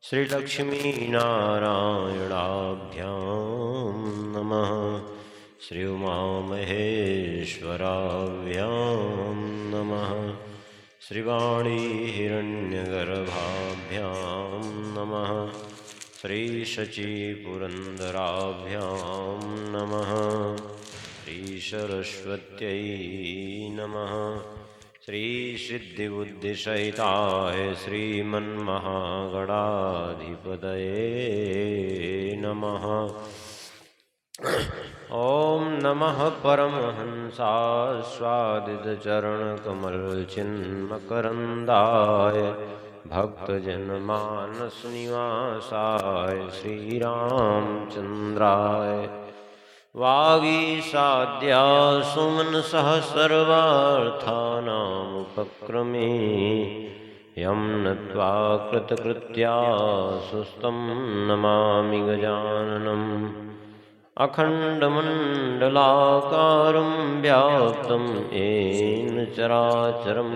श्रीलक्ष्मीनारायणाभ्यां नमः। श्री उमामहेश्वराभ्यां नमः। श्रीवाणी हिरण्यगर्भाभ्यां नमः। श्रीशचीपुरन्दराभ्यां नमः। श्रीसरस्वत्यै नमः। श्रीसिद्धिबुद्धिसहिताय श्रीमन्महागणाधिपतये नमः। ॐ नमः परमहंसास्वादितचरणकमलचिन्मकरन्दाय भक्तजनमानसनिवासाय श्रीरामचन्द्राय वागीसाद्यासुमनसः सर्वार्थानामुपक्रमे यं नत्वा कृतकृत्या सुस्तं नमामि गजाननम्। अखण्डमण्डलाकारं व्याप्तं येन चराचरं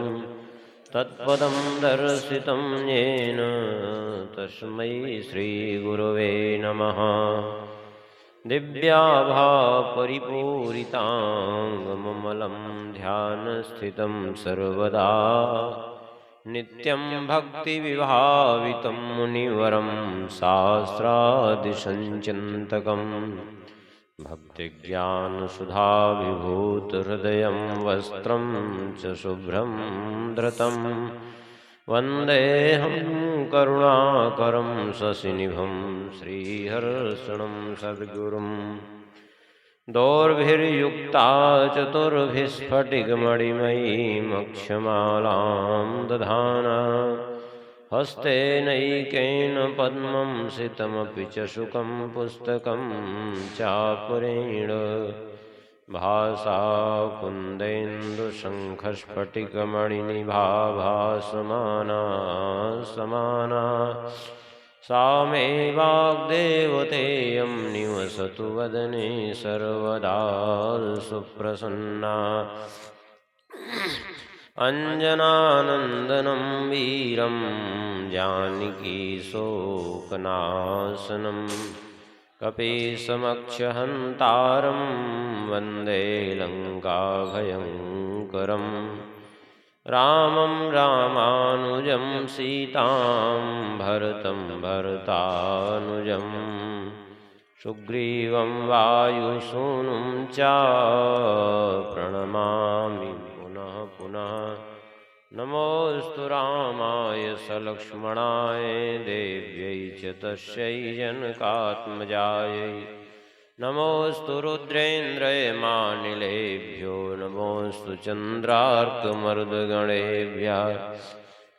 तत्पदं दर्शितं येन तस्मै श्रीगुरवे नमः। दिव्याभापरिपूरिताङ्गममलं ध्यानस्थितं सर्वदा नित्यं भक्तिविभावितं मुनिवरं शास्त्रादिसञ्चिन्तकम् भक्तिज्ञानसुधाविभूतहृदयं वस्त्रं च शुभ्रं धृतं वन्देऽहं करुणाकरं शशिनिभं श्रीहर्षणं सद्गुरुम्। दोर्भिर्युक्ता चतुर्भिस्फटिकमणिमयीमक्षमालां दधाना हस्तेनैकेन पद्मं सितमपि च शुकं पुस्तकं चापरेण भासा कुन्देन्दुशङ्खस्फटिकमणिनिभा समाना सा मे वाग्देवतेयं निवसतु वदने सर्वदा सुप्रसन्ना। अञ्जनानन्दनं वीरं जानकीशोकनाशनं कपीशमक्षहन्तारं वन्दे लङ्काभयङ्करम्। रामं रामानुजं सीतां भरतं भरतानुजं सुग्रीवं वायुसूनुं च प्रणमामि पुनः पुनः। नमोऽस्तु रामाय सलक्ष्मणाय देव्यै च तस्यै जनकात्मजायै। नमोऽस्तु रुद्रेन्द्रयमानिलेभ्यो नमोऽस्तु चन्द्रार्कमरुद्गणेभ्यः।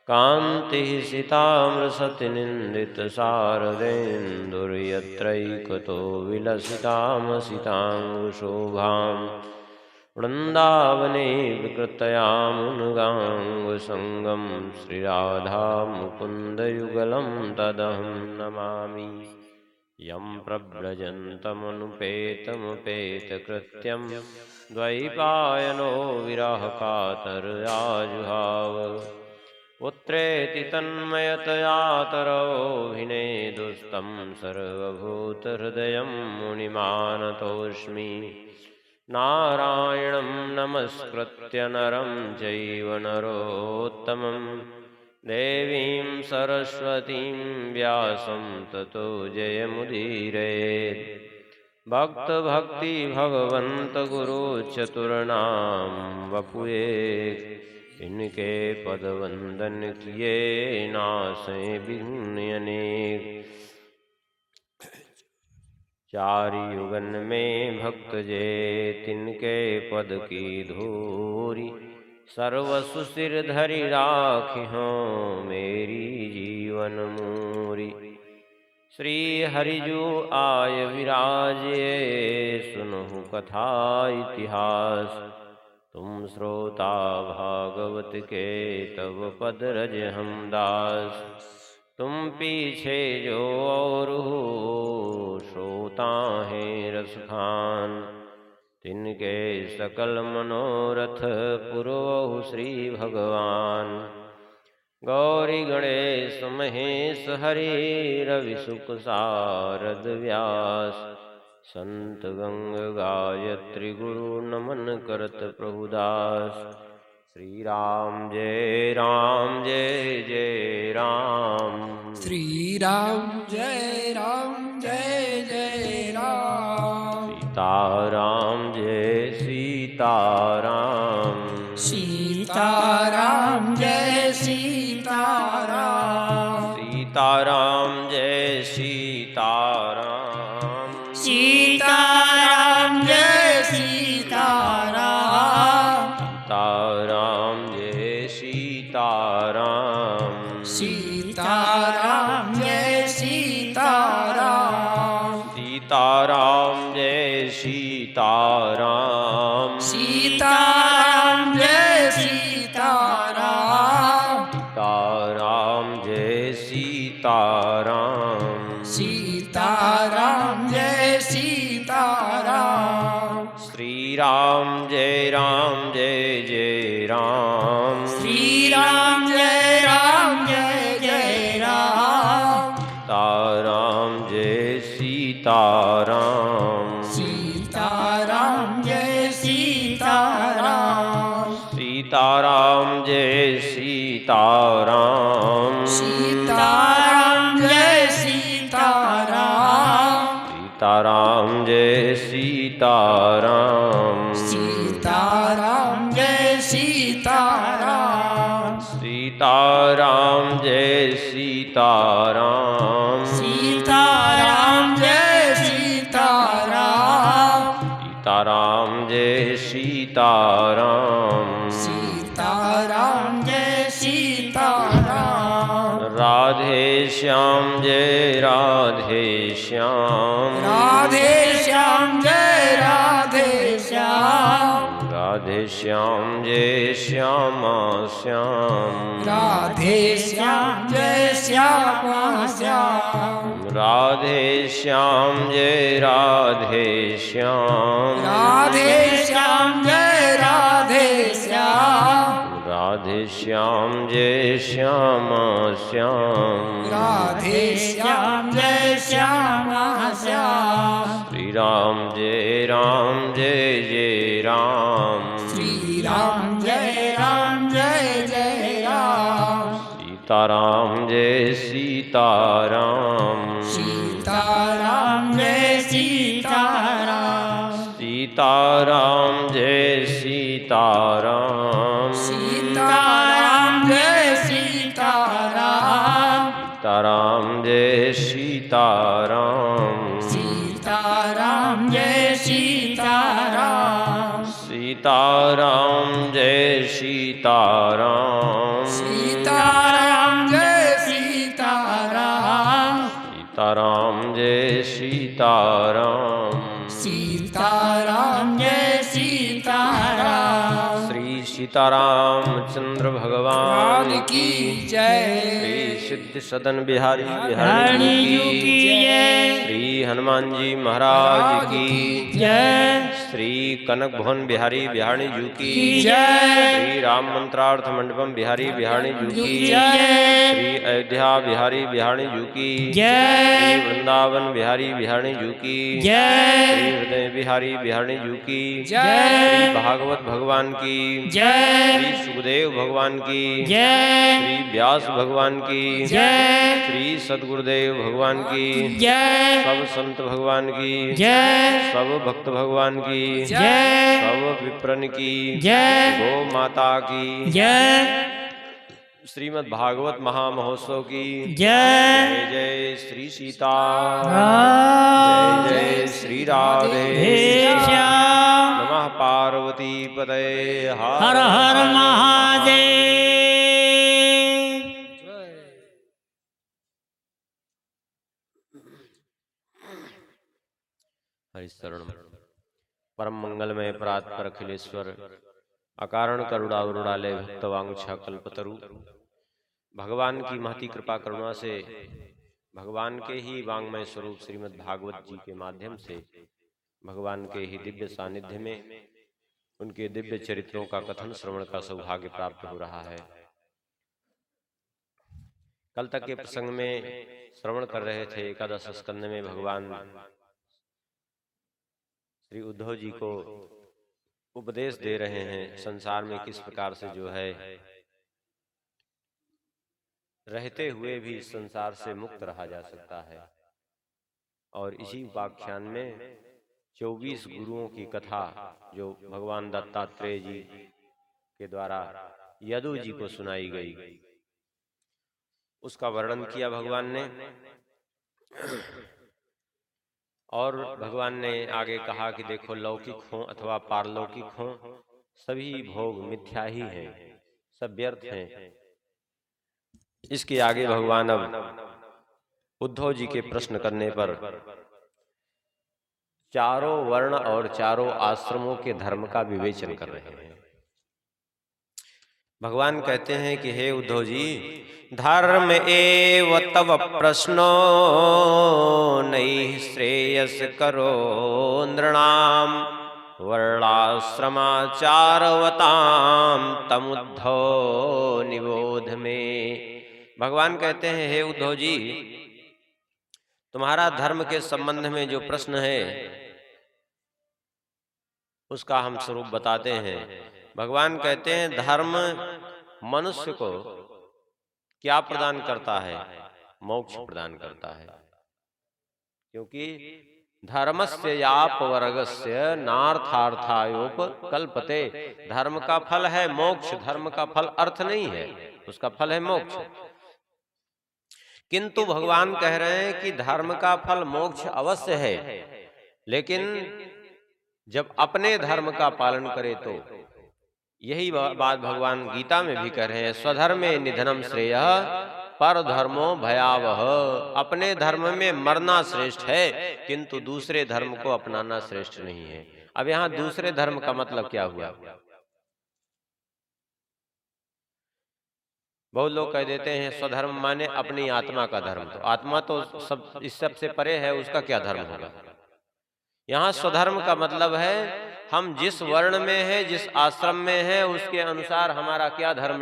कान्तिः सितामृषतिनिन्दितशारदेन्दुर्यत्रैकतो विलसितामसिताङ्गशोभां वृन्दावने विकृतयामुनगाङ्गसङ्गं श्रीराधामुकुन्दयुगलं तदहं नमामि। यं प्रव्रजन्तमनुपेतमुपेतकृत्यं द्वैपायनो विरहकातराजुहाव। पुत्रेति तन्मयतया तरवोऽभिनेदुस्तं सर्वभूतहृदयं मुनिमानतोऽस्मि। नारायणं नमस्कृत्य नरं चैव नरोत्तमं देवीं सरस्वतीं व्यासं ततो जयमुदीरयेत्। भक्तभक्ति भगवन्त गुरु चतुर्नाम वपुए इनके पद वंदन किए नासें विघ्न अनेक। चारि युगन में भक्त जे तिनके पद की धूरी सर्वसु सिर धरि राखी हों मेरी जीवन मूरी। श्री हरिजू आय विराजे सुनहु कथा इतिहास तुम श्रोता भागवत के तब पद रज हम दास। तुम पीछे जो और हो श्रोता है रस खान तिनके सकल मनोरथ पुरवहु श्री भगवान। गौरी गणेश महेश हरि रवि सुख सारद व्यास। संत गंग गायत्री गुरु नमन करत प्रभुदास। श्री राम जय राम जय जय राम। श्री राम जय जय राम। सीताराम जय सीताराम। सीताराम जय सीताराम। सीताराम जय सीताराम। सीताराम जय सीताराम। सीताराम जय सीताराम। सीताराम जय सीताराम। सीताराम जय सीताराम। सीताराम जय सीताराम। सीताराम जय सीताराम। सीताराम जय सीताराम। श्री राम जय जय राम। श्री राम जय जय राम। सीताराम जय सीताराम। सीताराम जय सीताराम। सीताराम जय सीताराम। सीताराम जय सीताराम। सीताराम जय सीताराम। सीताराम जय सीताराम। सीताराम जय सीताराम। सीताराम जय सीताराम। सीताराम जय सीताराम। सीताराम जय सीताराम। राधे श्याम जय राधे श्याम। राधे श्याम जय राधे श्याम। राधे श्याम जय श्यामा श्याम। राधे श्याम जय श्यामा श्याम। राधे श्याम जय राधे श्याम। राधे श्याम जय राधे श्याम। राधे श्याम जय श्यामा श्याम। राधे श्याम जय श्यामा श्याम। श्री राम जय जय राम। श्री राम जय जय राम। सीताराम जय सीताराम। सीताराम जय सीताराम। सीताराम जय सीताराम। सीताराम जय सीताराम। सीताराम जय सीताराम। सीताराम जय सीताराम। सीताराम जय सीताराम। सीताराम जय सीताराम। सीताराम जय सीताराम। सीताराम जय सीताराम। श्री सीतारामचंद्र भगवान की जय। श्री सिद्ध सदन बिहारी बिहारी की जय। श्री हनुमान जी महाराज की जय। श्री कनक भवन बिहारी बिहारी जी की जय। श्री राम मंत्रार्थ मंडपम बिहारी बिहारी जी की जय। श्री अयोध्या बिहारी बिहारी जी की जय। श्री वृंदावन बिहारी बिहारी जी की जय। श्री हृदय बिहारी बिहारी जी की जय। श्री भागवत भगवान की जय। श्री सुखदेव भगवान की जय। श्री व्यास भगवान की जय। श्री सदगुरुदेव भगवान की जय। सब संत भगवान की जय। सब भक्त भगवान की जय। सब विप्रन की जय। गो माता की जय। श्रीमद् भागवत महामहोत्सव की जय। जय श्री सीता राम। जय श्री राधे श्याम। नमः पार्वती पतये हर हर महादेव। हरिशरण परम मंगलमय परात्पर अखिलेश्वर अकारण करुणावरुणालय भक्तवांछा कल्पतरु भगवान की महती कृपा करुणा से भगवान के ही वांगमय स्वरूप श्रीमद् भागवत जी के माध्यम से भगवान के ही दिव्य सानिध्य में उनके दिव्य चरित्रों का कथन श्रवण का सौभाग्य प्राप्त हो रहा है। कल तक के प्रसंग में श्रवण कर रहे थे, एकादश स्कंद में भगवान श्री उद्धव जी को उपदेश दे रहे हैं संसार में किस प्रकार से जो है रहते हुए भी इस संसार से मुक्त रहा जा सकता है। और इसी उपाख्यान में 24 गुरुओं की कथा जो भगवान दत्तात्रेय जी के द्वारा यदु जी को सुनाई गई, उसका वर्णन किया भगवान ने। और भगवान ने आगे कहा कि देखो, लौकिक हो अथवा पारलौकिक हो, सभी भोग मिथ्या ही हैं, सब व्यर्थ हैं। इसके आगे भगवान अब उद्धव जी के प्रश्न करने पर चारों वर्ण और चारों आश्रमों के धर्म का विवेचन कर रहे हैं। भगवान कहते हैं कि हे उद्धव जी, धर्म एव तव प्रश्नो नैः श्रेयस करो नृणाम वर्णाश्रमाचारवताम तमुद्धव निबोध में। भगवान कहते हैं, हे उद्धव जी, तुम्हारा धर्म के संबंध में जो प्रश्न है उसका हम स्वरूप बताते हैं। भगवान कहते हैं, धर्म मनुष्य को क्या प्रदान करता है? मोक्ष प्रदान करता है। क्योंकि धर्मस्य यापवर्गस्य नार्थार्थायोप कल्पते। धर्म का फल है मोक्ष, धर्म का फल अर्थ नहीं है, उसका फल है मोक्ष। किंतु भगवान कह रहे हैं कि धर्म का फल मोक्ष अवश्य है, लेकिन जब अपने धर्म का पालन करे तो। यही बात भगवान गीता में भी कह रहे हैं, स्वधर्मे निधनम श्रेयः पर धर्मो भयावह। अपने धर्म में मरना श्रेष्ठ है, किंतु दूसरे धर्म को अपनाना श्रेष्ठ नहीं है। अब यहाँ दूसरे धर्म का मतलब क्या हुआ? बहुत लोग कह देते हैं स्वधर्म माने अपनी आत्मा का धर्म। तो आत्मा तो सब इस सब से परे है, उसका क्या धर्म होगा? यहाँ स्वधर्म का मतलब है हम जिस वर्ण में है, जिस आश्रम में है, उसके अनुसार हमारा क्या धर्म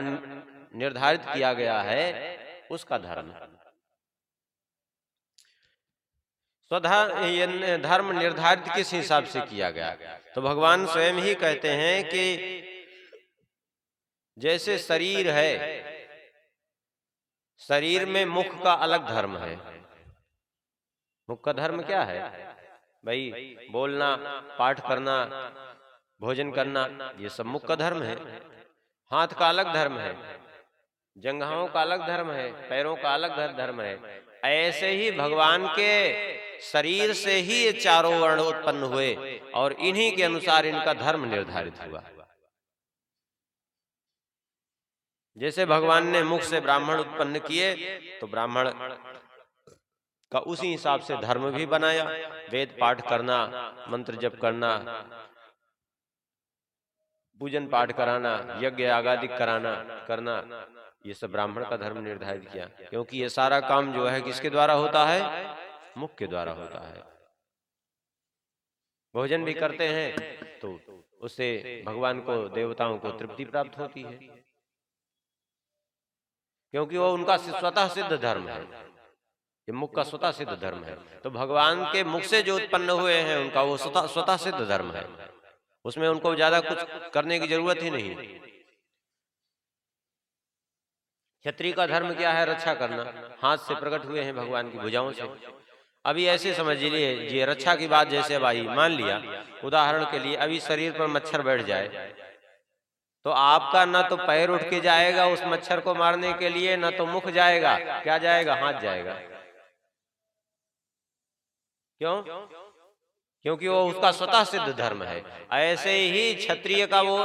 निर्धारित किया गया है, उसका धर्म। धर्म निर्धारित किस हिसाब से किया गया? तो भगवान स्वयं ही कहते हैं कि जैसे शरीर है, शरीर में मुख का अलग धर्म है। मुख का धर्म क्या है भाई? बोलना, पाठ करना, भोजन करना, ये सब मुख का धर्म है। हाथ का अलग धर्म है, जंघाओं का अलग धर्म है, पैरों का अलग धर्म है। ऐसे ही भगवान के शरीर से ही ये चारों वर्ण उत्पन्न हुए और इन्हीं के अनुसार इनका धर्म निर्धारित हुआ। जैसे भगवान ने मुख से ब्राह्मण उत्पन्न किए, तो ब्राह्मण का उसी हिसाब से धर्म भी बनाया। वेद पाठ करना, मंत्र जप करना, पूजन पाठ कराना, यज्ञ यागादि करना, ये सब ब्राह्मण का धर्म निर्धारित किया। क्योंकि ये सारा काम जो है किसके द्वारा होता है? मुख के द्वारा होता है। भोजन भी करते हैं तो उससे भगवान को, देवताओं को तृप्ति प्राप्त होती है, क्योंकि वो उनका स्वतः सिद्ध धर्म है। ये मुख का स्वतः सिद्ध धर्म है। तो भगवान के मुख से जो उत्पन्न हुए हैं उनका वो स्वतः सिद्ध धर्म है, उसमें उनको ज्यादा कुछ करने की जरूरत ही नहीं। क्षत्रिय का धर्म क्या है? रक्षा करना। हाथ से प्रकट हुए हैं भगवान की भुजाओं से। अभी ऐसे समझ लीजिए, ये रक्षा की बात जैसे भाई मान लिया उदाहरण के लिए, अभी शरीर पर मच्छर बैठ जाए तो आपका ना तो पैर उठ के जाएगा उस मच्छर को मारने के लिए, ना तो मुख जाएगा। क्या जाएगा? हाथ जाएगा। क्यों? क्योंकि वो उसका स्वतः सिद्ध धर्म है। ऐसे ही क्षत्रिय का वो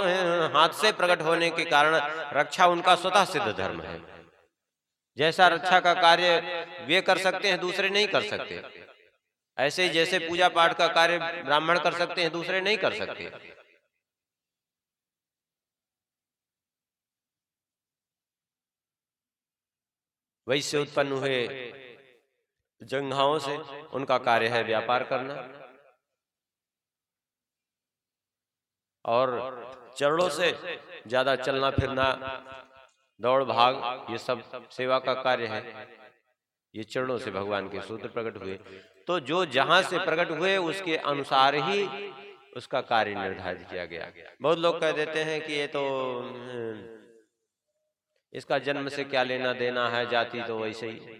हाथ से प्रकट होने के कारण रक्षा उनका स्वतः सिद्ध धर्म है। जैसा रक्षा का कार्य वे कर सकते हैं, दूसरे नहीं कर सकते। ऐसे ही जैसे पूजा पाठ का कार्य ब्राह्मण कर सकते हैं, दूसरे नहीं कर सकते। वैश्य उत्पन्न हुए जंघाओं से, उनका कार्य है व्यापार करना, और चरणों से ज्यादा चलना फिरना, दौड़ भाग, ये सब सेवा का कार्य है। ये चरणों से भगवान के सूत्र प्रकट हुए, तो जो जहां से प्रकट हुए उसके अनुसार ही उसका कार्य निर्धारित किया गया। बहुत लोग कह देते हैं कि ये तो इसका जन्म से क्या लेना देना है, जाति तो वैसे ही।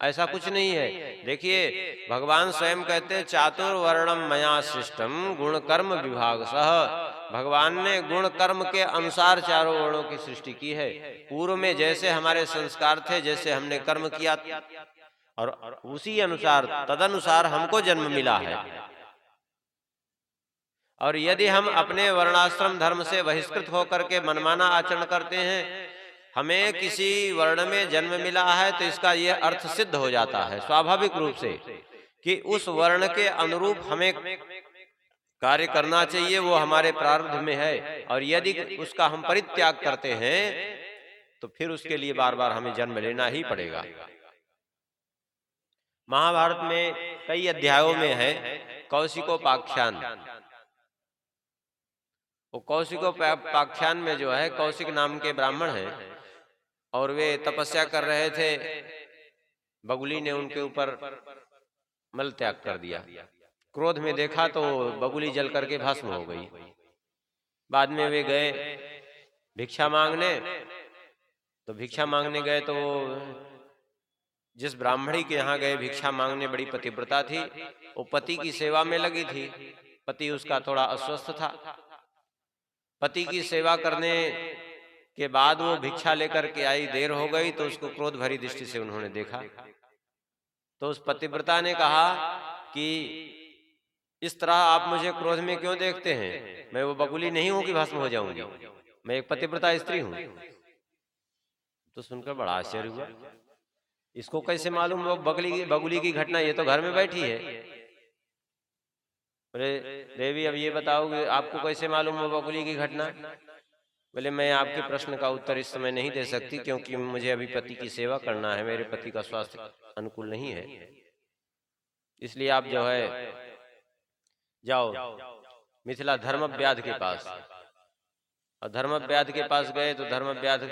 ऐसा कुछ नहीं है। देखिए, भगवान स्वयं कहते हैं चातुर्वर्णम मया सृष्टम गुण कर्म विभाग सह। भगवान ने गुण कर्म के अनुसार चारों वर्णों की सृष्टि की है। पूर्व में जैसे हमारे संस्कार थे, जैसे हमने कर्म किया, और उसी अनुसार तदनुसार हमको जन्म मिला है। और यदि हम अपने वर्णाश्रम धर्म से बहिष्कृत होकर के मनमाना आचरण करते हैं, हमें किसी वर्ण में जन्म मिला है, तो इसका यह अर्थ सिद्ध हो जाता है स्वाभाविक रूप से कि उस वर्ण के अनुरूप हमें कार्य करना चाहिए, वो हमारे प्रारब्ध में है। और यदि उसका हम परित्याग करते हैं तो फिर उसके लिए बार बार हमें जन्म लेना ही पड़ेगा। महाभारत में कई अध्यायों में है कौशिकोपाख्यान। वो कौशिकोपाख्यान में जो है, कौशिक नाम के ब्राह्मण हैं और वे तपस्या कर रहे थे। बगुली ने उनके ऊपर मल त्याग कर दिया। क्रोध में देखा तो बगुली जल करके भस्म हो गई। बाद में वे गए भिक्षा मांगने, तो भिक्षा मांगने गए तो जिस ब्राह्मणी के यहाँ गए भिक्षा मांगने, बड़ी पतिव्रता थी, वो पति की सेवा में लगी थी। पति उसका थोड़ा अस्वस्थ था। पति की सेवा करने के बाद वो भिक्षा लेकर के आई, देर हो गई तो उसको क्रोध भरी दृष्टि से उन्होंने देखा। तो उस पतिव्रता ने कहा कि इस तरह आप मुझे क्रोध में क्यों देखते हैं? मैं वो बगुली नहीं हूं कि भस्म हो जाऊंगी, मैं एक पतिव्रता स्त्री हूं। तो सुनकर बड़ा आश्चर्य हुआ, इसको कैसे मालूम वो बगुली की घटना? ये तो घर में बैठी है। बोले देवी, अब ये बताओ आपको कैसे मालूम वो बगुली की घटना? बोले मैं आपके प्रश्न का उत्तर इस समय नहीं दे सकती, क्योंकि मुझे अभी पति की सेवा करना है, मेरे पति का स्वास्थ्य अनुकूल नहीं है। इसलिए आप जो है जाओ मिथिला धर्मव्याध के पास। और धर्मव्याध के पास गए तो धर्मव्याध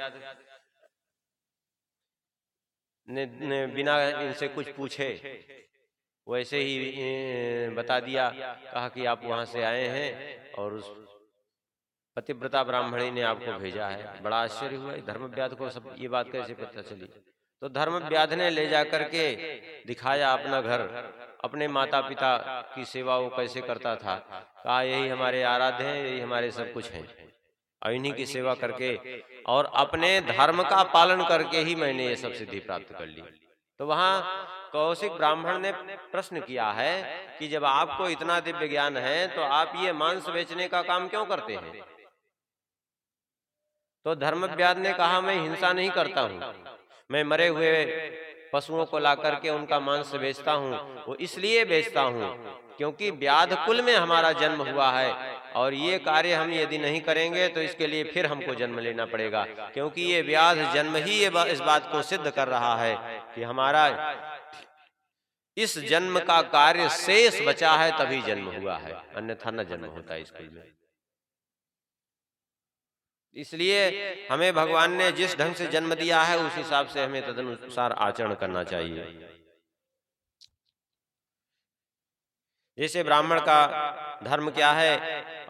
ने बिना इनसे कुछ पूछे वैसे ही बता दिया, कहा कि आप वहां से आए हैं और उस पतिव्रता ब्राह्मणी ने आपको भेजा है। बड़ा आश्चर्य हुआ, धर्मव्याध को सब ये बात कैसे पता चली? तो धर्मव्याध ने ले जाकर के दिखाया अपना घर, अपने माता पिता की सेवा वो कैसे करता था। कहा यही हमारे आराध्य हैं, यही हमारे सब कुछ हैं, और इन्हीं की सेवा करके और अपने धर्म का पालन करके ही मैंने ये सब सिद्धि प्राप्त कर ली। तो वहां कौशिक ब्राह्मण ने प्रश्न किया है कि जब आपको इतना दिव्य ज्ञान है तो आप ये मांस बेचने का काम क्यों करते हैं? तो धर्मव्याध ने कहा मैं हिंसा नहीं करता हूं, मैं मरे हुए पशुओं को ला करके उनका मांस बेचता हूं। वो इसलिए बेचता हूं क्योंकि व्याध कुल में हमारा जन्म हुआ है, और ये कार्य हम यदि नहीं करेंगे तो इसके लिए फिर हमको जन्म लेना पड़ेगा, क्योंकि ये व्याध जन्म ही इस बात को सिद्ध कर रहा है कि हमारा इस जन्म का कार्य शेष बचा है, तभी जन्म हुआ है, अन्यथा न जन्म होता है इस कुल में। इसलिए हमें भगवान ने जिस ढंग से जन्म दिया है उस हिसाब से हमें तदनुसार आचरण करना चाहिए। जैसे ब्राह्मण का धर्म क्या है,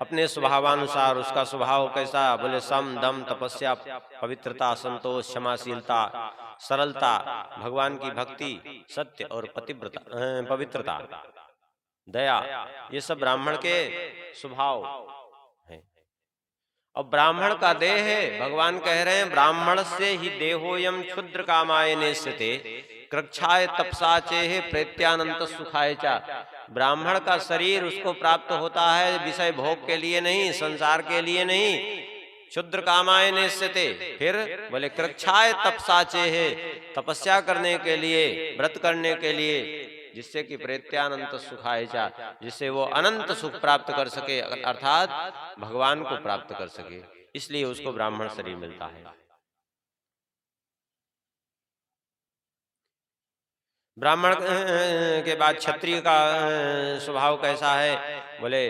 अपने स्वभावानुसार उसका स्वभाव कैसा? बोले सम दम तपस्या पवित्रता संतोष क्षमाशीलता सरलता भगवान की भक्ति सत्य और पवित्रता दया, ये सब ब्राह्मण के स्वभाव हैं। और ब्राह्मण का देह है, भगवान कह रहे हैं ब्राह्मण से ही देहोयम क्षुद्र कामाय नेष्यते कृक्षाय तपसा चेह प्रेत्यानंत सुखाय चा। ब्राह्मण का शरीर उसको प्राप्त होता है विषय भोग के लिए नहीं, संसार के लिए नहीं। क्षुद्र कामाय नेष्यते, फिर बोले कृक्षाय तपसा चेह, तपस्या करने के लिए, व्रत करने के लिए, जिससे कि प्रेत्यानंत सुखाय चा, जिससे वो अनंत सुख प्राप्त कर सके, अर्थात भगवान को प्राप्त कर सके। इसलिए उसको ब्राह्मण शरीर मिलता है। ब्राह्मण के बाद क्षत्रिय का स्वभाव कैसा है? बोले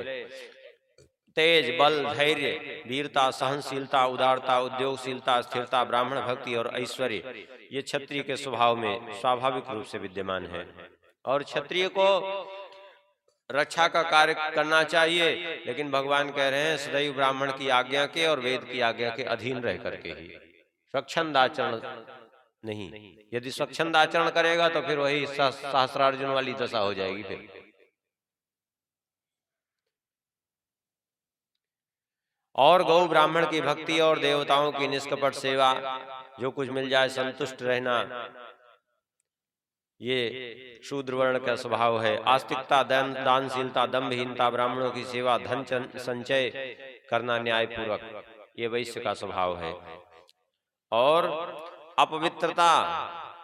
तेज, बल, धैर्य, वीरता, सहनशीलता, उदारता, उद्योगशीलता, स्थिरता, ब्राह्मण भक्ति और ऐश्वर्य ये क्षत्रिय के स्वभाव में स्वाभाविक रूप से विद्यमान है। और क्षत्रिय को रक्षा का कार्य करना चाहिए, लेकिन भगवान कह रहे हैं सदैव ब्राह्मण की आज्ञा के और वेद की आज्ञा के अधीन रह करके ही, स्वच्छंदाचरण नहीं। यदि स्वच्छंदाचरण करेगा तो फिर वही सहस्रार्जुन वाली दशा हो जाएगी। फिर और गौ ब्राह्मण की भक्ति और देवताओं की निष्कपट सेवा, जो कुछ मिल जाए संतुष्ट रहना, ये शूद्र वर्ण का स्वभाव है। आस्तिकता, दानशीलता, दंभहीनता, ब्राह्मणों की सेवा, धन संचय करना न्यायपूर्वक, ये वैश्य का स्वभाव है। और अपवित्रता,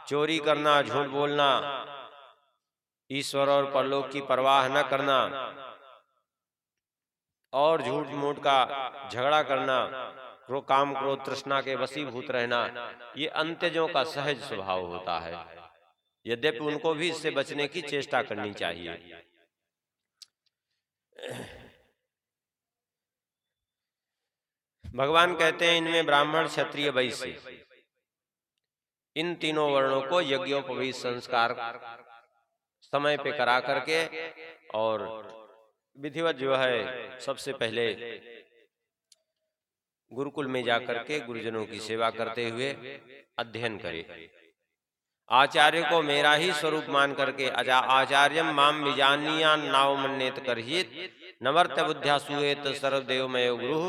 चोरी करना, झूठ बोलना, ईश्वर और परलोक की परवाह न करना और झूठ मूठ का झगड़ा करना, काम क्रोध तृष्णा के वशीभूत रहना, ये अंत्यजों का सहज स्वभाव होता है। यद्यपि उनको भी इससे बचने की चेष्टा करनी चाहिए। भगवान कहते हैं इनमें ब्राह्मण, क्षत्रिय, वैश्य, इन तीनों वर्णों को यज्ञोपवीत संस्कार समय पे करा करके और विधिवत जो है सबसे पहले गुरुकुल में जाकर के गुरुजनों की सेवा करते हुए अध्ययन करे। आचार्य को मेरा ही स्वरूप मान करके आचार्यम माम विजानीयान नावमन्येत करहित नवर्त बुद्ध्या सुएत सर्वदेवमय गुरु।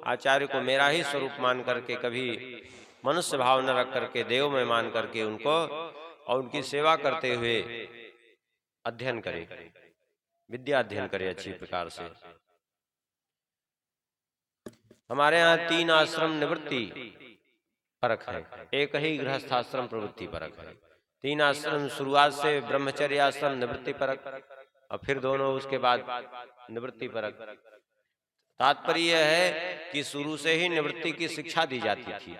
आचार्य को मेरा ही स्वरूप मान करके, कभी मनुष्य भाव न रख करके देवमय मान करके उनको और उनकी सेवा करते हुए अध्ययन करे, विद्या अध्ययन करे अच्छी प्रकार से। हमारे यहाँ 3 आश्रम निवृत्ति परक है, एक ही गृहस्थाश्रम प्रवृत्ति परक है। 3 आश्रम शुरुआत से ब्रह्मचर्य आश्रम निवृत्ति परक, और फिर दोनों उसके बाद निवृत्ति परक। तात्पर्य यह है कि शुरू से ही निवृत्ति की शिक्षा दी जाती थी।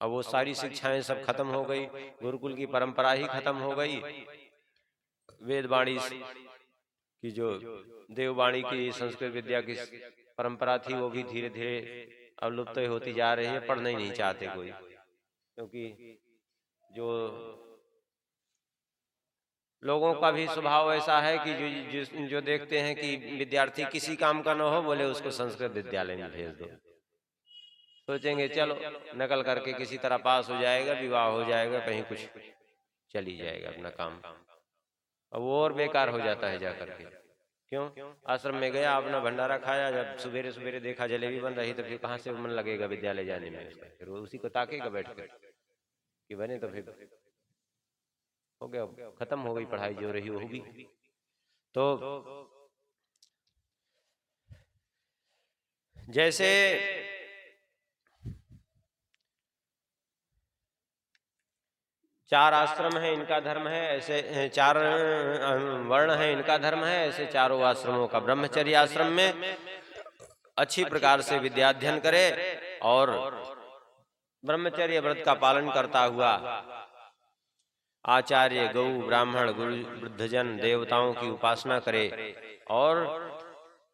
अब वो सारी शिक्षाएं सब खत्म हो गई, गुरुकुल की परंपरा ही खत्म हो गई। वेदवाणी की जो देववाणी की संस्कृत विद्या की परंपरा थी वो भी धीरे धीरे अब लुप्त होती जा रही है। पढ़ना ही नहीं चाहते कोई, क्योंकि जो लोगों का भी स्वभाव ऐसा है कि जो देखते हैं कि विद्यार्थी किसी काम का न हो, बोले उसको संस्कृत विद्यालय में भेज दो। सोचेंगे चलो नकल करके किसी तरह पास हो जाएगा, विवाह हो जाएगा, कहीं कुछ चली जाएगा अपना काम। अब वो और बेकार हो जाता है जाकर के। क्यों? आश्रम में गया, अपना भंडारा खाया, जब सवेरे सवेरे देखा जलेबी बन रही तो फिर कहाँ से मन लगेगा विद्यालय जाने में उसका। फिर वो उसी को ताकेगा बैठ कर कि बने, तो फिर हो गया, खत्म हो गई पढ़ाई जो रही होगी। तो जैसे चार आश्रम है इनका धर्म है, ऐसे 4 वर्ण है इनका धर्म है, ऐसे चारों आश्रमों का ब्रह्मचर्य आश्रम में अच्छी प्रकार से विद्याध्ययन करे और ब्रह्मचर्य व्रत का पालन करता हुआ आचार्य, गौ, ब्राह्मण, गुरु, वृद्धजन, देवताओं की उपासना करे और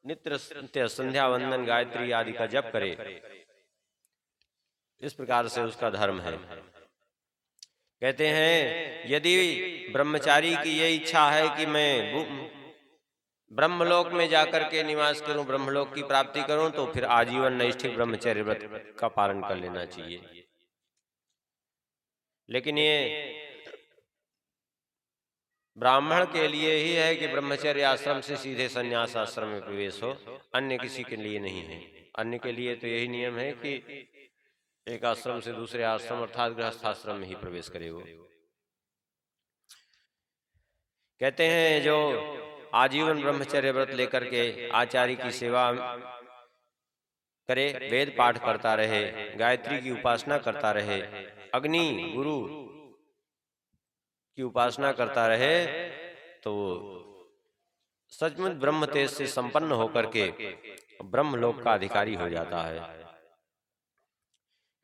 नित्य संध्या वंदन, गायत्री आदि का जप करे। इस प्रकार से उसका धर्म है। कहते हैं यदि ब्रह्मचारी की ये इच्छा है कि मैं ब्रह्मलोक में जाकर के निवास करूं, ब्रह्मलोक की प्राप्ति करूं, तो फिर आजीवन नैष्ठिक ब्रह्मचर्य व्रत का पालन कर लेना चाहिए। लेकिन ये ब्राह्मण के लिए ही है कि ब्रह्मचर्य आश्रम से सीधे संन्यास आश्रम में प्रवेश हो, अन्य किसी के लिए नहीं है। अन्य के लिए तो यही नियम है कि एक आश्रम से दूसरे आश्रम अर्थात गृहस्थाश्रम में ही प्रवेश करे। वो कहते हैं जो आजीवन ब्रह्मचर्य व्रत लेकर के आचार्य की सेवा करे, वेद पाठ करता रहे, गायत्री की उपासना करता रहे, अग्नि गुरु की उपासना करता रहे, तो सचमुच ब्रह्म तेज से संपन्न होकर के ब्रह्मलोक का अधिकारी हो जाता है।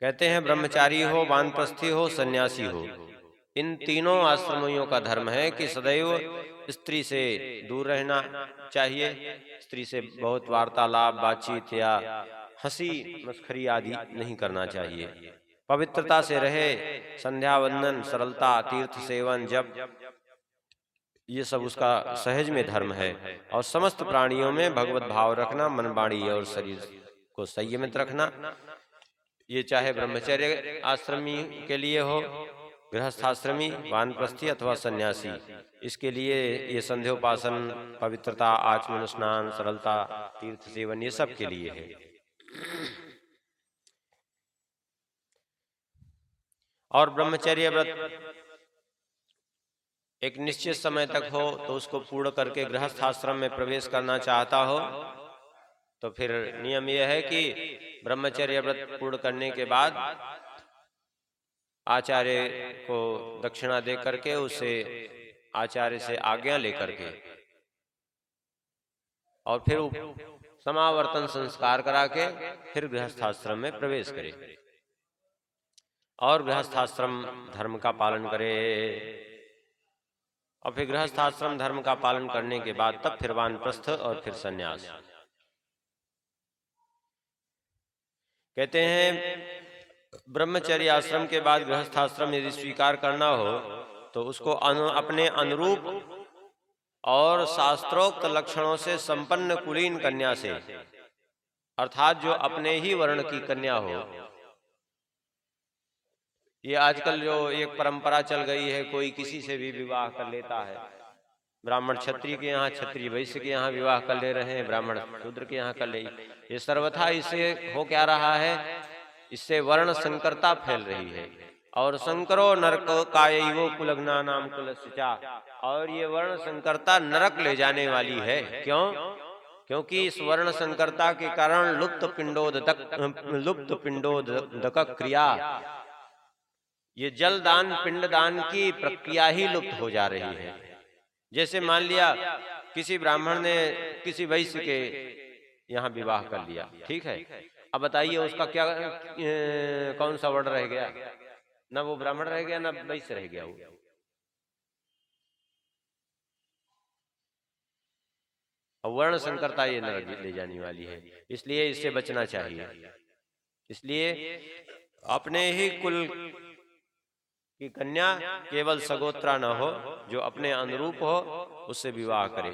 कहते हैं ब्रह्मचारी हो, वानप्रस्थी हो, सन्यासी हो, इन तीनों आश्रमियों का धर्म है कि सदैव स्त्री से दूर रहना चाहिए। स्त्री से बहुत वार्तालाप, बातचीत या हंसी मस्खरी आदि नहीं करना चाहिए। पवित्रता से रहे, संध्या वंदन, सरलता, तीर्थ सेवन, जप, ये सब उसका सहज में धर्म है। और समस्त प्राणियों में भगवत भाव रखना, मन, वाणी और शरीर को संयमित रखना, ये चाहे ब्रह्मचर्य आश्रमी के लिए हो, गृहस्थाश्रमी, वानप्रस्थी अथवा सन्यासी, इसके लिए ये संध्योपासन, पवित्रता, आचमन स्नान, सरलता, तीर्थ सेवन, ये सब के लिए है। और ब्रह्मचर्य व्रत एक निश्चित समय तक हो तो उसको पूर्ण करके गृहस्थ आश्रम में प्रवेश करना चाहता हो तो फिर नियम यह है कि ब्रह्मचर्य व्रत पूर्ण करने के बाद आचार्य को दक्षिणा दे करके, उसे आचार्य से आज्ञा लेकर के और फिर समावर्तन संस्कार करा के फिर गृहस्थाश्रम में प्रवेश करे और गृहस्थाश्रम धर्म का पालन करे। और फिर गृहस्थाश्रम धर्म का पालन करने के बाद तब फिर वानप्रस्थ और फिर सन्यास। कहते हैं ब्रह्मचर्य आश्रम के बाद गृहस्थाश्रम यदि स्वीकार करना हो तो उसको अपने अनुरूप और शास्त्रोक्त लक्षणों से संपन्न कुलीन कन्या से, अर्थात जो अपने ही वर्ण की कन्या हो। ये आजकल जो एक परंपरा चल गई है, कोई किसी से भी विवाह कर लेता है। ब्राह्मण क्षत्रिय के यहाँ, क्षत्रिय वैश्य के यहाँ विवाह कर ले रहे हैं, ब्राह्मण शूद्र के यहाँ कर ले। ये सर्वथा इससे हो क्या रहा है, इससे वर्ण संकरता फैल रही है। और संकरो नरको कायैवो कुलग्ना नाम कुलस्या, और ये वर्ण संकरता नरक ले जाने वाली है। क्यों? क्योंकि इस वर्ण संकरता के कारण लुप्त पिंडोदक क्रिया, ये जल दान, पिंड दान की प्रक्रिया ही लुप्त हो जा रही है। जैसे मान लिया किसी ब्राह्मण ने किसी वैश्य के यहाँ विवाह कर लिया, ठीक है, अब बताइए उसका क्या कौन सा वर्ण रह गया? ना वो ब्राह्मण रह गया, ना वैश्य रह गया। वो वर्ण संकरता ये नरक ले जाने वाली है, इसलिए इससे बचना चाहिए। इसलिए अपने ही कुल की कन्या, केवल सगोत्रा न हो, जो अपने अनुरूप हो, उससे विवाह करे।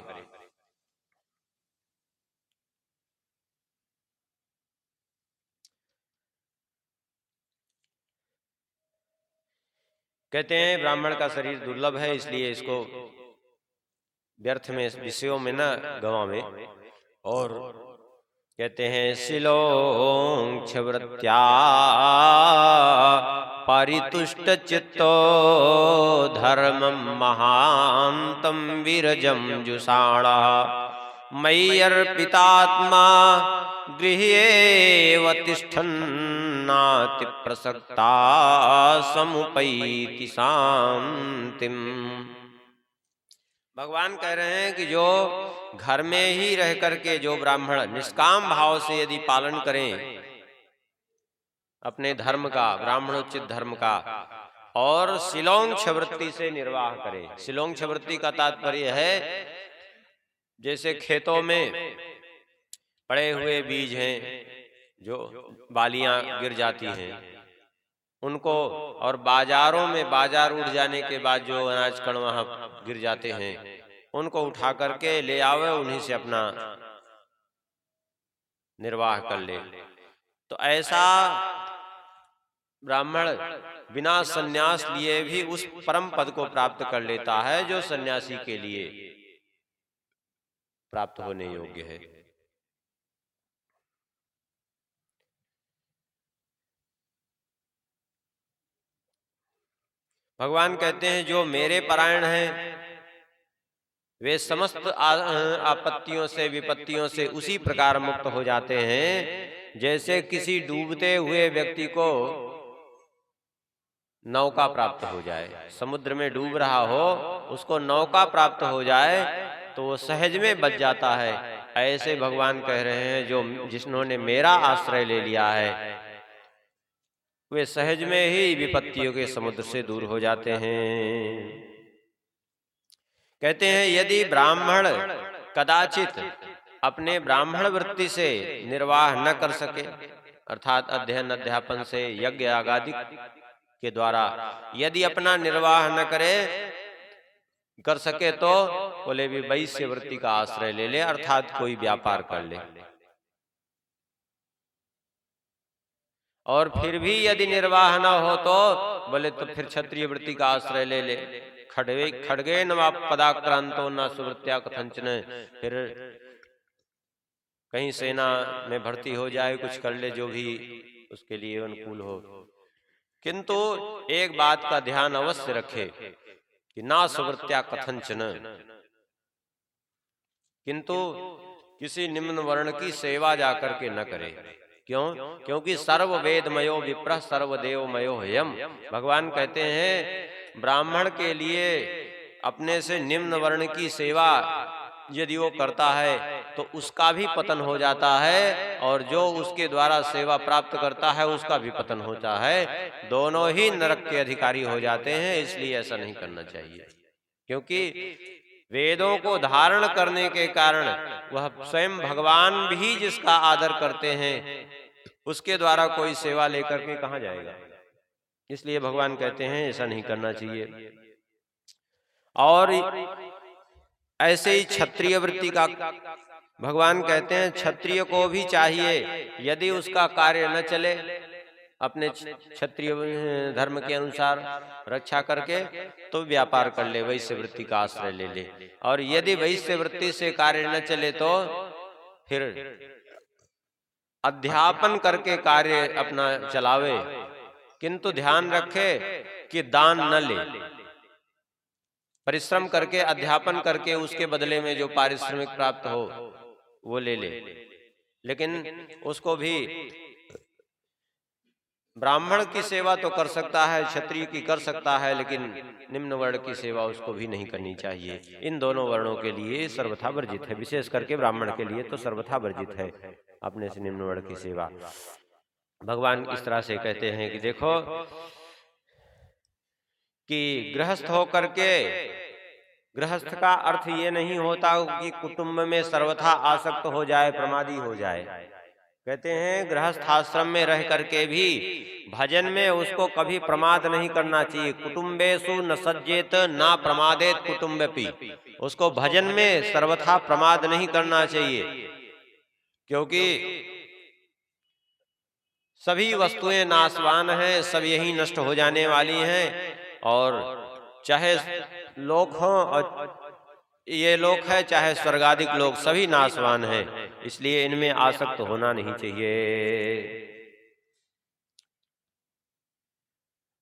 कहते हैं ब्राह्मण का शरीर दुर्लभ है, इसलिए इसको व्यर्थ में विषयों में न गंवावे। और कहते हैं शिलोंक्ष वृत्त्या परितुष्ट चित्तो धर्मं महान्तं विरजं जुषाणः मय्यर्पितात्मा गृह्येव तिष्ठन्नाति प्रसक्ता समुपैति शान्तिम्। भगवान कह रहे हैं कि जो घर में ही रह करके जो ब्राह्मण निष्काम भाव से यदि पालन करें अपने धर्म का, ब्राह्मणोचित धर्म का, और शिलोंक्ष वृत्ति से निर्वाह करें। शिलोंक्ष वृत्ति का तात्पर्य है जैसे खेतों में पड़े हुए बीज हैं, जो बालियां गिर जाती हैं उनको, और बाजारों में बाजार उठ जाने के बाद जो अनाज कण वहां गिर जाते हैं उनको उठा करके ले आवे, उन्हीं से अपना निर्वाह कर ले। तो ऐसा ब्राह्मण बिना सन्यास लिए भी उस परम पद को प्राप्त कर लेता है जो सन्यासी के लिए प्राप्त होने योग्य है। भगवान कहते हैं जो मेरे परायण हैं वे समस्त आपत्तियों से, विपत्तियों से उसी प्रकार मुक्त हो जाते हैं जैसे किसी डूबते हुए व्यक्ति को नौका प्राप्त हो जाए। समुद्र में डूब रहा हो, उसको नौका प्राप्त हो जाए तो वो सहज में बच जाता है। ऐसे भगवान कह रहे हैं जो जिन्होंने मेरा आश्रय ले लिया है वे सहज में ही विपत्तियों के समुद्र से दूर हो जाते हैं। कहते हैं यदि ब्राह्मण कदाचित अपने ब्राह्मण वृत्ति से निर्वाह न कर सके, अर्थात अध्ययन अध्यापन से यज्ञ आदि के द्वारा यदि अपना निर्वाह न कर सके तो बोले भी वैश्य वृत्ति का आश्रय ले ले, अर्थात कोई व्यापार कर ले। और फिर भी यदि निर्वाह न हो तो बोले तो फिर क्षत्रिय वृत्ति का आश्रय ले ले। खड्गे न पदाक्रांतो न सुवृत्त्या कथंचन, फिर कहीं सेना में भर्ती हो जाए, कुछ कर ले जो भी उसके लिए अनुकूल हो, किंतु एक बात का ध्यान अवश्य रखे कि ना सुवृत्त्या कथंचन, किंतु किसी निम्न वर्ण की सेवा जाकर के न करे। क्यों? क्योंकि सर्व वेदमयो विप्रः सर्वदेवमयो ह्ययम्। भगवान कहते हैं ब्राह्मण के लिए अपने से निम्न वर्ण की सेवा यदि वो करता है तो उसका भी पतन हो जाता है, और जो उसके द्वारा सेवा प्राप्त करता है उसका भी पतन होता है, दोनों ही नरक के अधिकारी हो जाते हैं। इसलिए ऐसा नहीं करना चाहिए, क्योंकि वेदों को धारण करने के कारण वह स्वयं भगवान भी जिसका आदर करते हैं उसके द्वारा कोई सेवा लेकर के कहां जाएगा। इसलिए भगवान कहते हैं ऐसा नहीं करना चाहिए। और ऐसे ही क्षत्रिय वृत्ति का भगवान कहते हैं क्षत्रिय को भी चाहिए यदि उसका कार्य न चले अपने क्षत्रिय धर्म के अनुसार रक्षा करके, तो व्यापार कर ले, वैश्य वृत्ति का आश्रय ले ले। और यदि वैश्य वृत्ति से कार्य न चले तो फिर अध्यापन करके कार्य अपना चलावे, किंतु ध्यान रखे कि दान न ले। परिश्रम करके अध्यापन करके उसके बदले में जो पारिश्रमिक प्राप्त हो वो ले ले, लेकिन उसको भी ब्राह्मण की सेवा तो कर सकता है, क्षत्रिय की कर सकता है, लेकिन निम्न वर्ण की सेवा उसको भी नहीं करनी चाहिए। इन दोनों वर्णों के लिए सर्वथा वर्जित है, विशेष करके ब्राह्मण के लिए तो सर्वथा वर्जित है अपने से निम्न वर्ण की सेवा। भगवान इस तरह से कहते हैं कि देखो कि गृहस्थ होकर के, गृहस्थ का अर्थ ये नहीं होता कि कुटुंब में सर्वथा आसक्त हो जाए, प्रमादी हो जाए। कहते हैं गृहस्थ आश्रम में रह करके भी भजन में उसको कभी प्रमाद नहीं करना चाहिए। कुटुंबेषु न सज्जेत ना प्रमादेत कुटुंबपि, उसको भजन में सर्वथा प्रमाद नहीं करना चाहिए, क्योंकि सभी वस्तुएं नाशवान हैं, सब यही नष्ट हो जाने वाली हैं, और चाहे लोक हो और ये लोक है चाहे स्वर्गादिक लोक, सभी नाशवान हैं, इसलिए इनमें आसक्त होना नहीं चाहिए।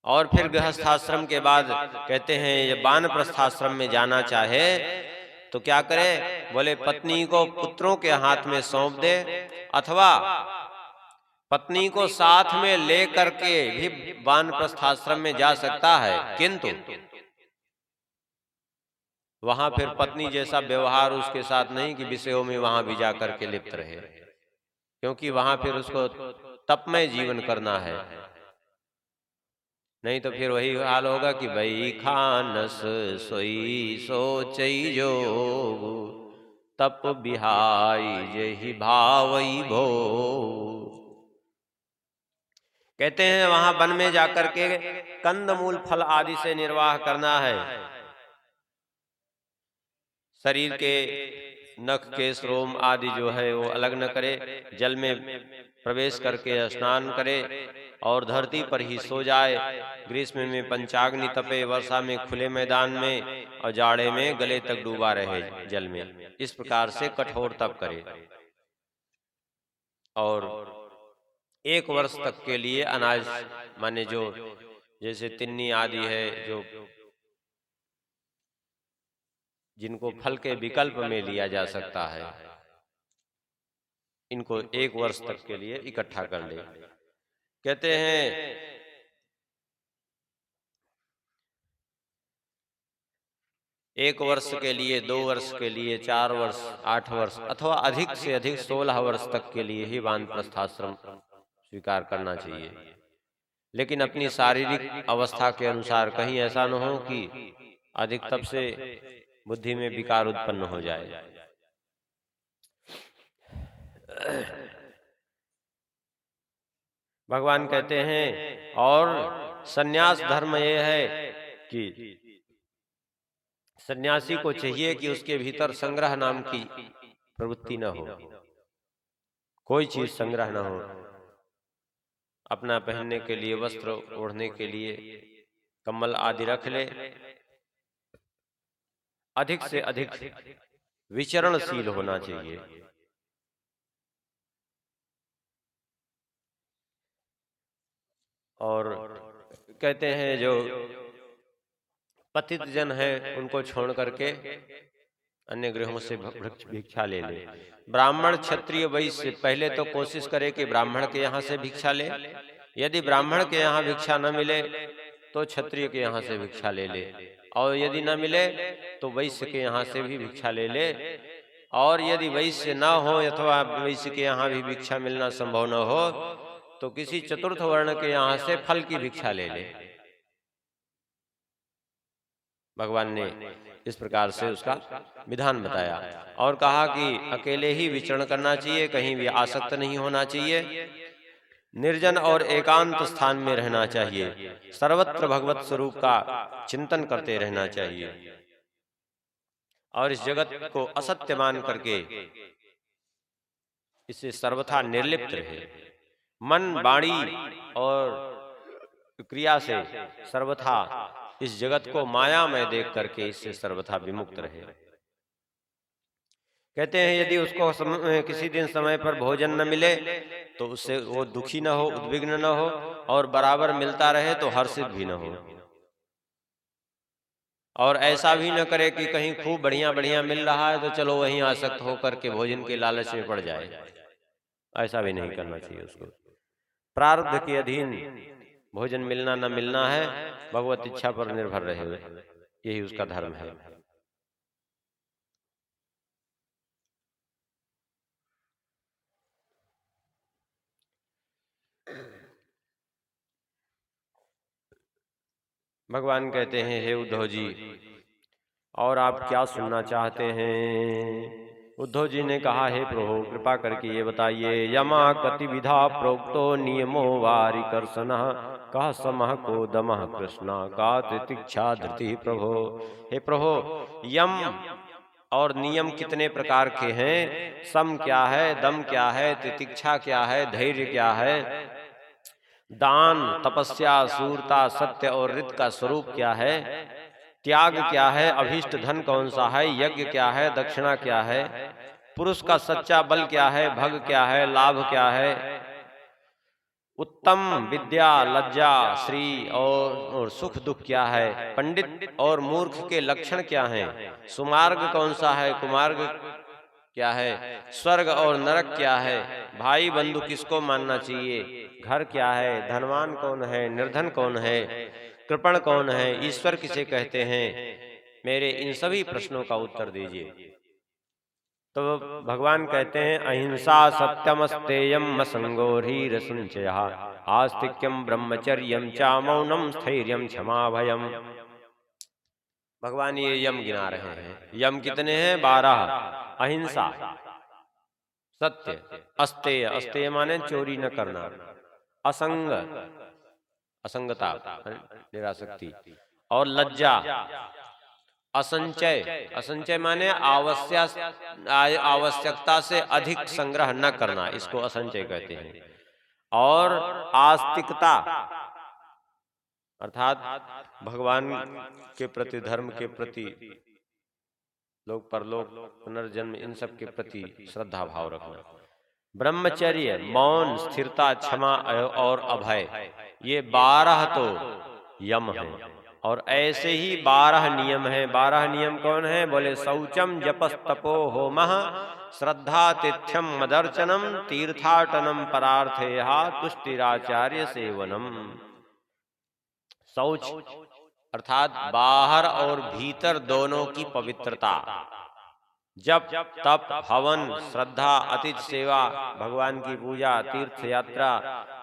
और फिर गृहस्थाश्रम के बाद कहते हैं ये वानप्रस्थाश्रम में जाना चाहे तो क्या करे, बोले पत्नी को पुत्रों के हाथ में सौंप दे, अथवा पत्नी को साथ में ले करके भी वानप्रस्थाश्रम में जा सकता है, किंतु वहां फिर पत्नी जैसा व्यवहार उसके साथ नहीं कि विषयों में वहां भी जाकर के लिप्त रहे, क्योंकि वहां फिर उसको तपमय जीवन करना है। नहीं तो फिर वही हाल होगा कि भाई खानस सोई सोचई जो तप बिहाई जही भावई भो। कहते हैं वहां वन में जाकर के कंदमूल फल आदि से निर्वाह करना है, शरीर के नख केश रोम आदि जो है वो अलग न करे, जल में प्रवेश करके स्नान करे और धरती पर ही सो जाए, ग्रीष्म में पंचाग्नि तपे, वर्षा में खुले मैदान में, और जाड़े में गले तक डूबा रहे जल में। इस प्रकार से कठोर तप करे और 1 वर्ष तक के लिए अनाज माने जो जैसे तिन्नी आदि है जो जिनको फल के विकल्प में लिया जा सकता है, इनको 1 वर्ष तक के लिए इकट्ठा कर ले। कहते हैं 1 वर्ष के लिए, 2 वर्ष के लिए, 4 वर्ष, 8 वर्ष अथवा अधिक से अधिक 16 वर्ष तक के लिए ही वानप्रस्थाश्रम स्वीकार करना चाहिए, लेकिन अपनी शारीरिक अवस्था के अनुसार, कहीं ऐसा न हो कि अधिक तप से बुद्धि में विकार उत्पन्न हो जाए। भगवान कहते हैं और सन्यास धर्म यह है कि सन्यासी को चाहिए कि उसके भीतर संग्रह नाम की प्रवृत्ति न हो, कोई चीज संग्रह न हो। अपना पहनने के लिए वस्त्र, ओढ़ने के लिए कम्बल आदि रख ले, अधिक से अधिक विचरणशील होना चाहिए। और कहते हैं जो पतित जन है उनको छोड़ करके अन्य ग्रहों से भिक्षा ले ले। ब्राह्मण, क्षत्रिय, वैश्य पहले तो कोशिश करे कि ब्राह्मण के यहाँ से भिक्षा ले। यदि ब्राह्मण के यहाँ भिक्षा न मिले तो क्षत्रिय के यहाँ से भिक्षा ले ले, और यदि न मिले तो वैश्य के यहाँ से भी भिक्षा ले ले। और यदि वैश्य न हो अथवा वैश्य के यहाँ भी भिक्षा मिलना संभव न हो तो किसी चतुर्थ वर्ण के यहाँ से फल की भिक्षा ले ले। भगवान ने इस प्रकार से उसका विधान बताया और कहा कि अकेले ही विचरण करना चाहिए, कहीं भी आसक्त नहीं होना चाहिए, निर्जन और एकांत स्थान में रहना चाहिए, सर्वत्र भगवत स्वरूप का चिंतन करते रहना चाहिए और इस जगत को असत्य मान करके इससे सर्वथा निर्लिप्त रहे। मन, वाणी और क्रिया से सर्वथा इस जगत को मायामय देख करके इससे सर्वथा विमुक्त रहे। कहते हैं यदि उसको किसी दिन समय पर भोजन न मिले तो उससे वो दुखी न हो, उद्विग्न न हो, और बराबर मिलता रहे तो हर्षित भी न हो। और ऐसा भी न करे कि कहीं खूब बढ़िया बढ़िया मिल रहा है तो चलो वहीं आसक्त होकर के भोजन के लालच में पड़ जाए। ऐसा भी नहीं करना चाहिए उसको। प्रारब्ध के अधीन भोजन मिलना न मिलना है, भगवत इच्छा पर निर्भर रहे, यही उसका धर्म है। भगवान कहते हैं हे उद्धव जी, और आप क्या सुनना चाहते हैं? उद्धव जी ने कहा हे प्रभु, कृपा करके ये बताइए, यमा कति विधा प्रोक्तो नियमो वारिकर्षण कह समह को दमः कृष्णा का तितिक्षा धृति प्रभो। हे प्रभु, यम और नियम कितने प्रकार के हैं? सम क्या है, दम क्या है, तितिक्षा क्या है, धैर्य क्या है, दान, तपस्या, सूरता, सत्य और रित का स्वरूप क्या है, त्याग क्या है, अभीष्ट धन कौन सा है, यज्ञ क्या है, दक्षिणा क्या है, पुरुष का सच्चा बल क्या है, भग क्या है, लाभ क्या है, उत्तम विद्या, लज्जा, श्री और सुख दुख क्या है, पंडित और मूर्ख के लक्षण क्या हैं, सुमार्ग कौन सा है, कुमार्ग क्या है, स्वर्ग और नरक क्या है, भाई बंधु किसको मानना चाहिए, घर क्या है, धनवान कौन है, निर्धन कौन है, कृपण कौन है, ईश्वर किसे कहते हैं, मेरे इन सभी प्रश्नों का उत्तर दीजिए। तो भगवान कहते हैं अहिंसा सत्यमस्तेयम असंगो हीर संचय आस्तिक्यम ब्रह्मचर्यम चा मौनम स्थैर्यम क्षमा भयम। भगवान ये यम गिना रहे हैं। यम कितने हैं? 12। अहिंसा, सत्य, अस्तेय, अस्तेय माने चोरी न करना, असंग, असंगता, निरासक्ति, और लज्जा, असंचय, असंचय माने आवश्यकता से अधिक संग्रह न करना, इसको असंचय कहते हैं, और आस्तिकता अर्थात भगवान के प्रति, धर्म के प्रति, लोक परलोक, पुनर्जन्म, इन सब के प्रति श्रद्धा भाव रखना। ब्रह्मचर्य, मौन, स्थिरता, क्षमा और अभय, ये 12 तो यम हैं। और ऐसे ही 12 नियम हैं। 12 नियम कौन है? बोले शौचम जपस तपो होमः श्रद्धा तिथ्यम मदर्चनम तीर्थाटनम परार्थेहा तुष्टिराचार्य सेवनम। शौच अर्थात बाहर और भीतर दोनों की पवित्रता, जप, तप, हवन, श्रद्धा, अतिथि सेवा, भगवान की पूजा, तीर्थ यात्रा,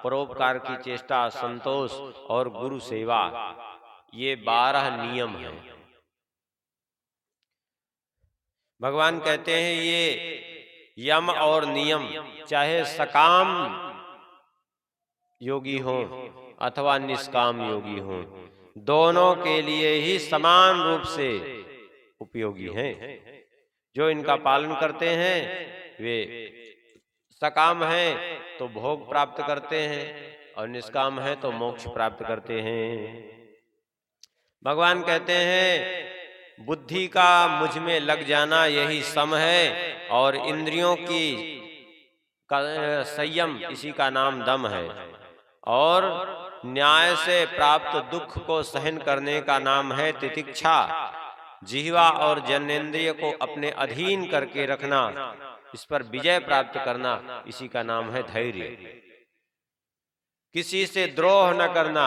परोपकार की चेष्टा, संतोष और गुरु सेवा, ये 12 नियम हैं। भगवान कहते हैं ये यम और नियम चाहे सकाम योगी हों अथवा निष्काम योगी हों, दोनों के लिए ही समान रूप से उपयोगी हैं। जो इनका पालन करते हैं वे सकाम हैं तो भोग प्राप्त करते हैं और निष्काम है तो मोक्ष प्राप्त करते हैं। भगवान कहते हैं बुद्धि का मुझ में लग जाना यही सम है और इंद्रियों की संयम इसी का नाम दम है और न्याय से प्राप्त दुख को सहन करने का नाम है तितिक्षा। जिह्वा और जनेंद्रिय को अपने अधीन करके रखना, इस पर विजय प्राप्त करना, इसी का नाम है धैर्य। किसी से द्रोह न करना,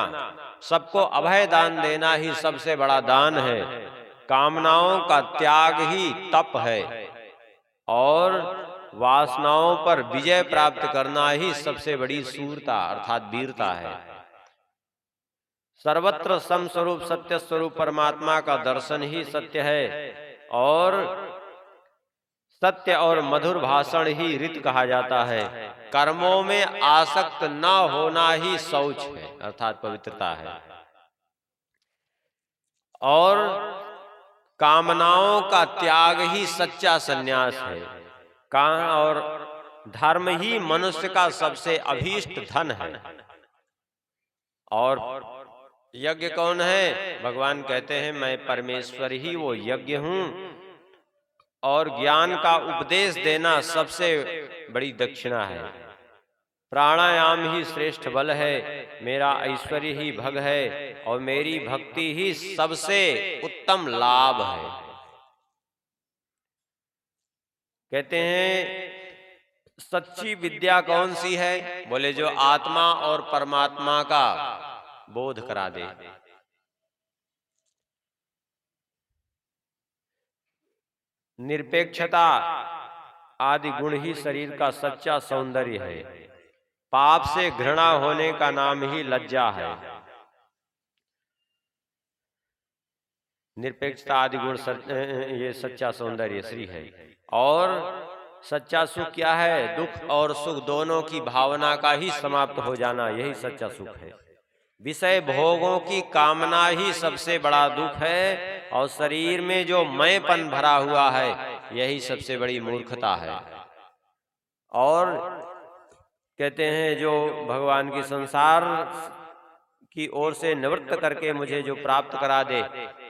सबको अभय दान देना ही सबसे बड़ा दान है। कामनाओं का त्याग ही तप है और वासनाओं पर विजय प्राप्त करना ही सबसे बड़ी शूरता अर्थात वीरता है। सर्वत्र सम स्वरूप सत्य स्वरूप परमात्मा का दर्शन ही सत्य है और सत्य और मधुर भाषण ही ऋत कहा जाता है। कर्मों में आसक्त न होना ही शौच है अर्थात पवित्रता है और कामनाओं का त्याग ही सच्चा संन्यास है। और धर्म ही मनुष्य का सबसे अभीष्ट धन है। और यज्ञ कौन है? भगवान कहते हैं मैं परमेश्वर ही वो यज्ञ हूं और ज्ञान का उपदेश देना सबसे बड़ी दक्षिणा है। प्राणायाम ही श्रेष्ठ बल है, मेरा ऐश्वर्य ही भग है और मेरी भक्ति ही सबसे उत्तम लाभ है। कहते हैं सच्ची विद्या कौन सी है? बोले जो आत्मा और परमात्मा का बोध करा दे। निरपेक्षता आदि गुण ही शरीर का सच्चा सौंदर्य है। पाप से घृणा होने का नाम ही लज्जा है। निरपेक्षता आदि गुण ये सच्चा सौंदर्य श्री है। और सच्चा सुख क्या है? दुख और सुख दोनों की भावना का ही समाप्त हो जाना, यही सच्चा सुख है। विषय भोगों की कामना ही सबसे बड़ा दुख है और शरीर में जो मैंपन भरा हुआ है यही सबसे बड़ी मूर्खता है। और कहते हैं जो भगवान की संसार की ओर से निवृत्त करके मुझे जो प्राप्त करा दे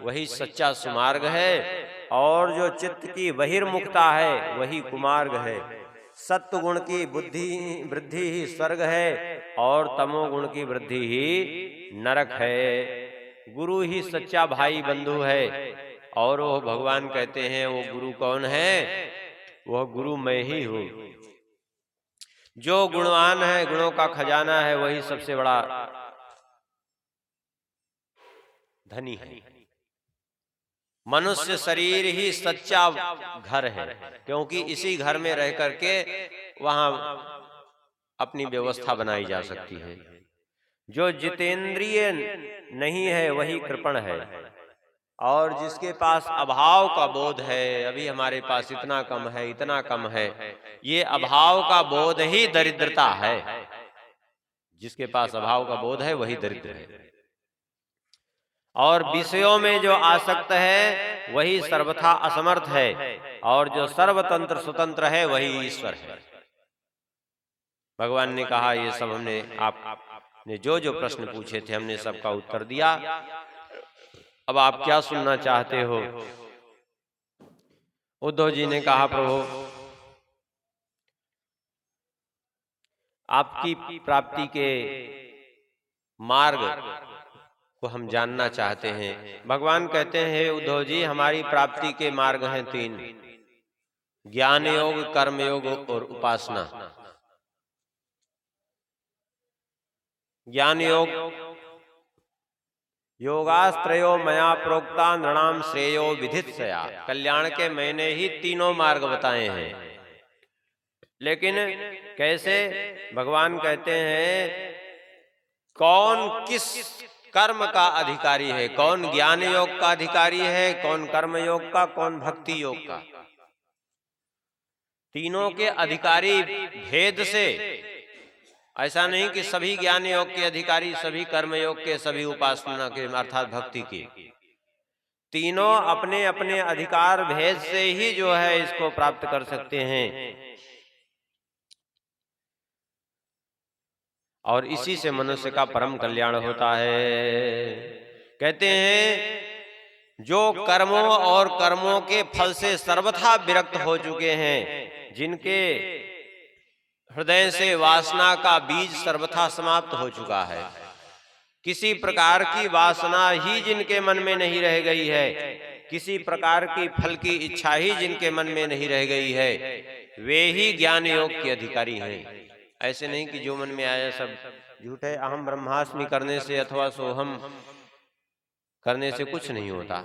वही सच्चा सुमार्ग है और जो चित्त की बहिर्मुखता है वही कुमार्ग है। सत्व गुण की बुद्धि वृद्धि ही स्वर्ग है और तमोगुण की वृद्धि ही नरक है। गुरु ही सच्चा भाई बंधु है और वो भगवान कहते हैं वो गुरु कौन है? वह गुरु मैं ही हूं। जो गुणवान है, गुणों का खजाना है, वही सबसे बड़ा धनी है। मनुष्य शरीर ही सच्चा घर है क्योंकि इसी घर में रह करके वहां अपनी व्यवस्था बनाई जा सकती है। जो जितेंद्रिय नहीं है वही कृपण है और जिसके पास अभाव का बोध है, अभी हमारे पास इतना कम है, इतना कम है, ये अभाव का बोध ही दरिद्रता है। जिसके पास अभाव का बोध है वही दरिद्र है। और विषयों में जो आसक्त है वही सर्वथा असमर्थ है और जो सर्वतंत्र स्वतंत्र है वही ईश्वर है। भगवान ने कहा ये सब हमने आपने जो जो प्रश्न पूछे थे हमने सबका उत्तर दिया। अब आप क्या सुनना चाहते हो? उद्धव जी ने कहा प्रभु आपकी प्राप्ति के मार्ग को हम जानना चाहते हैं। भगवान कहते हैं उद्धव जी हमारी प्राप्ति के मार्ग हैं 3, ज्ञान योग, कर्म योग और उपासना। ज्ञान योग योगास्त्रयो मया प्रोक्ता नृणाम श्रेयो विधित्सया। कल्याण के मैंने ही तीनों मार्ग बताए हैं। लेकिन कैसे? भगवान कहते हैं कौन किस कर्म का अधिकारी है, कौन ज्ञान योग का अधिकारी है, कौन कर्म योग का, कौन भक्ति योग का। तीनों के अधिकारी भेद से, ऐसा नहीं कि सभी ज्ञान योग के अधिकारी, सभी कर्म योग के, सभी उपासना के अर्थात भक्ति के, तीनों अपने अपने अधिकार भेद से ही जो है इसको प्राप्त कर सकते हैं। और इसी से मनुष्य का परम कल्याण होता है। कहते हैं जो कर्मों और कर्मों के फल से सर्वथा विरक्त हो चुके हैं, जिनके हृदय से वासना का बीज सर्वथा समाप्त हो चुका है, किसी प्रकार की वासना ही जिनके मन में नहीं रह गई है, किसी प्रकार की फल की इच्छा ही जिनके मन में नहीं रह गई है, वे ही ज्ञान योग के अधिकारी हैं। ऐसे नहीं कि जो मन में आया सब झूठे अहम ब्रह्मास्मि करने से अथवा सोहम करने से कुछ नहीं होता,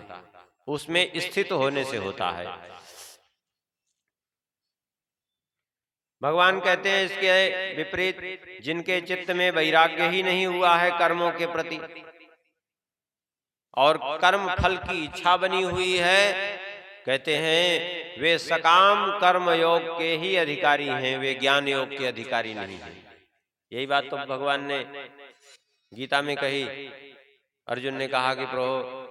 उसमें स्थित होने से होता है। भगवान कहते हैं इसके विपरीत, जिनके चित्त में वैराग्य ही नहीं हुआ है कर्मों के प्रति और कर्म फल की इच्छा बनी हुई है, कहते हैं वे सकाम कर्म योग के ही अधिकारी हैं, वे ज्ञान योग के अधिकारी नहीं हैं। यही बात तो भगवान ने गीता में कही। अर्जुन ने कहा कि प्रभु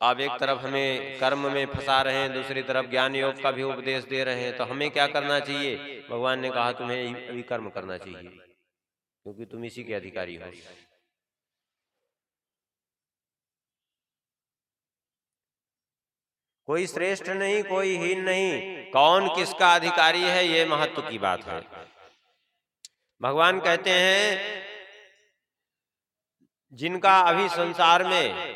आप एक तरफ हमें कर्म में फंसा रहे हैं, दूसरी तरफ ज्ञान योग का भी उपदेश दे रहे हैं, तो हमें क्या करना चाहिए? भगवान ने कहा तुम्हें अभी कर्म करना चाहिए, क्योंकि तुम इसी के अधिकारी हो। कोई श्रेष्ठ नहीं, कोई हीन नहीं, कौन किसका अधिकारी है ये महत्व की बात है। भगवान कहते हैं जिनका अभी संसार में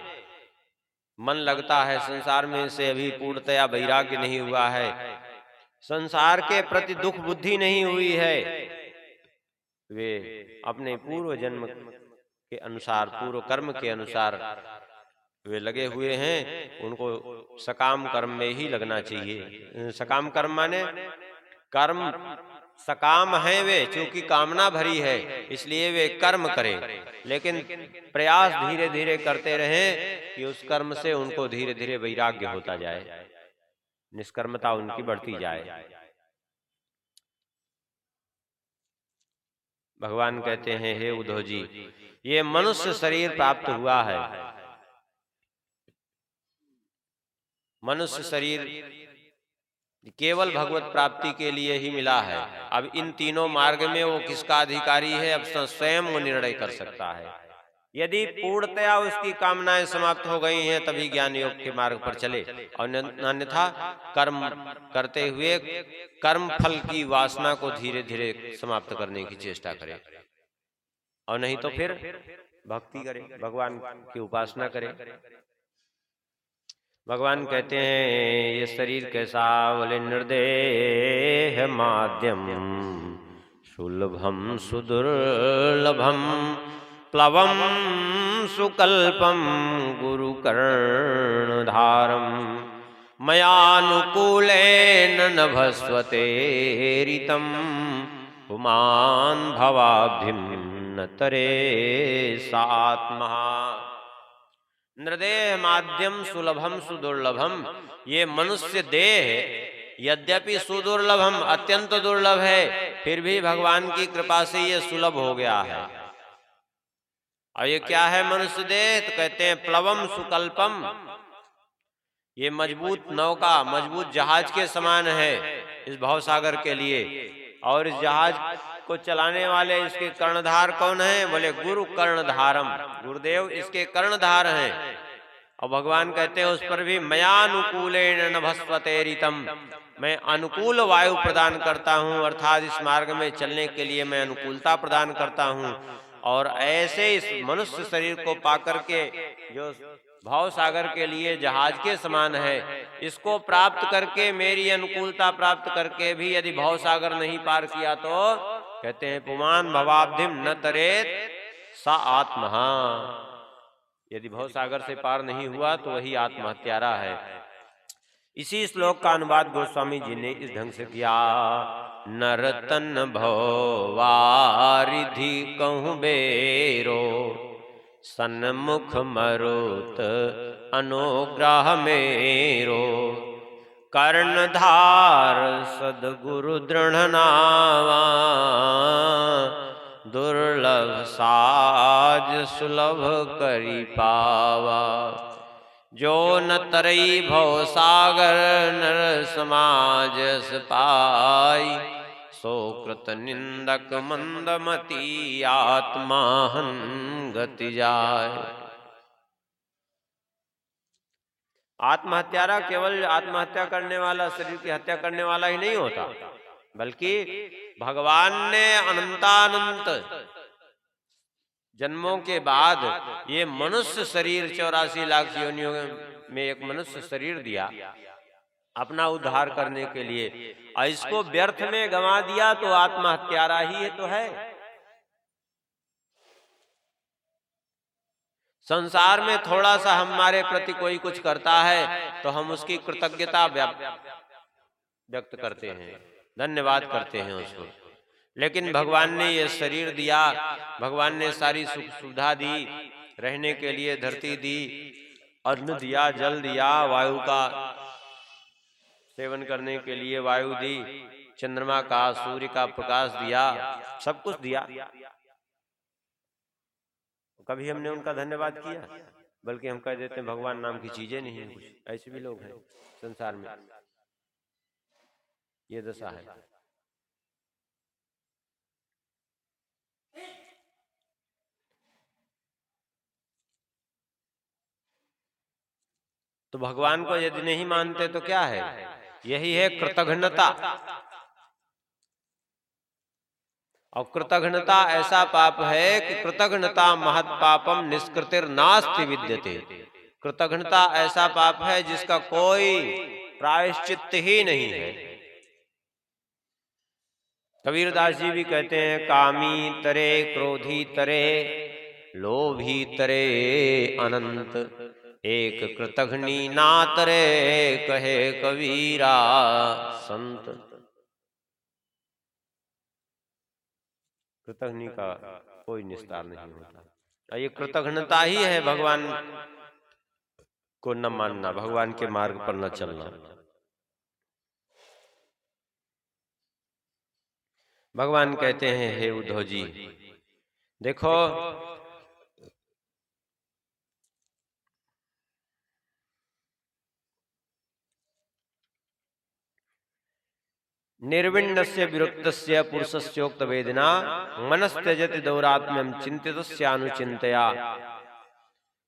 मन लगता है, संसार में से अभी पूर्णतया वैराग्य नहीं हुआ है, संसार के प्रति दुख बुद्धि नहीं हुई है, वे अपने पूर्व जन्म के अनुसार, पूर्व कर्म के अनुसार वे लगे हुए हैं, उनको सकाम कर्म में ही लगना चाहिए। सकाम कर्म माने कर्म सकाम है वे, चूंकि कामना भरी है इसलिए वे कर्म करें, लेकिन प्रयास धीरे धीरे करते रहें कि उस कर्म से उनको धीरे धीरे वैराग्य होता जाए, निष्कर्मता उनकी बढ़ती जाए। भगवान कहते हैं हे उद्धव जी, ये मनुष्य शरीर प्राप्त हुआ है, मनुष्य शरीर केवल भगवत प्राप्ति के लिए ही मिला है। अब इन तीनों मार्ग में वो किसका अधिकारी है, अब स्वयं वो निर्णय कर सकता है। यदि पूर्णतया उसकी कामनाएं समाप्त हो गई हैं तभी ज्ञान योग के मार्ग पर चले, और अन्यथा कर्म करते हुए कर्म फल की वासना को धीरे धीरे समाप्त करने की चेष्टा करे, और नहीं तो फिर भक्ति करे, भगवान की उपासना करे। भगवान कहते हैं ये शरीर कैसा, बोले निर्देह माध्यम सुलभम सुदुर्लभम प्लवम सुकल्पम गुरु कर्णधारम मयानुकूलेन नभस्वते ऋतम पुमान भवाब्धिम न तरे सात्मा। नृदेह माध्यम सुलभम सुदुर्लभम, ये मनुष्य देह यद्यपि सुदुर्लभम अत्यंत दुर्लभ है, फिर भी भगवान की कृपा से ये सुलभ हो गया है। और ये क्या है मनुष्य देह? तो कहते हैं प्लवम सुकल्पम, ये मजबूत नौका, मजबूत जहाज के समान है इस भवसागर के लिए, और इस जहाज को चलाने वाले इसके कर्णधार कौन है? बोले गुरु कर्णधारम, गुरुदेव इसके कर्णधार हैं। और भगवान कहते हैं उस पर भी मयानुकूलेन नभस्वते ऋतम, मैं अनुकूल वायु प्रदान करता हूँ, अर्थात इस मार्ग में चलने के लिए मैं अनुकूलता प्रदान करता हूँ। और ऐसे इस मनुष्य शरीर को पाकर के जो भाव सागर के लिए जहाज के समान है, इसको प्राप्त करके, मेरी अनुकूलता प्राप्त करके भी यदि भाव सागर नहीं पार किया तो कहते हैं पुमान भवाब्धिम न तरेत सा आत्महा, यदि भाव सागर से पार नहीं हुआ तो वही आत्महत्यारा है। इसी श्लोक का अनुवाद गोस्वामी जी ने इस ढंग से किया, नरतन भव वारिधि कहूँ बेरो सन्मुख मरुत अनुग्रह मेरो कर्णधार सदगुरु दृढ़ नावा, दुर्लभ साज सुलभ करी पावा। जो न तरई भव सागर नर समाज यस पाई, सो कृत निंदक मंदमती आत्माहन गति जाय। आत्महत्यारा केवल आत्महत्या करने वाला, शरीर की हत्या करने वाला ही नहीं होता, बल्कि भगवान ने अनंतानंत जन्मों के बाद ये मनुष्य शरीर 84 लाख योनियों में एक मनुष्य शरीर दिया अपना उद्धार करने के लिए, और इसको व्यर्थ में गंवा दिया तो आत्महत्यारा ही तो है। संसार में थोड़ा सा हमारे प्रति कोई कुछ करता है तो हम उसकी कृतज्ञता व्यक्त करते हैं, धन्यवाद करते हैं उसको। लेकिन भगवान ने ये शरीर दिया, भगवान ने सारी सुख सुविधा दी, रहने के लिए धरती दी, अन्न दिया, जल दिया, वायु का सेवन करने के लिए वायु दी, चंद्रमा का सूर्य का प्रकाश दिया, सब कुछ दिया। कभी हमने उनका धन्यवाद किया? बल्कि हम कह देते हैं भगवान नाम की चीजें नहीं है कुछ। ऐसे भी लोग हैं संसार में, ये दशा है। तो भगवान को यदि नहीं मानते तो क्या है? यही है कृतघ्नता। और कृतघ्नता ऐसा पाप है कि कृतघ्नता महत् पापम निष्कृतिर नास्ति विद्यते। कृतघ्नता ऐसा पाप है जिसका कोई प्रायश्चित्त ही नहीं है। कबीरदास जी भी कहते हैं, कामी तरे क्रोधी तरे लोभी तरे अनंत, एक कृतघ्नी ना तरे कहे कबीरा संत। कृतघ्नी का कोई निस्तार नहीं होता। ये कृतघ्नता ही है भगवान को न मानना, भगवान के मार्ग पर न चलना। भगवान कहते हैं, हे उद्धव जी देखो, निर्विण्णस्य विरुक्तस्य पुरुषस्योक्त वेदना मनस्त्यजति दौरात्म्यम चिंतितस्यानुचिंतया।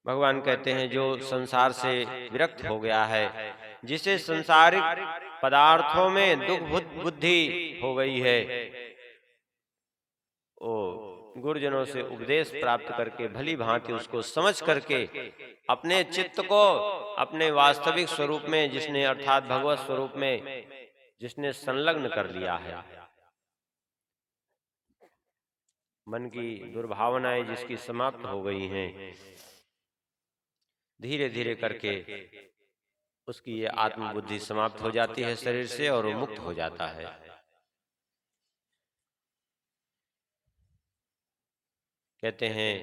भगवान कहते हैं, जो संसार से विरक्त हो गया है, जिसे संसारिक पदार्थों में दुख बुद्धि हो गई है, वो गुरुजनों से उपदेश प्राप्त करके भली भांति उसको समझ करके अपने चित्त को अपने वास्तविक स्वरूप में, जिसने अर्थात भगवत स्वरूप में जिसने संलग्न कर लिया है, मन की दुर्भावनाएं जिसकी समाप्त हो गई हैं, धीरे धीरे करके उसकी ये आत्मबुद्धि समाप्त हो जाती है शरीर से और वो मुक्त हो जाता है। कहते हैं,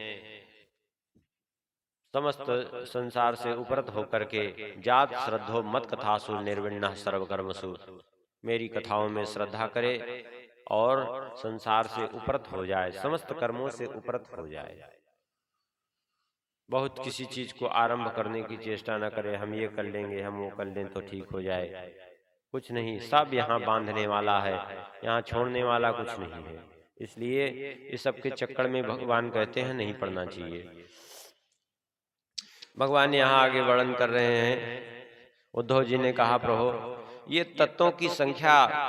समस्त संसार से उपरत होकर के जात श्रद्धो मत कथासु निर्विण्ण सर्वकर्मसु, मेरी कथाओं में श्रद्धा करे और संसार से उपरत हो जाए, समस्त कर्मों से उपरत हो जाए। बहुत किसी चीज को आरंभ करने की चेष्टा न करे, हम ये कर लेंगे, हम वो कर लें तो ठीक हो जाए। कुछ नहीं, सब यहाँ बांधने वाला है, यहाँ छोड़ने वाला कुछ नहीं है। इसलिए इस सब के चक्कर में भगवान कहते हैं नहीं पड़ना चाहिए। भगवान यहाँ आगे वर्णन कर रहे हैं। उद्धव जी ने कहा, प्रभु ये तत्वों की संख्या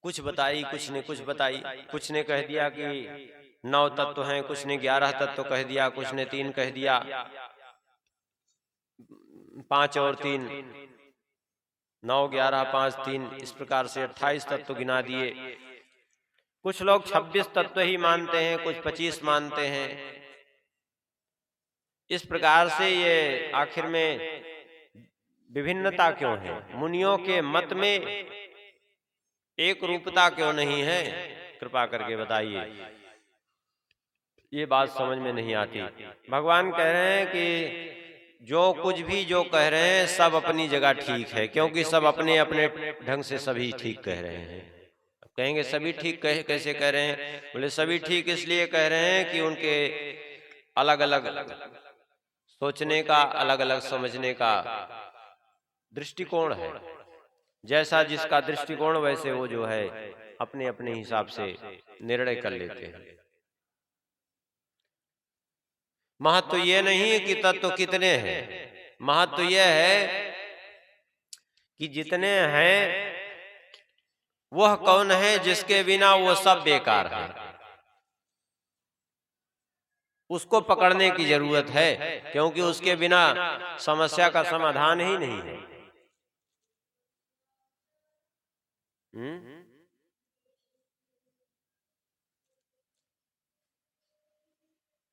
कुछ बताई, कुछ ने कुछ बताई। कुछ ने कह दिया कि 9 तत्व हैं, कुछ ने 11 तत्व कह दिया, कुछ ने 3 कह दिया, 5 और 3, 9 11 5 3, इस प्रकार से 28 तत्व गिना दिए। कुछ लोग 26 तत्व ही मानते हैं, कुछ 25 मानते हैं। इस प्रकार से ये आखिर में विभिन्नता क्यों है? मुनियों के मत में एक रूपता क्यों नहीं है? कृपा करके बताइए, ये बात समझ में नहीं आती। भगवान कह रहे हैं कि जो कुछ भी जो कह रहे हैं सब अपनी जगह ठीक है, क्योंकि सब अपने अपने ढंग से सभी ठीक कह रहे हैं। अब कहेंगे सभी ठीक कैसे कह रहे हैं? बोले सभी ठीक इसलिए कह रहे हैं कि उनके अलग अलग सोचने का, अलग अलग समझने का दृष्टिकोण है। जैसा जिसका दृष्टिकोण वैसे वो जो है अपने अपने हिसाब से निर्णय कर लेते हैं। महत्व ये नहीं कि तत्व कितने हैं, महत्व यह है कि जितने हैं वह कौन है जिसके बिना वो सब बेकार है। उसको पकड़ने की जरूरत है, क्योंकि उसके बिना समस्या का समाधान ही नहीं है।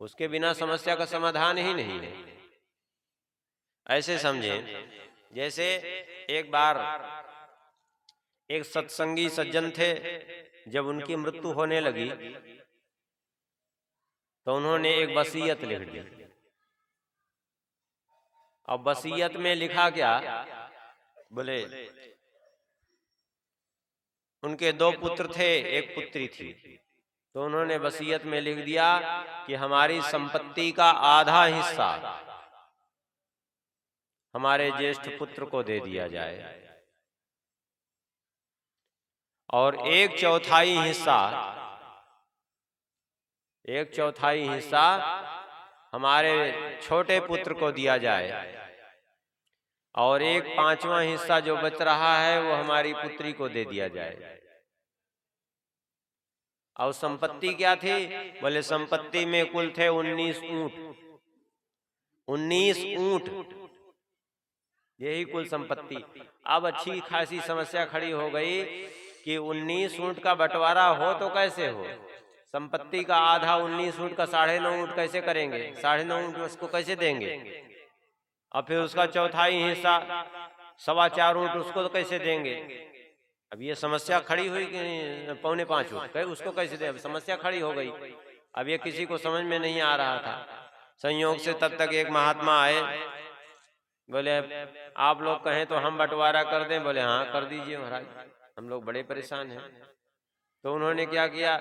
उसके बिना समस्या का समाधान ही नहीं है। ऐसे समझें, जैसे एक बार एक सत्संगी सज्जन थे, जब उनकी मृत्यु होने लगी तो उन्होंने एक वसीयत लिख दी। अब वसीयत में लिखा क्या? बोले उनके 2 पुत्र थे, एक पुत्री थी, तो उन्होंने वसीयत में लिख दिया कि हमारी संपत्ति का आधा हिस्सा हमारे ज्येष्ठ पुत्र को दे दिया जाए और 1/4 हिस्सा हमारे छोटे पुत्र को दिया जाए और 1/5वां हिस्सा जो बच रहा है वो हमारी पुत्री को दे दिया जाए। और संपत्ति क्या थी? बोले संपत्ति में कुल थे 19 ऊंट। 19 ऊंट, यही कुल संपत्ति। अब अच्छी खासी समस्या खड़ी हो गई कि 19 ऊंट का बंटवारा हो तो कैसे हो? संपत्ति का आधा 19 ऊंट का 9.5 ऊंट कैसे करेंगे? 9.5 ऊंट उसको कैसे देंगे? और फिर उसका 1/4 हिस्सा 4.25 ऊंट उसको कैसे देंगे? अब ये समस्या खड़ी हुई कि 4.25 ऊंट उसको कैसे दे? अब समस्या खड़ी हो गई। अब ये किसी को समझ में नहीं आ रहा था। संयोग से तब तक एक महात्मा आए, बोले आप लोग कहें तो हम बंटवारा कर दें? बोले हाँ कर दीजिए महाराज, हम लोग बड़े परेशान हैं। तो उन्होंने क्या किया?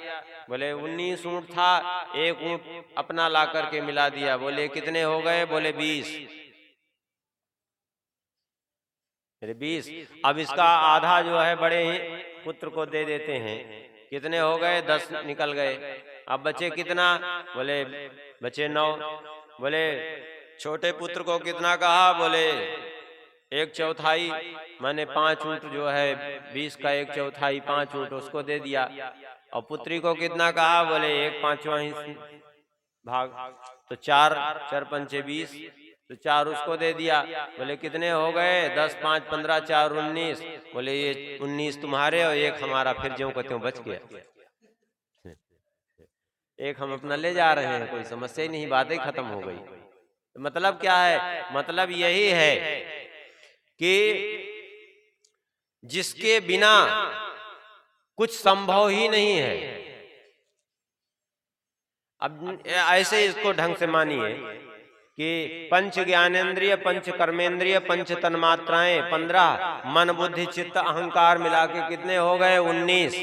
बोले 19 ऊंट था, 1 ऊंट अपना ला करके मिला दिया। बोले कितने हो गए? बोले 20। 20। अब इसका आधा जो है बड़े ही पुत्र को दे देते हैं। कितने हो गए? 10 निकल गए। अब बचे कितना? बोले बचे 9। बोले छोटे पुत्र को कितना कहा? बोले 1/4 माने 5 ऊंट जो है 20 का 1/4 5 ऊंट उसको दे दिया। और पुत्री को कितना कहा? बोले 1/5वां भाग, तो 4 पंचे 20, तो 4 उसको दे दिया। बोले कितने हो गए? 10 5 15 4 19। बोले ये 19 तुम्हारे और 1 हमारा, फिर ज्यों का त्यों बच गया। 1 हम अपना ले जा रहे हैं, कोई समस्या ही नहीं, बात ही खत्म हो गई। मतलब क्या है? मतलब यही है कि जिसके बिना कुछ संभव ही नहीं है। अब ऐसे इसको ढंग से मानिए कि पंच ज्ञानेन्द्रिय, पंच कर्मेंद्रिय, पंच तन्मात्राएं 15, मन बुद्धि चित्त अहंकार मिला के कितने हो गए? 19।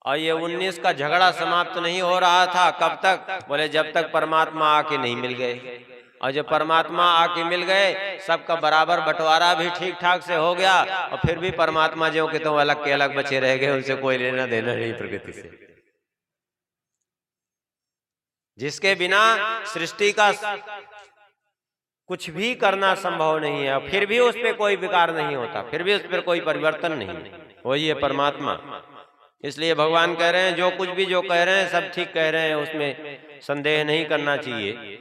और ये 19 का झगड़ा समाप्त नहीं हो रहा था। कब तक? बोले जब तक परमात्मा आके नहीं मिल गए। और जब परमात्मा आके मिल गए, सबका बराबर बंटवारा भी ठीक ठाक से हो गया, और फिर भी परमात्मा जो के तो अलग के अलग बचे रह गए, उनसे कोई लेना देना नहीं प्रकृति से। जिसके बिना सृष्टि का कुछ भी करना संभव नहीं है, फिर भी उस पर कोई विकार नहीं होता, फिर भी उस पर कोई परिवर्तन नहीं, वही है परमात्मा। इसलिए भगवान कह रहे हैं जो कुछ भी जो कह रहे हैं सब ठीक कह रहे हैं, उसमें संदेह नहीं करना चाहिए।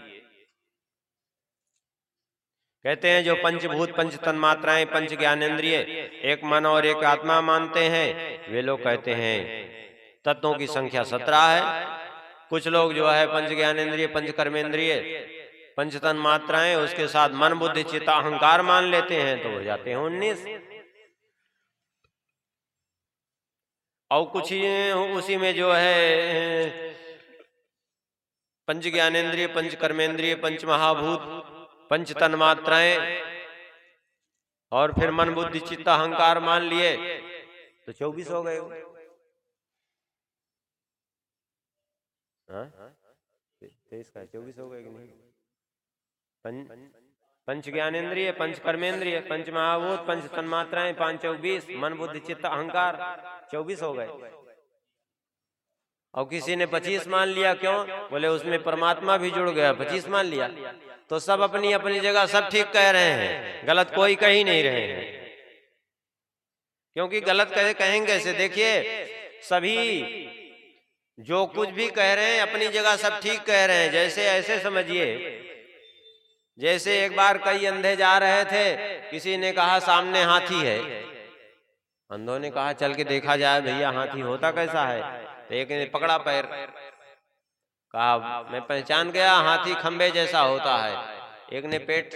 कहते हैं जो पंचभूत, पंच तन्मात्राएं, पंच ज्ञानेन्द्रिय, एक मन और एक आत्मा मानते हैं, वे लोग कहते हैं तत्वों की संख्या 17 है। कुछ लोग जो है पंच ज्ञानेन्द्रिय, पंच कर्मेंद्रिय, पंच तन्मात्राएं, उसके साथ मन बुद्धि चित्त अहंकार मान लेते हैं, तो हो जाते हैं 19। और कुछ उसी में जो है पंच ज्ञानेन्द्रिय, पंच कर्मेंद्रिय, पंच महाभूत, पंच तन्मात्राएं और फिर मन बुद्धि चित्त अहंकार मान लिए तो 24 हो गए। हाँ 23 का 24 हो गए कि नहीं? पंच ज्ञानेन्द्रिय, पंच कर्मेंद्रिय, पंच महाभूत, पंच तन्मात्राएं, 5 24, मन बुद्धि चित्त अहंकार 24 हो गए। और किसी ने 25 मान लिया, क्यों? बोले उसमें परमात्मा भी जुड़ गया, 25 मान लिया। तो सब अपनी अपनी जगह सब ठीक कह रहे हैं, गलत कोई कह ही नहीं रहे हैं। क्योंकि गलत कहेंगे से देखिए, सभी जो कुछ भी कह रहे हैं अपनी जगह सब ठीक कह रहे हैं। जैसे ऐसे समझिए, जैसे एक बार कई अंधे जा रहे थे, किसी ने कहा सामने हाथी है। अंधों ने कहा चल के देखा जाए भैया हाथी होता कैसा है। तो एक ने पकड़ा पैर, कहा मैं पहचान गया, हाथी खंबे जैसा होता है। एक ने पेट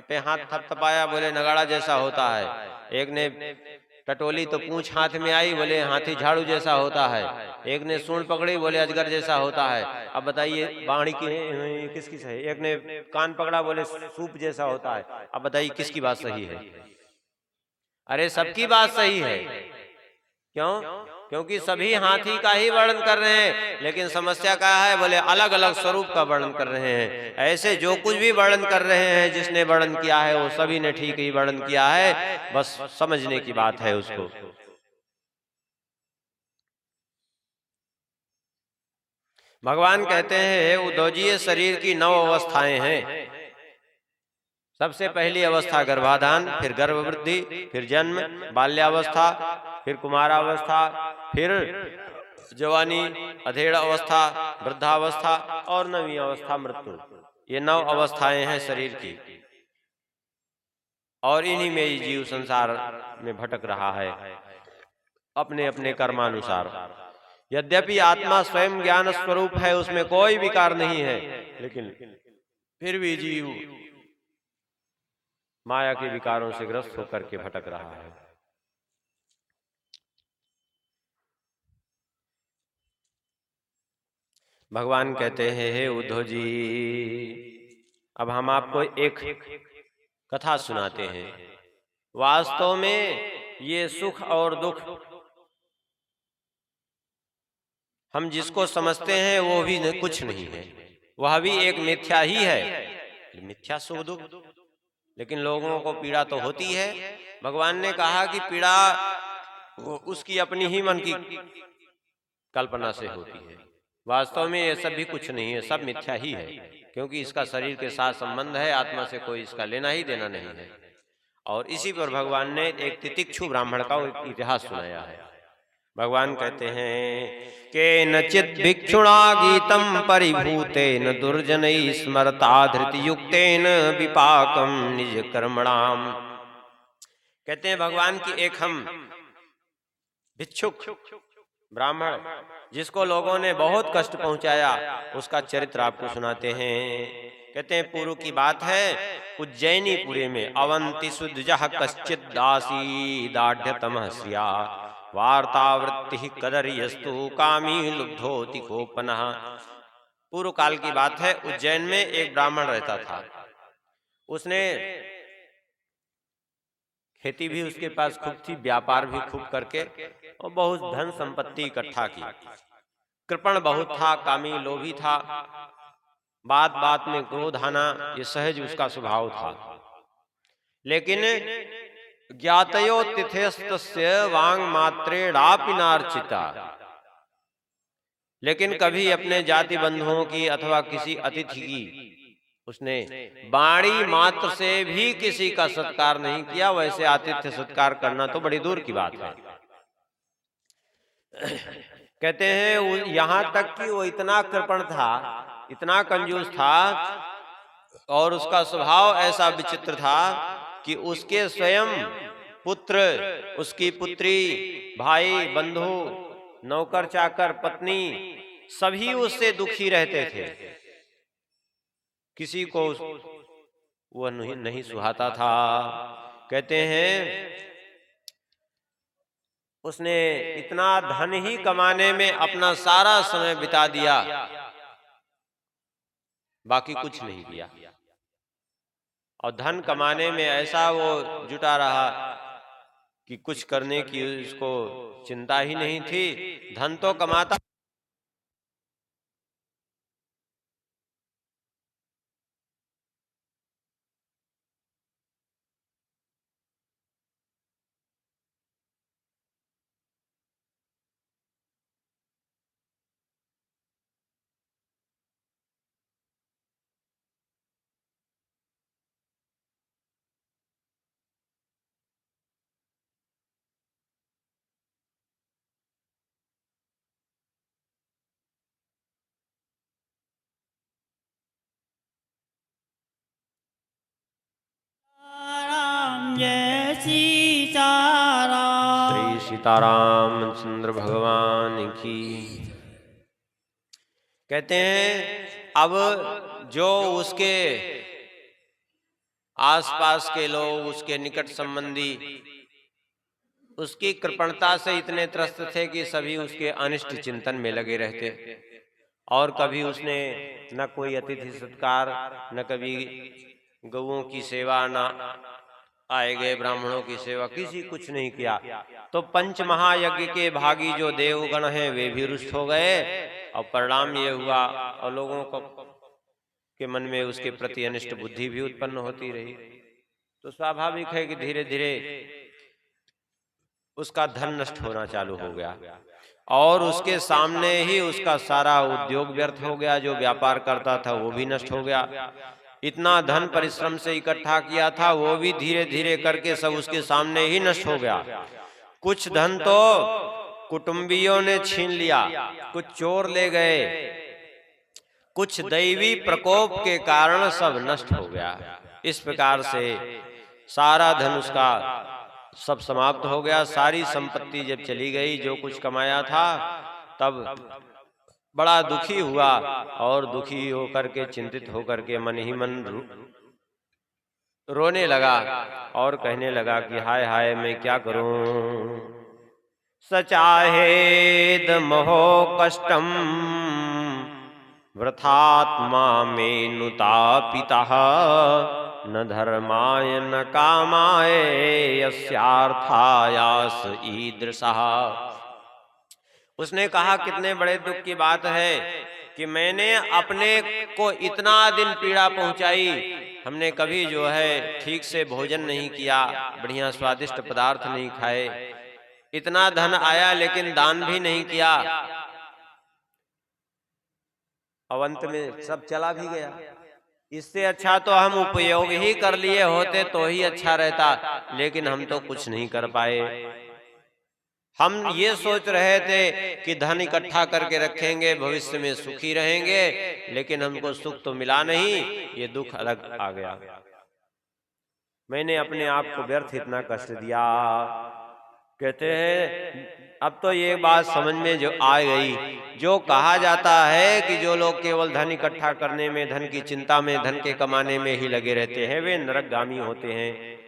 पे हाथ थपथपाया, बोले नगाड़ा जैसा होता है। एक ने टटोली तो पूंछ हाथ में आई, बोले हाथी झाड़ू जैसा होता है। एक ने सूंड पकड़ी, बोले अजगर जैसा होता है। अब बताइए बाणी की किस किस है? एक ने कान पकड़ा, बोले सूप जैसा होता है। अब बताइए किसकी बात सही है? अरे सबकी बात सही है। क्यों? क्योंकि सभी हाथी का ही वर्णन कर रहे हैं, लेकिन समस्या क्या है? बोले अलग अलग स्वरूप का वर्णन कर रहे हैं। ऐसे जो कुछ भी वर्णन कर रहे हैं, जिसने वर्णन किया है वो सभी ने ठीक ही वर्णन किया है, बस समझने की बात है उसको। भगवान कहते हैं उद्धव जी, ये शरीर की 9 अवस्थाएं हैं। सबसे पहली अवस्था गर्भाधान, फिर गर्भवृद्धि, फिर जन्म, बाल्यावस्था, फिर कुमारावस्था, फिर जवानी, अधेड़ अवस्था, वृद्धावस्था और 9वीं अवस्था मृत्यु। ये 9 अवस्थाएं हैं शरीर की, और इन्हीं में ही जीव संसार में भटक रहा है अपने अपने कर्मानुसार। यद्यपि आत्मा स्वयं ज्ञान स्वरूप है, उसमें कोई विकार नहीं है, लेकिन फिर भी जीव माया के विकारों से ग्रस्त होकर के भटक रहा है। भगवान कहते हैं हे उद्धव जी, अब हम आपको एक कथा सुनाते हैं। वास्तव में ये सुख और दुख हम जिसको समझते हैं वो भी कुछ नहीं है, वह भी एक मिथ्या ही है। मिथ्या सुख दुख, लेकिन लोगों को पीड़ा तो होती है। भगवान ने कहा कि पीड़ा उसकी अपनी ही मन की कल्पना से होती है। वास्तव में ये सब भी कुछ नहीं है, सब मिथ्या ही है, क्योंकि इसका शरीर के साथ संबंध है, आत्मा से कोई इसका लेना ही देना नहीं है। और इसी पर भगवान ने एक तितिक्षु ब्राह्मण का इतिहास सुनाया है। भगवान कहते हैं के नचित भिक्षुणा गीतम परिभूतेन दुर्जनैः स्मरता धृति युक्तेन विपाकम निज कर्मणाम। कहते हैं भगवान की एक हम भिक्षुक ब्राह्मण, जिसको लोगों ने बहुत कष्ट पहुंचाया, उसका चरित्र आपको सुनाते हैं। कहते हैं पूर्व की बात है, उज्जैनीपुरे में अवंति सुद्विजः कश्चित् दासी दाढ़्यतमः श्रिया वार्तावृत्ति कदर्यस्तु कामी लुब्धोति कोपनः। पूर्व काल की बात है, उज्जैन में एक ब्राह्मण रहता था। उसने खेती भी उसके पास खूब थी, व्यापार भी खूब करके और बहुत धन संपत्ति इकट्ठा की। कृपण बहुत था, कामी लोभी था, बात बात में क्रोध आना ये सहज उसका स्वभाव था। लेकिन ज्ञातयो तिथेस्तस्य वांग मात्रेणापि नार्चिता, लेकिन कभी अपने जाति बंधुओं की अथवा किसी अतिथि की उसने वाणी मात्र से भी किसी का सत्कार नहीं किया। वैसे आतिथ्य सत्कार करना तो बड़ी दूर की बात है। कहते हैं यहां तक कि वो इतना कृपण था, इतना कंजूस था, और उसका स्वभाव ऐसा विचित्र था कि उसके स्वयं पुत्र, उसकी पुत्री, भाई बंधु, नौकर चाकर, पत्नी, सभी उससे दुखी रहते थे। किसी को वह नहीं सुहाता था। कहते हैं उसने इतना धन ही कमाने में अपना सारा समय बिता दिया, बाकी कुछ नहीं किया। और धन कमाने में ऐसा वो जुटा रहा कि कुछ करने की उसको चिंता ही नहीं थी। धन तो कमाता, राम जय सीताराम। श्री सीताराम चंद्र भगवान की। कहते हैं अब जो उसके आसपास के लोग, उसके निकट संबंधी उसकी कृपणता से इतने त्रस्त थे कि सभी उसके अनिष्ट चिंतन में लगे रहते, और कभी उसने न कोई अतिथि सत्कार, न कभी गौओं की सेवा, न आए गए ब्राह्मणों की सेवा, किसी कुछ नहीं किया। तो पंच महायज्ञ के भागी जो देवगण हैं वे भी रुष्ट हो गए, और परिणाम ये हुआ और लोगों को के मन में उसके प्रति अनिष्ट बुद्धि भी उत्पन्न होती रही। तो स्वाभाविक है कि धीरे धीरे उसका धन नष्ट होना चालू हो गया, और उसके सामने ही उसका सारा उद्योग व्यर्थ हो गया। जो व्यापार करता था वो भी नष्ट हो गया। इतना धन परिश्रम से इकट्ठा किया था वो भी धीरे धीरे करके सब उसके सामने ही नष्ट हो गया। कुछ धन तो कुटुंबियों ने छीन लिया, कुछ चोर ले गए, कुछ दैवी प्रकोप के कारण सब नष्ट हो गया। इस प्रकार से सारा धन उसका सब समाप्त हो गया। सारी संपत्ति जब चली गई, जो कुछ कमाया था, तब बड़ा दुखी हुआ, और दुखी होकर के, चिंतित होकर के मन ही मन रोने लगा और कहने लगा कि हाय हाय मैं क्या करूं। सचाहेद महो कष्टम वृथात्मा में नुतापितः न धर्माय न कामाय यस्यार्थायास ईदृशः। उसने कहा कितने बड़े दुख की बात है कि मैंने अपने को इतना दिन पीड़ा पहुंचाई। हमने कभी जो है ठीक से भोजन नहीं किया, बढ़िया स्वादिष्ट पदार्थ नहीं खाए, इतना धन आया लेकिन दान भी नहीं किया, अवंत में सब चला भी गया। इससे अच्छा तो हम उपयोग ही कर लिए होते तो ही अच्छा रहता, लेकिन हम तो कुछ नहीं कर पाए। हम ये सोच रहे थे कि धन इकट्ठा करके रखेंगे, भविष्य में सुखी रहेंगे, लेकिन हमको सुख तो मिला नहीं, ये दुख अलग आ गया। मैंने अपने आप को व्यर्थ इतना कष्ट दिया। कहते हैं अब तो ये बात समझ में जो आ गई, जो कहा जाता है कि जो लोग केवल धन इकट्ठा करने में, धन की चिंता में, धन के कमाने में ही लगे रहते हैं, वे नरकगामी होते हैं।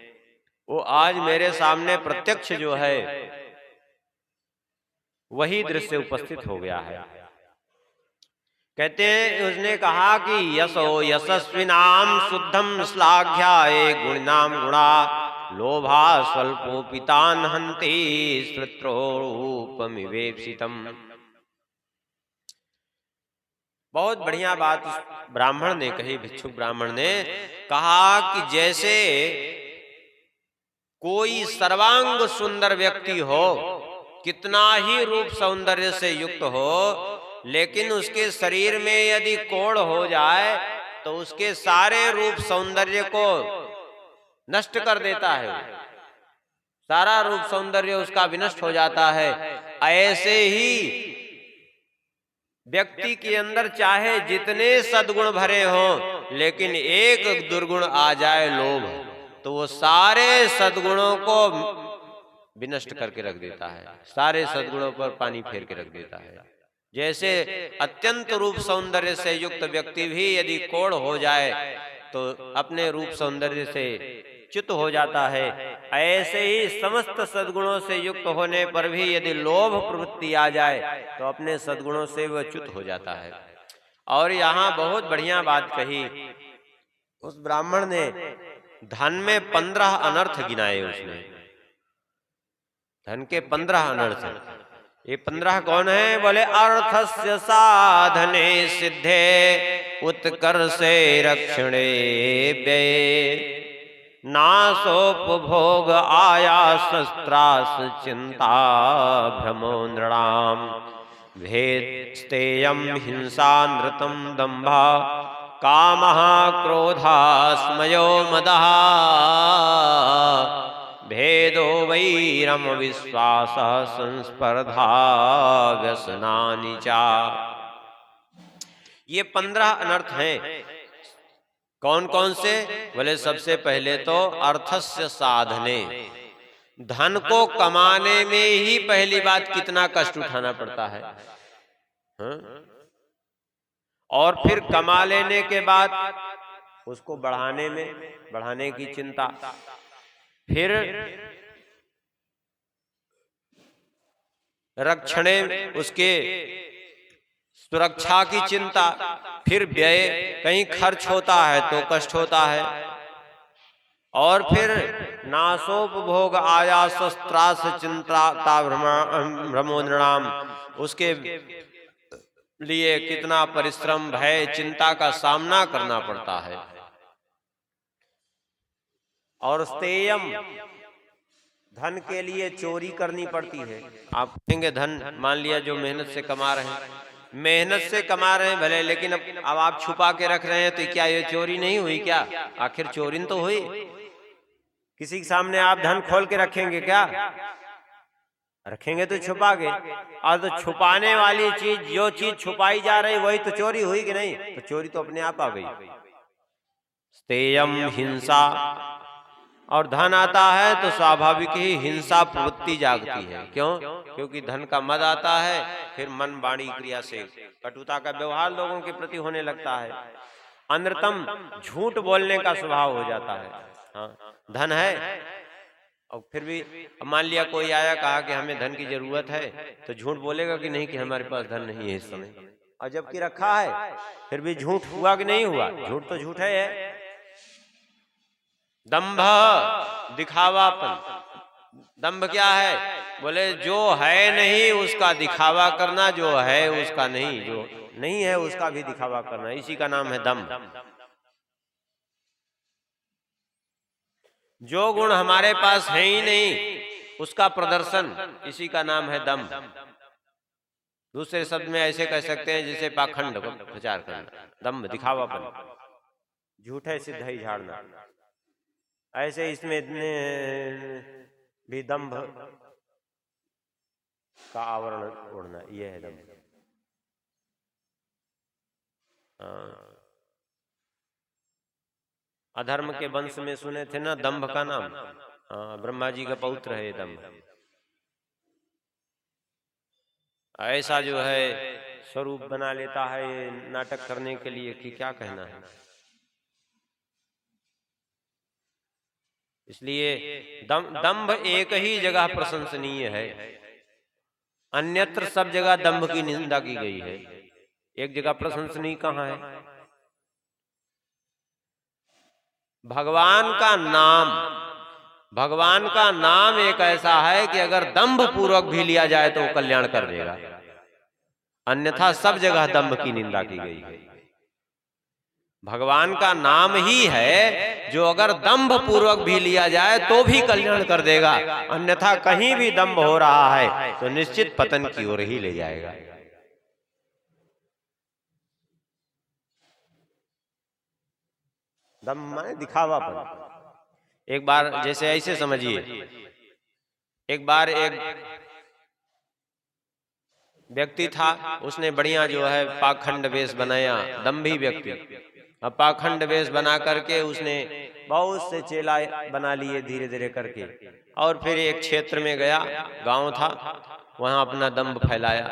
वो आज मेरे सामने प्रत्यक्ष जो है वही दृश्य उपस्थित हो गया है। कहते हैं उसने कहा कि यशो यशस्विनाम शुद्धम श्लाघ्याय गुणाम गुणा लोभा स्वल्पोपितान हन्ति श्रुत्रोपमिवेप्सितम। बहुत बढ़िया बात ब्राह्मण ने कही, भिक्षुक ब्राह्मण ने कहा कि जैसे कोई सर्वांग सुंदर व्यक्ति हो, कितना ही रूप सौंदर्य से युक्त हो, लेकिन उसके शरीर में यदि कोढ़ हो जाए तो उसके सारे रूप सौंदर्य को नष्ट कर देता है, सारा रूप सौंदर्य उसका विनष्ट हो जाता है। ऐसे ही व्यक्ति के अंदर चाहे जितने सद्गुण भरे हों, लेकिन एक दुर्गुण आ जाए, लोभ, तो वो सारे सद्गुणों को विनष्ट करके रख देता है, सारे सद्गुणों पर पानी फेर के रख देता है। जैसे अत्यंत रूप सौंदर्य से युक्त व्यक्ति भी यदि कोढ़ हो जाए तो अपने रूप सौंदर्य से च्युत हो जाता है, ऐसे ही समस्त सद्गुणों से युक्त होने पर भी यदि लोभ प्रवृत्ति आ जाए तो अपने सद्गुणों से वह च्युत हो जाता है। और यहाँ बहुत बढ़िया बात कही उस ब्राह्मण ने धन में 15 अनर्थ गिनाए उसने। धन के 15 अनर्थ। ये 15 कौन है? बोले अर्थस्य साधने सिद्धे उत्कर्षे रक्षणे व्यये नासोपभोग आयास त्रास चिंता भ्रमो नृणाम भेत्स्तेयं हिंसा नृतं दंभा कामः क्रोधा स्मयो मदः भेदो वैरम विश्वास संस्पर्धा व्यसनानि चा। ये 15 अनर्थ हैं। कौन कौन से? बोले सबसे पहले तो अर्थस्य साधने, धन को कमाने में ही पहली बात कितना कष्ट उठाना पड़ता है, हाँ? और फिर कमा लेने के बाद उसको बढ़ाने की चिंता, फिर रक्षणे उसके सुरक्षा की चिंता, फिर व्यय, कहीं खर्च होता है तो कष्ट होता है, और फिर नासोपभोग आयास त्रास चिंता भ्रमो नृणाम, उसके लिए कितना परिश्रम भय चिंता का सामना करना पड़ता है। और स्तेयम, धन के लिए चोरी करनी पड़ती है। आप कहेंगे धन, मान लिया जो मेहनत से कमा रहे हैं, मेहनत से कमा रहे हैं भले, लेकिन अब आप छुपा के रख रहे हैं तो क्या ये चोरी नहीं हुई क्या? आखिर चोरी तो हुई। किसी के सामने आप धन खोल के रखेंगे क्या? रखेंगे तो छुपा के। और तो छुपाने वाली चीज, जो चीज छुपाई जा रही वही तो चोरी हुई कि नहीं? तो चोरी तो अपने आप आ गई। स्तेयम हिंसा, और धन आता है तो स्वाभाविक ही हिंसा प्रवृत्ति जागती है। क्यों? क्योंकि धन का मद आता है, फिर मन वाणी क्रिया से कटुता का व्यवहार लोगों के प्रति होने लगता है। अनृतम, झूठ बोलने का स्वभाव हो जाता है। हाँ, धन है और फिर भी मान लिया कोई आया कहा कि हमें धन की जरूरत है, तो झूठ बोलेगा कि नहीं कि हमारे पास धन नहीं है इस समय, और जबकि रखा है, फिर भी झूठ हुआ कि नहीं हुआ? झूठ तो झूठ है। दंभ, दिखावापन। दंभ क्या है? बोले जो है नहीं उसका दिखावा करना, जो है उसका नहीं, जो नहीं है उसका भी दिखावा करना, इसी का नाम है दंभ। जो गुण हमारे पास है ही नहीं उसका प्रदर्शन, इसी का नाम है दंभ। दूसरे शब्द में ऐसे कह सकते हैं जैसे पाखंड को प्रचार करना, दंभ दिखावापन, झूठे सिद्ध ही झाड़ना। ऐसे इसमें इतने भी दंभ का आवरण ओढ़ना, यह है दंभ। अधर्म के वंश में सुने थे ना दंभ का नाम? ब्रह्मा जी का पौत्र है दंभ। ऐसा जो है स्वरूप बना लेता है ये नाटक करने के लिए कि क्या कहना है। इसलिए दंभ एक ही जगह प्रशंसनीय है, अन्यत्र सब जगह दंभ की निंदा की गई है। एक जगह प्रशंसनीय कहाँ है? भगवान का नाम, भगवान का नाम एक ऐसा है कि अगर दंभ पूर्वक भी लिया जाए तो वो कल्याण कर देगा, अन्यथा सब जगह दंभ की निंदा की गई है। भगवान का नाम ही है जो अगर दंभ पूर्वक भी लिया जाए तो भी कल्याण कर देगा, अन्यथा कहीं भी दंभ हो रहा है तो निश्चित पतन की ओर ही ले जाएगा। दंभ माने दिखावापन। एक बार जैसे ऐसे समझिए, एक बार एक व्यक्ति था, उसने बढ़िया जो है पाखंड वेश बनाया, दंभी व्यक्ति। अब पाखंड वेश बना करके उसने बहुत से चेला बना लिए धीरे धीरे करके, और फिर एक क्षेत्र में गया, गांव था, वहां अपना दंभ फैलाया,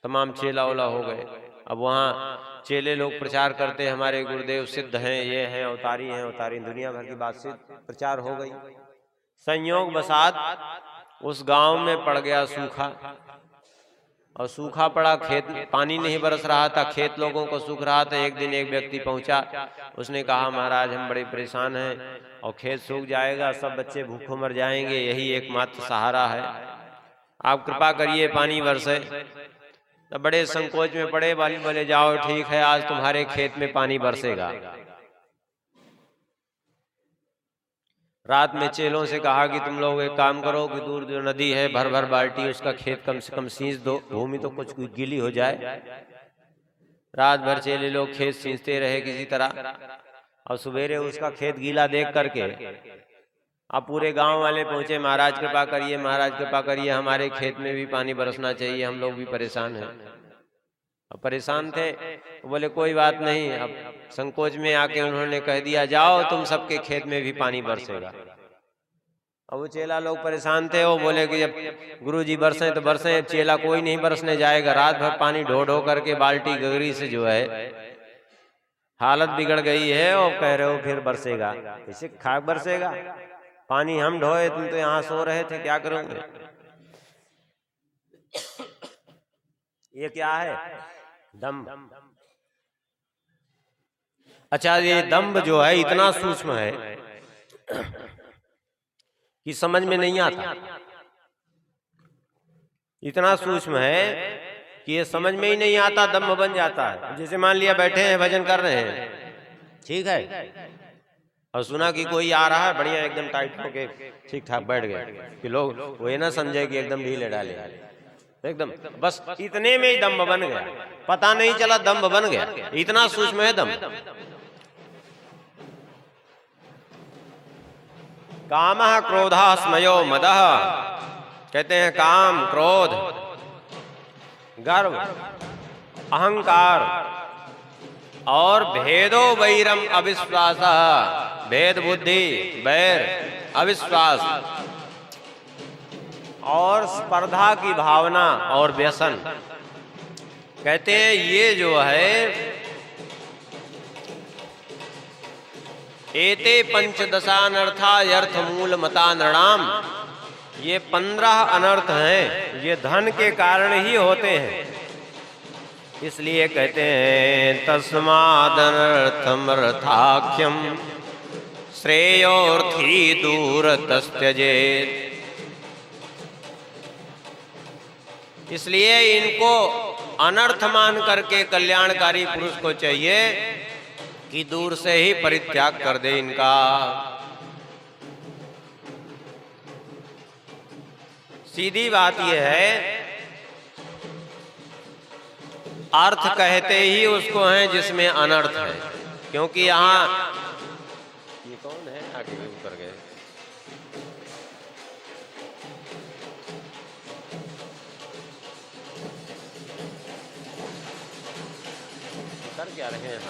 तमाम चेला ओला हो गए। अब वहां चेले लोग प्रचार करते हमारे गुरुदेव सिद्ध हैं, ये हैं, अवतारी हैं, अवतारी, दुनिया भर की बात से प्रचार हो गई। संयोग बसात उस गांव में पड़ गया सूखा, और सूखा पड़ा, खेत पानी नहीं बरस रहा था, खेत लोगों को सूख रहा था। एक दिन एक व्यक्ति पहुंचा, उसने कहा महाराज हम बड़े परेशान हैं और खेत सूख जाएगा, सब बच्चे भूखों मर जाएंगे, यही एकमात्र सहारा है, आप कृपा करिए पानी बरसे। तो बड़े संकोच में पड़े, वाली बोले जाओ ठीक है, आज तुम्हारे खेत में पानी बरसेगा। रात में चेलों से कहा कि तुम लोग एक काम करो कि दूर जो नदी है भर भर बाल्टी उसका खेत कम से कम सींच दो, भूमि तो कुछ गीली हो जाए। रात भर चेले लोग खेत सींचते रहे किसी तरह, और सवेरे उसका खेत गीला देख करके अब पूरे गांव वाले पहुंचे, महाराज कृपा करिए, महाराज कृपा करिए, हमारे खेत में भी पानी बरसना चाहिए, हम लोग भी परेशान हैं। अब परेशान थे तो बोले कोई बात नहीं। अब संकोच में आके उन्होंने कह दिया जाओ तुम सबके खेत में भी पानी बरसेगा। अब वो चेला लोग परेशान थे, वो बोले कि जब गुरुजी बरसे तो बरसे, चेला कोई नहीं बरसने जाएगा। रात भर पानी ढो ढो करके बाल्टी गगरी से जो है हालत बिगड़ गई है, और कह रहे हो फिर बरसेगा, इसे खाक बरसेगा, पानी हम ढोए, तुम तो यहाँ सो रहे थे, क्या करोगे। ये क्या है? दम्भ। अच्छा, ये दम्भ जो है इतना सूक्ष्म है कि समझ में नहीं आता, इतना सूक्ष्म है कि ये समझ में ही नहीं आता, दम्भ बन जाता है। जैसे मान लिया बैठे हैं भजन कर रहे हैं, ठीक है, और सुना कि कोई आ रहा है बढ़िया एकदम टाइट होके ठीक ठाक बैठ गए, कि लोग वो ये ना समझे कि एकदम ढीले डाले, एकदम बस इतने में ही दम्भ बन गया, पता नहीं चला दम्भ बन गया, इतना सूक्ष्म है दम्भ। कामः क्रोधः स्मयो मदः, कहते हैं काम, क्रोध, गर्व, अहंकार और भेदो वैरम अविश्वास, भेद बुद्धि, बैर, अविश्वास और स्पर्धा की भावना और व्यसन, कहते हैं ये जो है एते पंचदशानर्था यर्थ मूल मता नृणाम, ये 15 अनर्थ हैं, ये धन के कारण ही होते हैं। इसलिए कहते हैं तस्मादनर्थमर्थाख्यम श्रेयोर्थी दूर तस्त्यजेत। इसलिए इनको अनर्थ मान करके कल्याणकारी पुरुष को चाहिए कि दूर से ही परित्याग कर दे इनका। सीधी बात यह है, अर्थ कहते ही उसको हैं जिसमें अनर्थ है, क्योंकि यहाँ ये कौन है आगे उतर गए, कर क्या रहे हैं।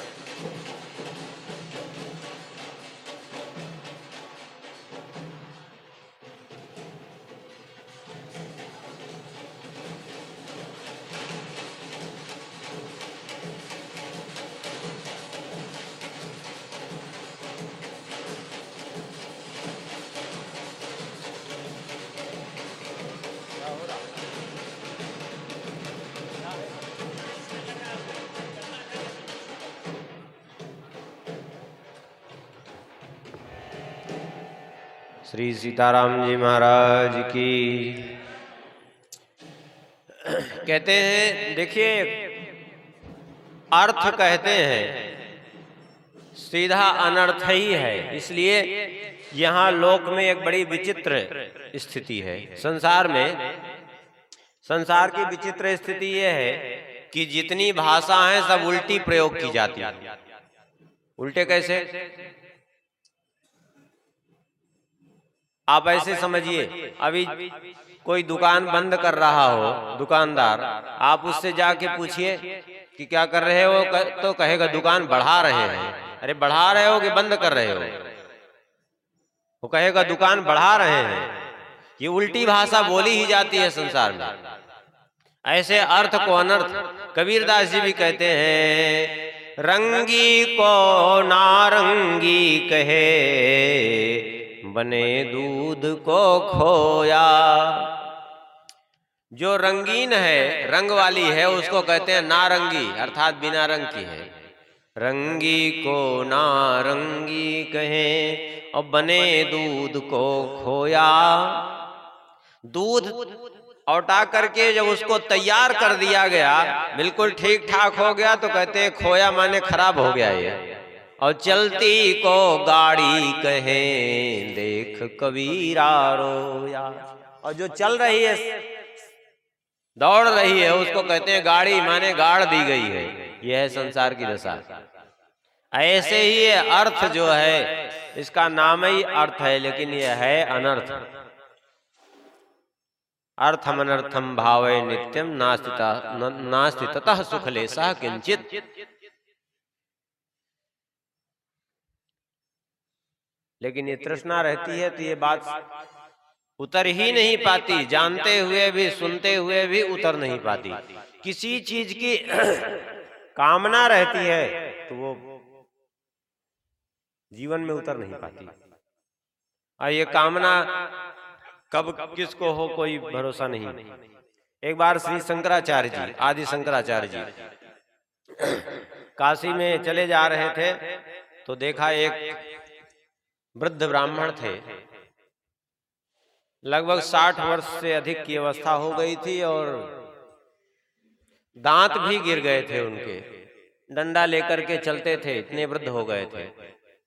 श्री सीताराम जी महाराज की। कहते हैं देखिए, अर्थ कहते हैं सीधा अनर्थ ही है। इसलिए यहाँ लोक में एक बड़ी विचित्र स्थिति है। संसार में, संसार की विचित्र स्थिति यह है कि जितनी भाषा है सब उल्टी प्रयोग की जाती है। उल्टे कैसे? आप ऐसे समझिए, अभी कोई दुकान बंद कर रहा हो दुकानदार, आप उससे जाके पूछिए कि क्या कर रहे हो, तो कहेगा दुकान बढ़ा रहे हैं। अरे बढ़ा रहे हो कि बंद कर रहे हो? वो कहेगा दुकान बढ़ा रहे हैं। ये उल्टी भाषा बोली ही जाती है संसार में। ऐसे अर्थ को अनर्थ, कबीरदास जी भी कहते हैं रंगी को नारंगी कहे, बने दूध को खोया। जो रंगीन है, रंग वाली है, उसको कहते हैं नारंगी, अर्थात बिना रंग की है। रंगी को नारंगी कहें और बने दूध को खोया। दूध औटा करके जब उसको तैयार कर दिया गया, बिल्कुल ठीक ठाक हो गया, तो कहते हैं खोया माने खराब हो गया ये। और चलती को गाड़ी कहें देख कबीरा रोया। और जो चल रही है, दौड़ रही है, उसको कहते हैं गाड़ी माने गाड़ दी गई है। यह है संसार की दशा। ऐसे ही ये अर्थ जो है, इसका नाम ही अर्थ है, लेकिन यह है अनर्थ। अर्थम अनर्थम भावे नित्यम नास्ति ततः सुख लेसा किंचित। लेकिन ये तृष्णा रहती है तो ये बात उतर ही नहीं पाती, जानते हुए भी, सुनते हुए भी उतर नहीं पाती। किसी चीज की कामना रहती है तो वो जीवन में उतर नहीं पाती। और ये कामना कब किसको हो कोई भरोसा नहीं। एक बार श्री शंकराचार्य जी, आदि शंकराचार्य जी काशी में चले जा रहे थे, तो देखा एक वृद्ध ब्राह्मण थे, लगभग 60 वर्ष से अधिक की अवस्था हो गई थी और दांत भी गिर गए थे उनके, डंडा लेकर के चलते थे, इतने वृद्ध हो गए थे,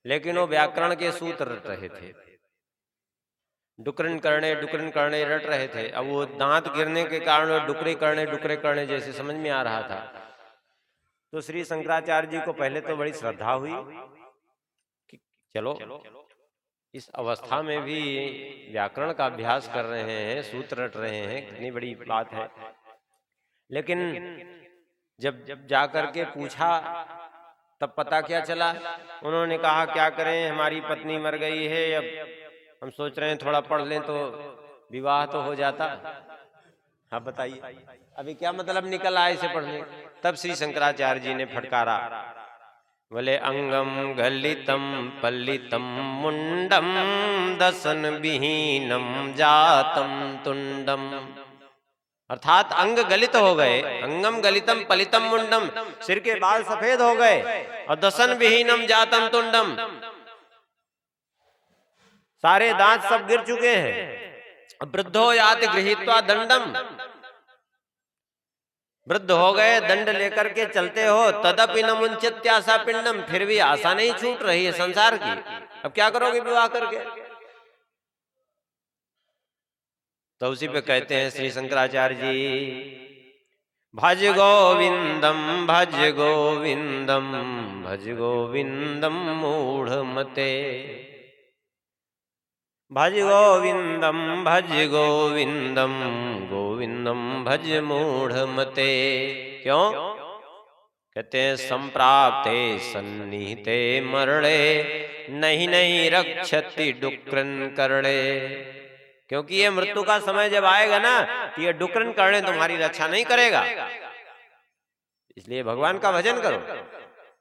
लेकिन वो व्याकरण के सूत्र रट रहे थे, डुकरन करने रट रहे थे। अब वो दांत गिरने के कारण वो डुकरे करने जैसे समझ में आ रहा था। तो श्री शंकराचार्य जी को पहले तो बड़ी श्रद्धा हुई कि चलो इस अवस्था में भी व्याकरण का अभ्यास कर रहे हैं, सूत्र रट रहे हैं, कितनी बड़ी बात है। लेकिन जब जाकर के पूछा तब पता क्या चला, उन्होंने कहा क्या करें, हमारी पत्नी मर गई है, अब हम सोच रहे हैं थोड़ा पढ़ लें तो विवाह तो हो जाता। हाँ बताइए, अभी क्या मतलब निकल आए इसे पढ़ने। तब श्री शंकराचार्य जी ने फटकारा, बोले अंगम गलितम पल्लितम मुंडम दसन विहीनम जातम तुंडम। अर्थात अंग गलित हो गए, अंगम गलितम पलितम मुंडम, सिर के बाल सफेद हो गए, और दसन विहीनम जातम तुंडम, सारे दांत सब गिर चुके हैं। वृद्धो याति गृहीत्वा दंडम, वृद्ध हो गए, दंड लेकर के चलते हो, तदपि न मुंचित्यासा पिंडम, फिर भी आशा नहीं छूट रही है संसार की, अब क्या करोगे विवाह करके। तो उसी पे कहते हैं श्री शंकराचार्य जी, भज गोविंदम भज गोविंदम भज गोविंदम मूढ़ मते, भज गोविंदम भज गोविंदम गोविंदम भज मूढ़ मते। क्यों कहते हैं, संप्राप्ते सन्निहिते मरणे नहीं नहीं रक्षति डुक्रन करणे। क्योंकि ये मृत्यु का समय जब आएगा ना, तो ये डुक्रन करणे तुम्हारी रक्षा नहीं करेगा। इसलिए भगवान का भजन करो,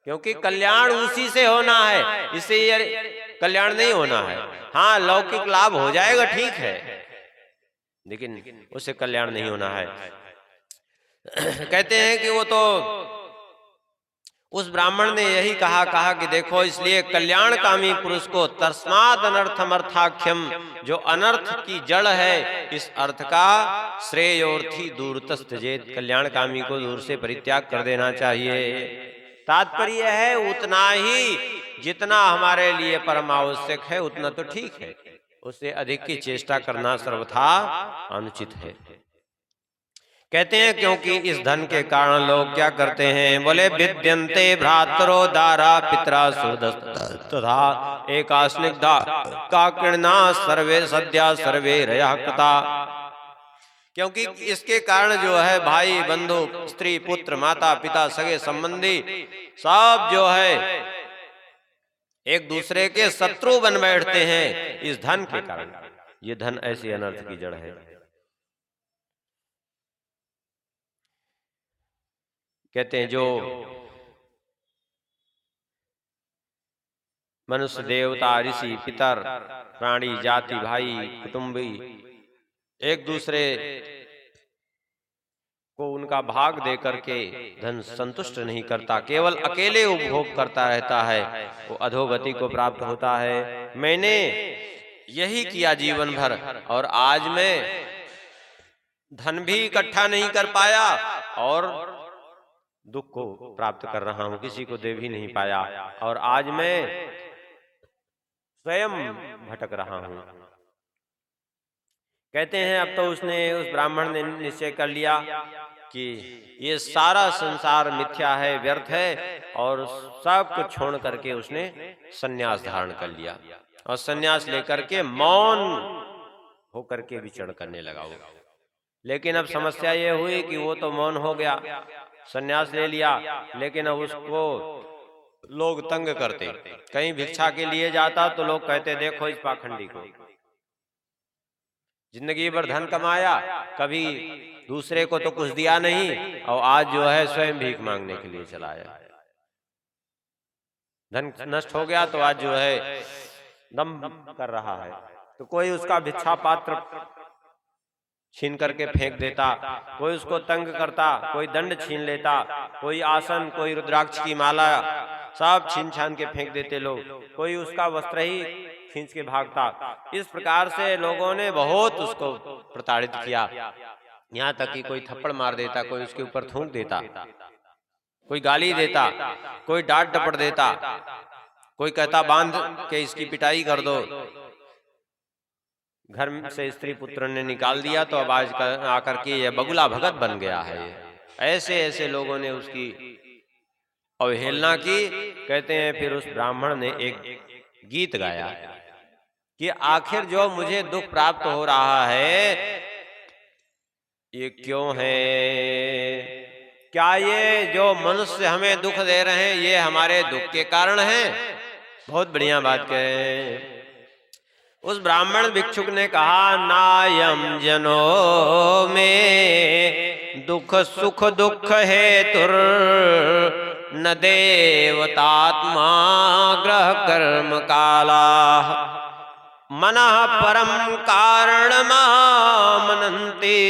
क्योंकि कल्याण उसी से होना है, इससे ये कल्याण नहीं होना है। हाँ लौकिक लाभ हो जाएगा, ठीक है, लेकिन उससे कल्याण नहीं होना है। कहते हैं कि वो तो उस ब्राह्मण ने यही कहा कि देखो, इसलिए कल्याणकामी पुरुष को तस्मात् अनर्थमर्थाख्यम, जो अनर्थ की जड़ है, इस अर्थ का श्रेयोर्थी दूरतस्तजेत, कल्याणकामी को दूर से परित्याग कर देना चाहिए। तात्पर्य है उतना ही जितना हमारे लिए परम आवश्यक है उतना तो ठीक है, उससे अधिक की चेष्टा करना सर्वथा अनुचित है। कहते हैं क्योंकि इस धन के कारण लोग क्या करते हैं, बोले विद्यन्ते भ्रातरो दारा पितरा सुहृदस्तथा एका स्निग्धा काकिर्णा सर्वे सद्या सर्वे रया कृता। क्योंकि इसके कारण जो है भाई बंधु स्त्री पुत्र माता पिता सगे संबंधी सब जो है एक दूसरे के शत्रु बन बैठते हैं इस धन के कारण। ये धन ऐसी अनर्थ की जड़ है। कहते हैं जो मनुष्य देवता ऋषि पितर प्राणी जाति भाई कुटुंबी एक दूसरे को उनका भाग दे करके धन संतुष्ट नहीं करता, केवल अकेले उपभोग करता रहता है, वो अधोगति को प्राप्त होता है। मैंने यही किया जीवन भर, और आज मैं धन भी इकट्ठा नहीं कर पाया और दुख को प्राप्त कर रहा हूं, किसी को दे भी नहीं पाया, और आज मैं स्वयं भटक रहा हूं। कहते हैं अब तो उस ब्राह्मण ने निश्चय कर लिया कि ये सारा संसार मिथ्या है, व्यर्थ है, और सब कुछ छोड़ करके उसने सन्यास धारण कर लिया, और सन्यास लेकर के मौन होकर के विचरण करने लगा वो। लेकिन अब समस्या ये हुई कि वो तो मौन हो गया, सन्यास ले लिया, लेकिन अब उसको लोग तंग करते। कहीं भिक्षा के लिए जाता तो लोग कहते देखो इस पाखंडी को, जिंदगी भर धन कमाया, कभी दूसरे को तो कुछ दिया नहीं, और आज जो है स्वयं भीख मांगने के लिए चला है। धन नष्ट हो गया तो आज जो है दम कर रहा है, तो कोई उसका भिक्षा पात्र छीन करके फेंक देता, कोई उसको तंग करता, कोई दंड छीन लेता, कोई आसन, कोई रुद्राक्ष की माला, सब छीन छान के फेंक देते लोग, कोई उसका वस्त्र ही खींच के भागता। इस प्रकार से लोगों ने बहुत उसको प्रताड़ित किया, यहाँ तक कि कोई थप्पड़ मार देता, कोई उसके ऊपर थूक देता, कोई गाली देता, कोई डांट डपट देता, कोई कहता बांध के इसकी पिटाई कर दो। घर से स्त्री पुत्र ने निकाल दिया तो अब आज आकर के ये बगुला भगत बन गया है। ऐसे ऐसे लोगों ने उसकी अवहेलना की। कहते हैं फिर उस ब्राह्मण ने एक गीत गाया कि आखिर जो मुझे दुख प्राप्त हो रहा है ये क्यों है? क्या ये जो मनुष्य हमें दुख दे रहे हैं ये हमारे दुख के कारण हैं? बहुत बढ़िया बात कहे। उस ब्राह्मण भिक्षुक ने कहा नायम जनों में दुख सुख दुख हेतुर न देवतात्मा ग्रह कर्म काला मनः परम कारण मनन्ति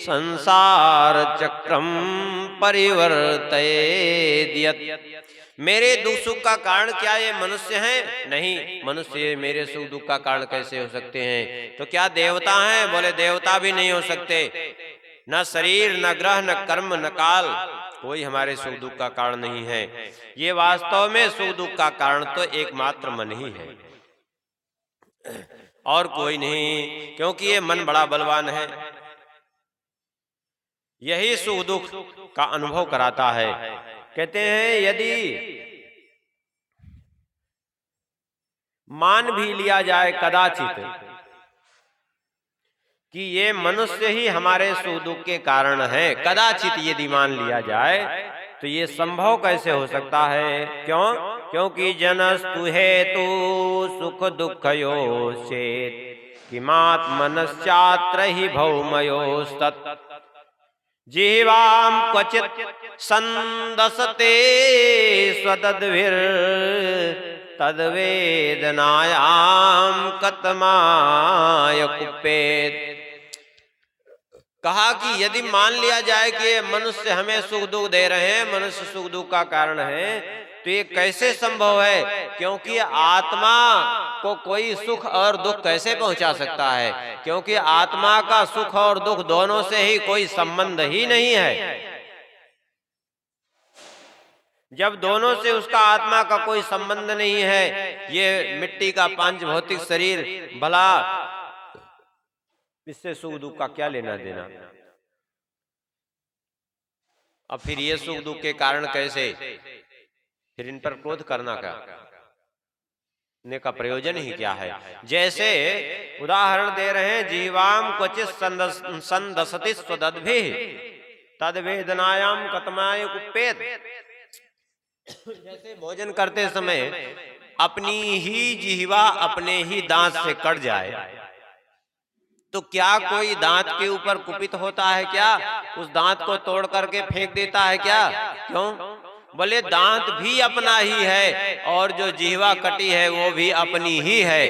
संसार चक्रम परिवर्तयेद्यत्। मेरे दुख सुख का कारण क्या ये मनुष्य हैं? नहीं, मनुष्य मेरे सुख दुख का कारण कैसे हो सकते हैं? तो क्या देवता हैं? बोले देवता भी नहीं हो सकते, न शरीर न ग्रह न कर्म न काल, कोई हमारे सुख दुख का कारण नहीं है। ये वास्तव में सुख दुख का कारण तो एकमात्र मन ही है और कोई नहीं, क्योंकि ये मन बड़ा बलवान है, यही सुख दुख का अनुभव कराता है। कहते हैं यदि मान भी लिया जाए कदाचित कि ये मनुष्य ही हमारे सुख दुख के कारण है, कदाचित यदि मान लिया जाए तो ये संभव कैसे हो सकता है? क्यों? क्योंकि जनस्तु हेतु सुख दुखयो से किमात्मनश्चात्र ही भौमयोस्तत् जिह्वां क्वचित् संदसते स्वतद्भिर् तद्वेदनायां कतमाय कुप्येत्। कहा कि यदि मान लिया जाए कि ये मनुष्य हमें सुख दुख दे रहे हैं, मनुष्य सुख दुख का कारण है, तो ये कैसे संभव है? क्योंकि आत्मा को कोई सुख और दुख कैसे पहुंचा सकता है? क्योंकि आत्मा का सुख और दुख दोनों से ही कोई संबंध ही नहीं है। जब दोनों से उसका आत्मा का कोई संबंध नहीं है, ये मिट्टी का पांच भौतिक शरीर भला इससे सुख दुख का क्या लेना देना? अब फिर ये सुख दुख के कारण कैसे? फिर इन पर क्रोध करना का ने का प्रयोजन ही क्या है? जैसे उदाहरण दे रहे हैं, जीवाम क्वचित संदसति स्वदद्भिः तद्वेदनायाम कतमाय कुप्येत्। जैसे भोजन करते समय अपनी ही जिह्वा अपने ही दांत से कट जाए तो क्या कोई दांत के ऊपर कुपित होता है क्या? उस दांत को तोड़ करके फेंक देता है क्या? क्यों? बोले दांत भी अपना ही है और जो जिह्वा कटी है वो भी अपनी ही है।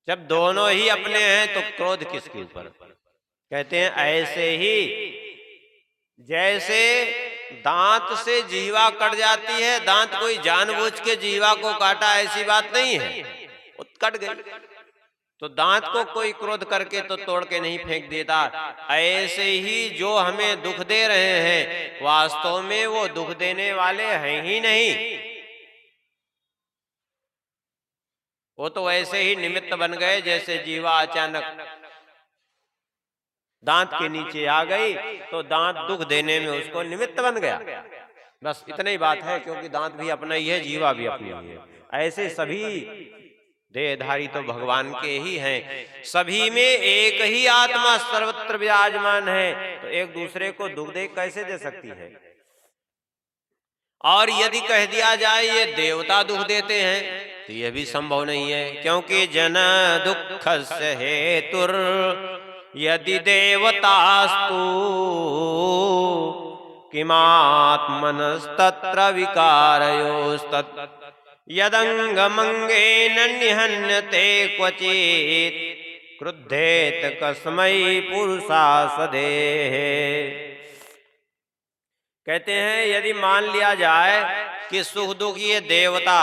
जब दोनों ही अपने हैं तो क्रोध किसके ऊपर? कहते हैं ऐसे ही जैसे दांत से जीवा कट जाती है, दांत कोई जानबूझ के जीवा को काटा ऐसी बात नहीं है, वो कट गई। तो दांत को कोई क्रोध करके तो तोड़ के नहीं फेंक देता। ऐसे ही जो हमें दुख दे रहे हैं वास्तव में वो दुख देने वाले हैं ही नहीं, वो तो वैसे ही निमित्त बन गए। जैसे जीवा अचानक दांत के नीचे आ गई तो दांत दुख देने में उसको निमित्त बन गया, बस इतनी ही बात है। क्योंकि दांत भी अपना ही है, जीवा भी अपनी ही है। ऐसे सभी देहधारी तो भगवान के ही हैं, सभी में एक ही आत्मा सर्वत्र विराजमान है, तो एक दूसरे को दुख दे कैसे दे सकती है। और यदि कह दिया जाए ये देवता दुख देते हैं तो यह भी संभव नहीं है। क्योंकि जन दुःखस्य हेतुर यदि देवतास्तु किमात्मनस्तत्र विकारयोस्तत् यदंगमंगेन निहन्यते क्वचित् क्रुद्धेत कस्मै पुरुषासदेः। कहते हैं यदि मान लिया जाए कि सुख दुख ये देवता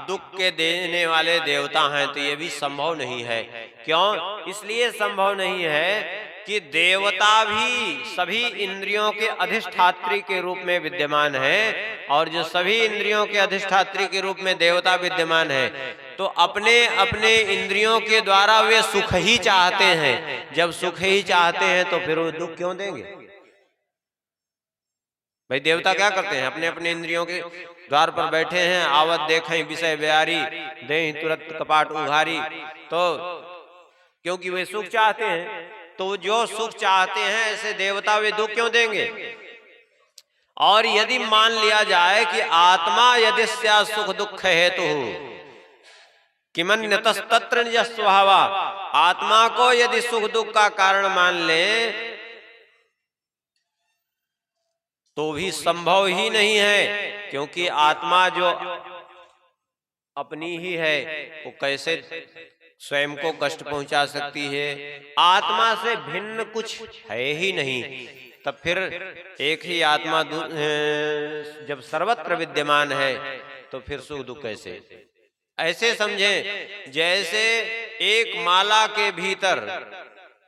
दुख के देने वाले देवता हैं तो ये भी संभव नहीं है। क्यों? इसलिए संभव नहीं है कि देवता भी सभी इंद्रियों के अधिष्ठात्री के रूप में विद्यमान है, और जो सभी इंद्रियों के अधिष्ठात्री के रूप में देवता विद्यमान है तो अपने अपने इंद्रियों के द्वारा वे सुख ही चाहते हैं। जब सुख ही चाहते हैं तो फिर वो दुख क्यों देंगे? भाई देवता क्या करते हैं? अपने अपने इंद्रियों के द्वार पर बैठे हैं, आवत देखें विषय ब्यारी, दें तुरंत कपाट उघारी। तो क्योंकि वे सुख चाहते हैं, तो जो सुख चाहते हैं ऐसे देवता वे दुख क्यों देंगे? और यदि मान लिया जाए कि आत्मा यदि सुख दुख हेतु किमन्यतस्तत्र निज स्वभावा, आत्मा को यदि सुख दुख का कारण मान ले तो भी संभव ही नहीं है। क्योंकि आत्मा जो अपनी ही है वो कैसे स्वयं को कष्ट पहुंचा सकती है? आत्मा से भिन्न कुछ है ही नहीं। तब फिर एक ही आत्मा जब सर्वत्र विद्यमान है तो फिर सुख दुख कैसे? ऐसे समझें जैसे एक माला के भीतर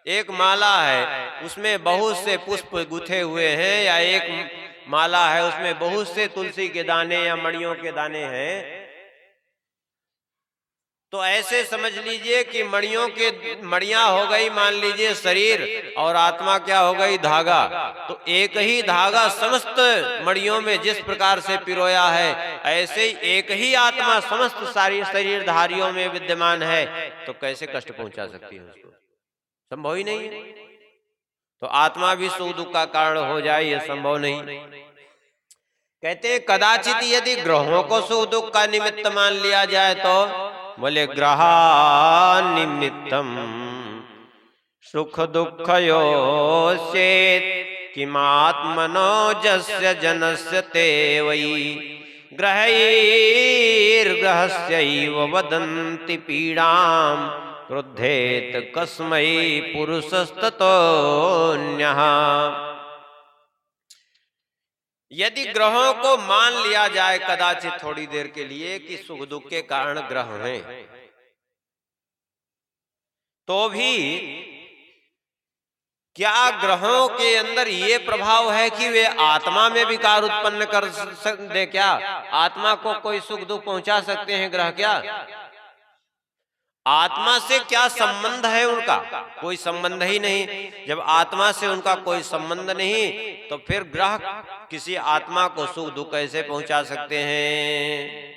एक माला है, उसमें बहुत से पुष्प गुथे हुए हैं, या एक माला है उसमें बहुत से तुलसी के दाने या मणियों के दाने हैं, तो ऐसे समझ लीजिए कि मणियां हो गई मान लीजिए शरीर, और आत्मा क्या हो गई? धागा। तो एक ही धागा समस्त मणियों में जिस प्रकार से पिरोया है, ऐसे ही एक ही आत्मा समस्त सारी शरीरधारियों में विद्यमान है, तो कैसे कष्ट पहुंचा सकती है उसको? संभव ही नहीं है। तो आत्मा भी सुख दुख का कारण हो जाए, यह संभव नहीं। कहते हैं कदाचित यदि ग्रहों को सुख दुख का निमित्त मान लिया जाए तो बोले ग्रहा निमित्तम सुख दुःखयोश्चेत् किमात्मनो जस्य जनस्य ते वै ग्रहैर्ग्रहस्यैव वदन्ति पीडाम् क्रुद्धेत कस्मै पुरुषस्ततोऽन्यः। यदि ग्रहों को मान लिया जाए कदाचित थोड़ी देर के लिए कि सुख दुख के कारण ग्रह हैं, तो भी क्या ग्रहों के अंदर ये प्रभाव है कि वे आत्मा में विकार उत्पन्न कर दे? क्या आत्मा को कोई सुख दुख पहुंचा सकते हैं ग्रह? क्या आत्मा से क्या संबंध है उनका? कोई संबंध ही नहीं। जब आत्मा से उनका कोई संबंध नहीं तो फिर ग्रह किसी आत्मा को सुख दुख कैसे पहुंचा सकते हैं?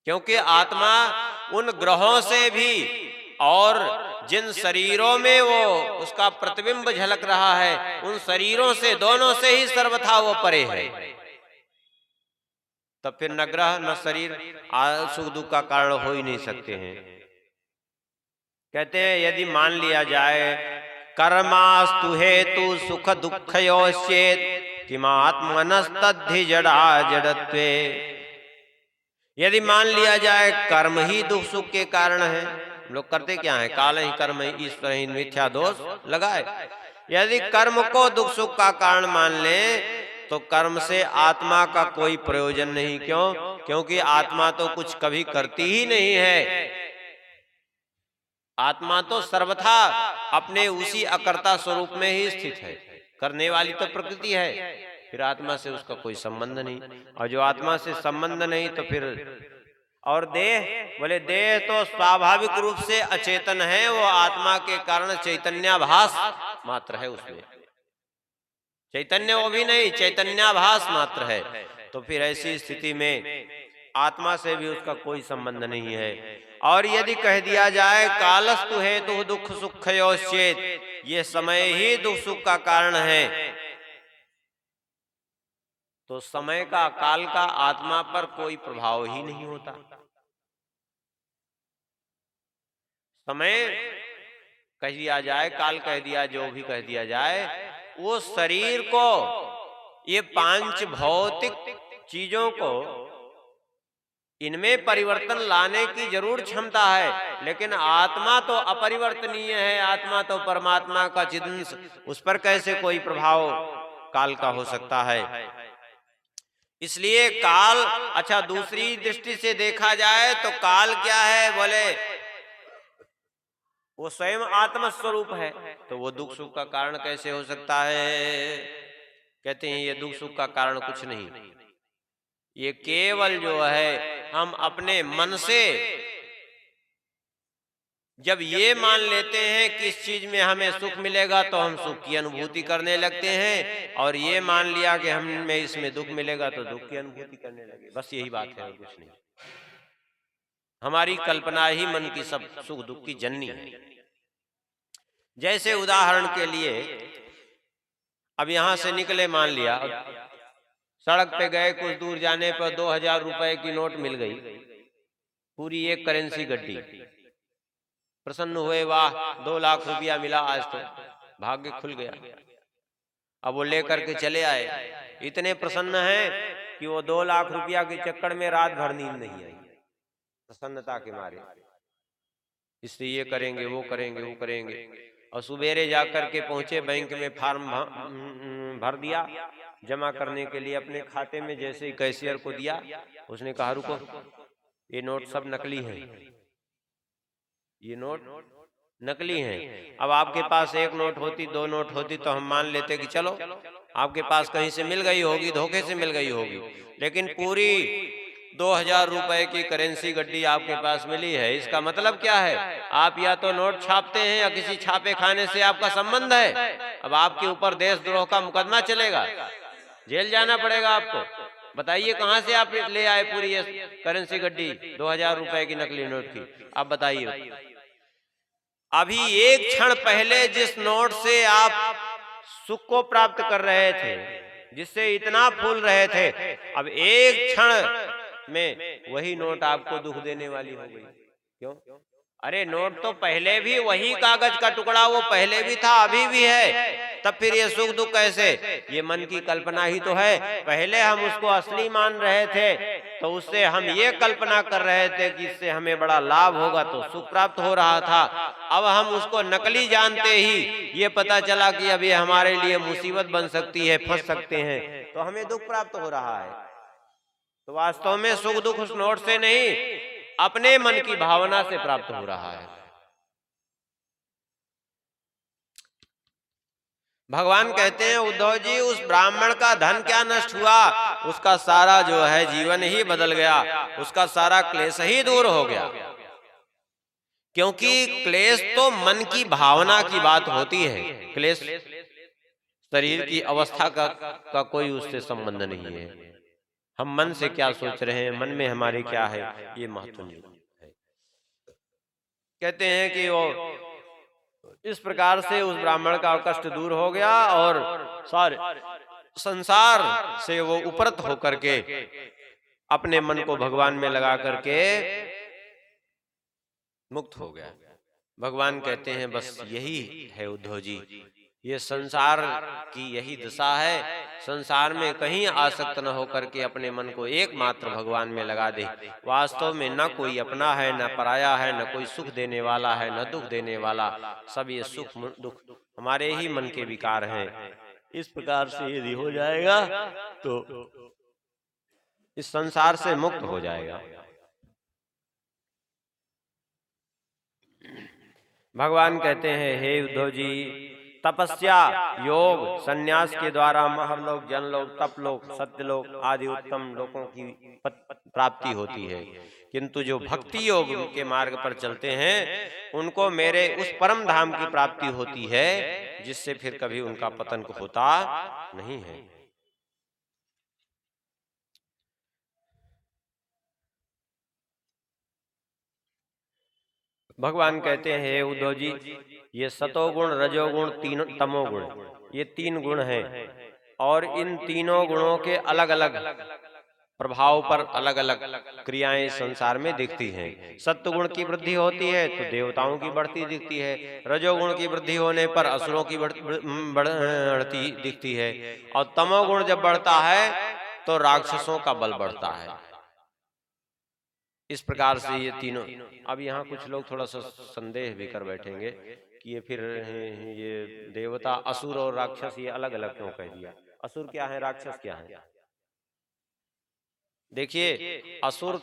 क्योंकि आत्मा उन ग्रहों से भी और जिन शरीरों में वो उसका प्रतिबिंब झलक रहा है, उन शरीरों से, दोनों से ही सर्वथा वो परे है। तब फिर न ग्रह न शरीर सुख दुख का कारण हो ही नहीं सकते हैं। कहते हैं यदि मान लिया जाए कर्मास्तु हेतु सुख दुःखयोश्चेत् किमात्मनस्तद्धि जड़ा जड़त्वे। यदि मान लिया जाए कर्म ही दुख सुख के कारण है, हम लोग करते क्या है, काल ही कर्म ही ईश्वर ही मिथ्या दोष लगाए। यदि कर्म को दुख सुख का कारण मान ले तो कर्म से आत्मा का कोई प्रयोजन नहीं। क्यों? क्योंकि आत्मा तो कुछ कभी करती ही नहीं है। आत्मा तो सर्वथा अपने उसी अकर्ता स्वरूप में ही स्थित है। करने वाली तो प्रकृति है, फिर आत्मा से उसका कोई संबंध नहीं। और जो आत्मा से संबंध नहीं तो फिर, और देह, बोले देह तो स्वाभाविक रूप से अचेतन है, वो आत्मा के कारण चैतन्याभास मात्र है, उसमें चैतन्य वो भी नहीं, चैतन्याभास मात्र है। तो फिर ऐसी स्थिति में आत्मा से भी उसका कोई संबंध नहीं है। और यदि कह दिया जाए कालस्तु हेतु दुख सुखयोश्चेत, ये समय ही दुख सुख का कारण है, तो समय का, काल का आत्मा पर कोई प्रभाव ही नहीं होता। समय कह दिया जाए, काल कह दिया, जो भी कह दिया जाए, वो शरीर को, ये पांच भौतिक चीजों को, इनमें परिवर्तन लाने की जरूर क्षमता है, लेकिन आत्मा तो अपरिवर्तनीय है। आत्मा तो परमात्मा का चिदंश, उस पर कैसे कोई प्रभाव काल का हो सकता है? इसलिए काल, अच्छा दूसरी दृष्टि से देखा जाए तो काल क्या है, बोले वो स्वयं आत्म स्वरूप है, तो वो दुख सुख का कारण कैसे हो सकता है? कहते हैं ये दुख सुख का कारण कुछ नहीं, ये केवल जो है हम अपने मन से जब ये मान लेते हैं कि इस चीज में हमें सुख मिलेगा तो हम सुख की अनुभूति करने लगते हैं, और ये मान लिया कि हमें इसमें दुख मिलेगा तो दुख की अनुभूति करने लगे। बस यही बात है और कुछ नहीं। हमारी कल्पना ही मन की सब सुख दुख की जननी है। जैसे उदाहरण के लिए, अब यहां से निकले, मान लिया सड़क पे गए, कुछ दूर जाने पर 2000 रुपए की नोट मिल गई, पूरी एक करेंसी गड्डी। प्रसन्न हुए, वाह 2 लाख रुपया मिला, आज तो भाग्य खुल गया। अब वो लेकर के चले आए, इतने प्रसन्न हैं कि वो 2 लाख रुपया के चक्कर में रात भर नींद नहीं आई, प्रसन्नता के मारे। इसलिए ये करेंगे, वो करेंगे, वो करेंगे। और सुबेरे जाकर के पहुंचे, बैंक में फार्म भर दिया जमा करने के लिए अपने खाते में। जैसे ही कैशियर को दिया, उसने कहा रुको, ये नोट सब नकली हैं, ये नोट नकली हैं। अब आपके पास एक नोट होती, 2 नोट होती तो हम मान लेते कि चलो आपके पास कहीं से मिल गई होगी, धोखे से मिल गई होगी, लेकिन पूरी 2000 रुपए की करेंसी गड्डी आपके पास मिली है। इसका मतलब क्या है? आप या तो नोट छापते हैं या किसी छापे खाने से आपका संबंध है। अब आपके ऊपर देशद्रोह का मुकदमा चलेगा, जेल जाना पड़ेगा आपको। बताइए कहां से आप ले आए पूरी ये करेंसी गड्डी 2000 रुपए की नकली नोट की? आप बताइए। अभी एक क्षण पहले जिस नोट से आप सुख को प्राप्त कर रहे थे, जिससे इतना फूल रहे थे, अब एक क्षण में वही नोट आपको दुख देने वाली हो गई। क्यों? अरे नोट तो पहले भी वही कागज का टुकड़ा, वो पहले भी था, अभी भी है, तब फिर ये सुख दुख कैसे? ये मन की कल्पना ही तो है। पहले हम उसको असली मान रहे थे, तो उससे हम ये कल्पना कर रहे थे कि इससे हमें बड़ा लाभ होगा, तो सुख प्राप्त हो रहा था। अब हम उसको नकली जानते ही ये पता चला कि अब ये हमारे लिए मुसीबत बन सकती है, फंस सकते हैं, तो हमें दुख प्राप्त हो रहा है। तो वास्तव में सुख दुख उस नोट से नहीं, अपने मन की भावना से प्राप्त हो रहा है। भगवान कहते हैं, उद्धव जी उस ब्राह्मण का धन क्या नष्ट हुआ, उसका सारा जो है जीवन ही बदल गया, उसका सारा क्लेश ही दूर हो गया। क्योंकि क्लेश तो मन की भावना की बात होती है, क्लेश शरीर की अवस्था का कोई उससे संबंध नहीं है। हम मन से क्या सोच रहे हैं, मन में हमारे क्या है, ये महत्वपूर्ण है। कहते हैं कि वो इस प्रकार से उस ब्राह्मण का कष्ट दूर हो गया और सारे संसार से वो उपरत होकर के अपने मन को भगवान में लगा करके मुक्त हो गया। भगवान कहते हैं बस यही है उद्धव जी, ये संसार की यही दशा है। संसार में कहीं आसक्त न होकर के अपने मन को एकमात्र भगवान में लगा दे। वास्तव में न कोई अपना है, न पराया है, न कोई सुख देने वाला है, न दुख देने वाला। सब ये सुख दुख हमारे ही मन के विकार हैं। इस प्रकार से यदि हो जाएगा तो इस संसार से मुक्त हो जाएगा। भगवान कहते हैं, हे उद्धव जी, तपस्या, योग, संन्यास के द्वारा महर्लोक, जनलोक, तपलोक, सत्यलोक आदि उत्तम लोकों की प्राप्ति होती है। किंतु जो भक्ति योग के मार्ग पर चलते हैं उनको मेरे उस परम धाम की प्राप्ति होती है जिससे फिर कभी उनका पतन होता नहीं है। भगवान कहते हैं, हे उद्धव जी, ये सतोगुण, रजोगुण, तीन तमोगुण, ये तीन गुण हैं और इन तीनों गुणों के अलग अलग प्रभाव पर अलग अलग क्रियाएं संसार में दिखती हैं। सत्वगुण की वृद्धि होती है तो देवताओं की बढ़ती दिखती है, रजोगुण की वृद्धि होने पर असुरों की बढ़ती दिखती है और तमोगुण जब बढ़ता है तो राक्षसों का बल बढ़ता है। इस प्रकार से ये तीनों। अब यहाँ कुछ लोग थोड़ा सा संदेह भी कर बैठेंगे कि ये फिर ये देवता, असुर और राक्षस ये अलग अलग क्यों कह दिया? असुर क्या है, राक्षस क्या है? देखिए, असुर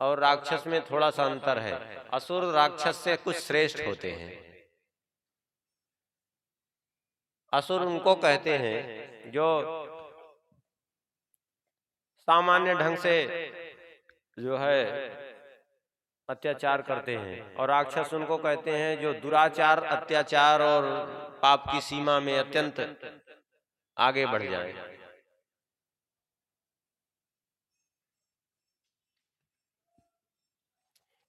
और राक्षस में थोड़ा सा अंतर है। असुर राक्षस से कुछ श्रेष्ठ होते हैं। असुर उनको कहते हैं जो सामान्य ढंग से जो है अत्याचार करते हैं, और राक्षस उनको कहते हैं जो दुराचार, अत्याचार और पाप की सीमा में अत्यंत आगे बढ़ जाए।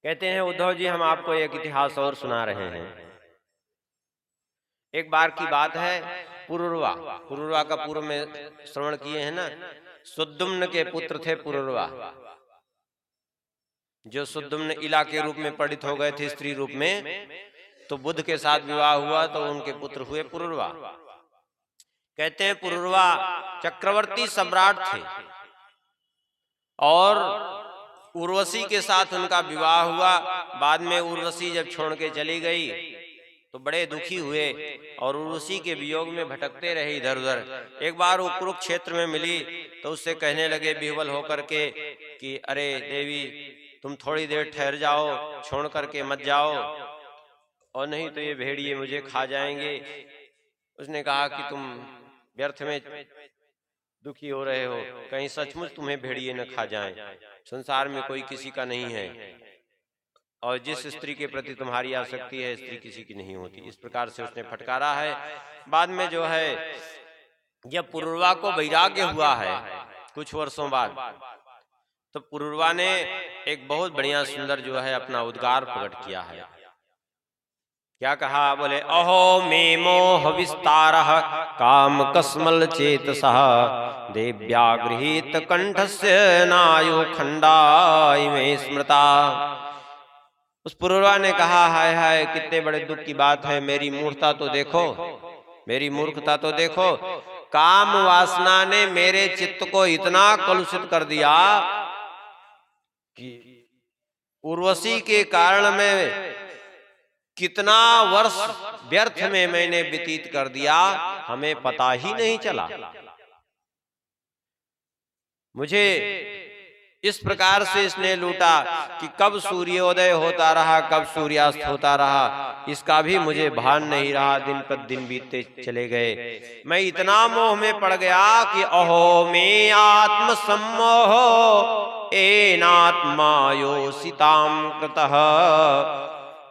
कहते हैं, उद्धव जी, हम आपको एक इतिहास और सुना रहे हैं। एक बार की बात है, पुरुरवा। पुरुरवा का पूर्व में श्रवण किए हैं ना? सुद्दुम्न के पुत्र थे पुरुरवा, जो सुद्दुम्न इला के रूप में परिणित हो गए थे स्त्री रूप में, तो बुद्ध के साथ विवाह हुआ तो उनके पुत्र हुए पुरुरवा। कहते हैं पुरुरवा चक्रवर्ती सम्राट थे और उर्वशी के साथ उनका विवाह हुआ। बाद में उर्वशी जब छोड़ के चली गई तो बड़े दुखी हुए और उर्वशी के वियोग में भटकते रहे इधर उधर। एक बार वो कुरुक्षेत्र में मिली तो उससे कहने लगे विह्वल होकर के कि अरे देवी, तुम थोड़ी देर ठहर जाओ, छोड़ करके मत जाओ, और नहीं तो ये भेड़िए मुझे खा जाएंगे। उसने कहा कि तुम व्यर्थ में दुखी हो रहे हो, कहीं सचमुच तुम्हें भेड़िए न खा जाएं। संसार में कोई किसी का नहीं है और जिस स्त्री के प्रति तुम्हारी आसक्ति है, स्त्री किसी की नहीं होती। इस प्रकार से उसने फटकारा है। बाद में जो है, जब पुरुरवा को वैराग्य हुआ है कुछ वर्षों बाद, तो पुरुरवा ने एक बहुत बढ़िया सुंदर जो है अपना उद्गार प्रकट किया है। क्या कहा? बोले, अहो मे मोह विस्तारः काम कस्मल चेतसः देव्या गृहीत कंठस्य नायो खंडाय में स्मृता। उस पुरुरवा ने कहा, हाय हाय, कितने बड़े दुख की बात है, मेरी मूर्खता तो देखो, मेरी मूर्खता तो देखो। काम वासना ने मेरे चित्त को इतना कलुषित कर दिया कि उर्वशी के कारण में कितना वर्ष व्यर्थ में मैंने व्यतीत कर दिया, हमें पता ही नहीं चला। मुझे इस प्रकार से इसने लूटा कि कब सूर्योदय होता रहा, कब सूर्यास्त होता रहा, इसका भी मुझे भान नहीं रहा। दिन पर दिन बीतते चले गए। मैं इतना मोह में पड़ गया कि अहो में आत्म सम्मोह एनात्मायोसितां कृतः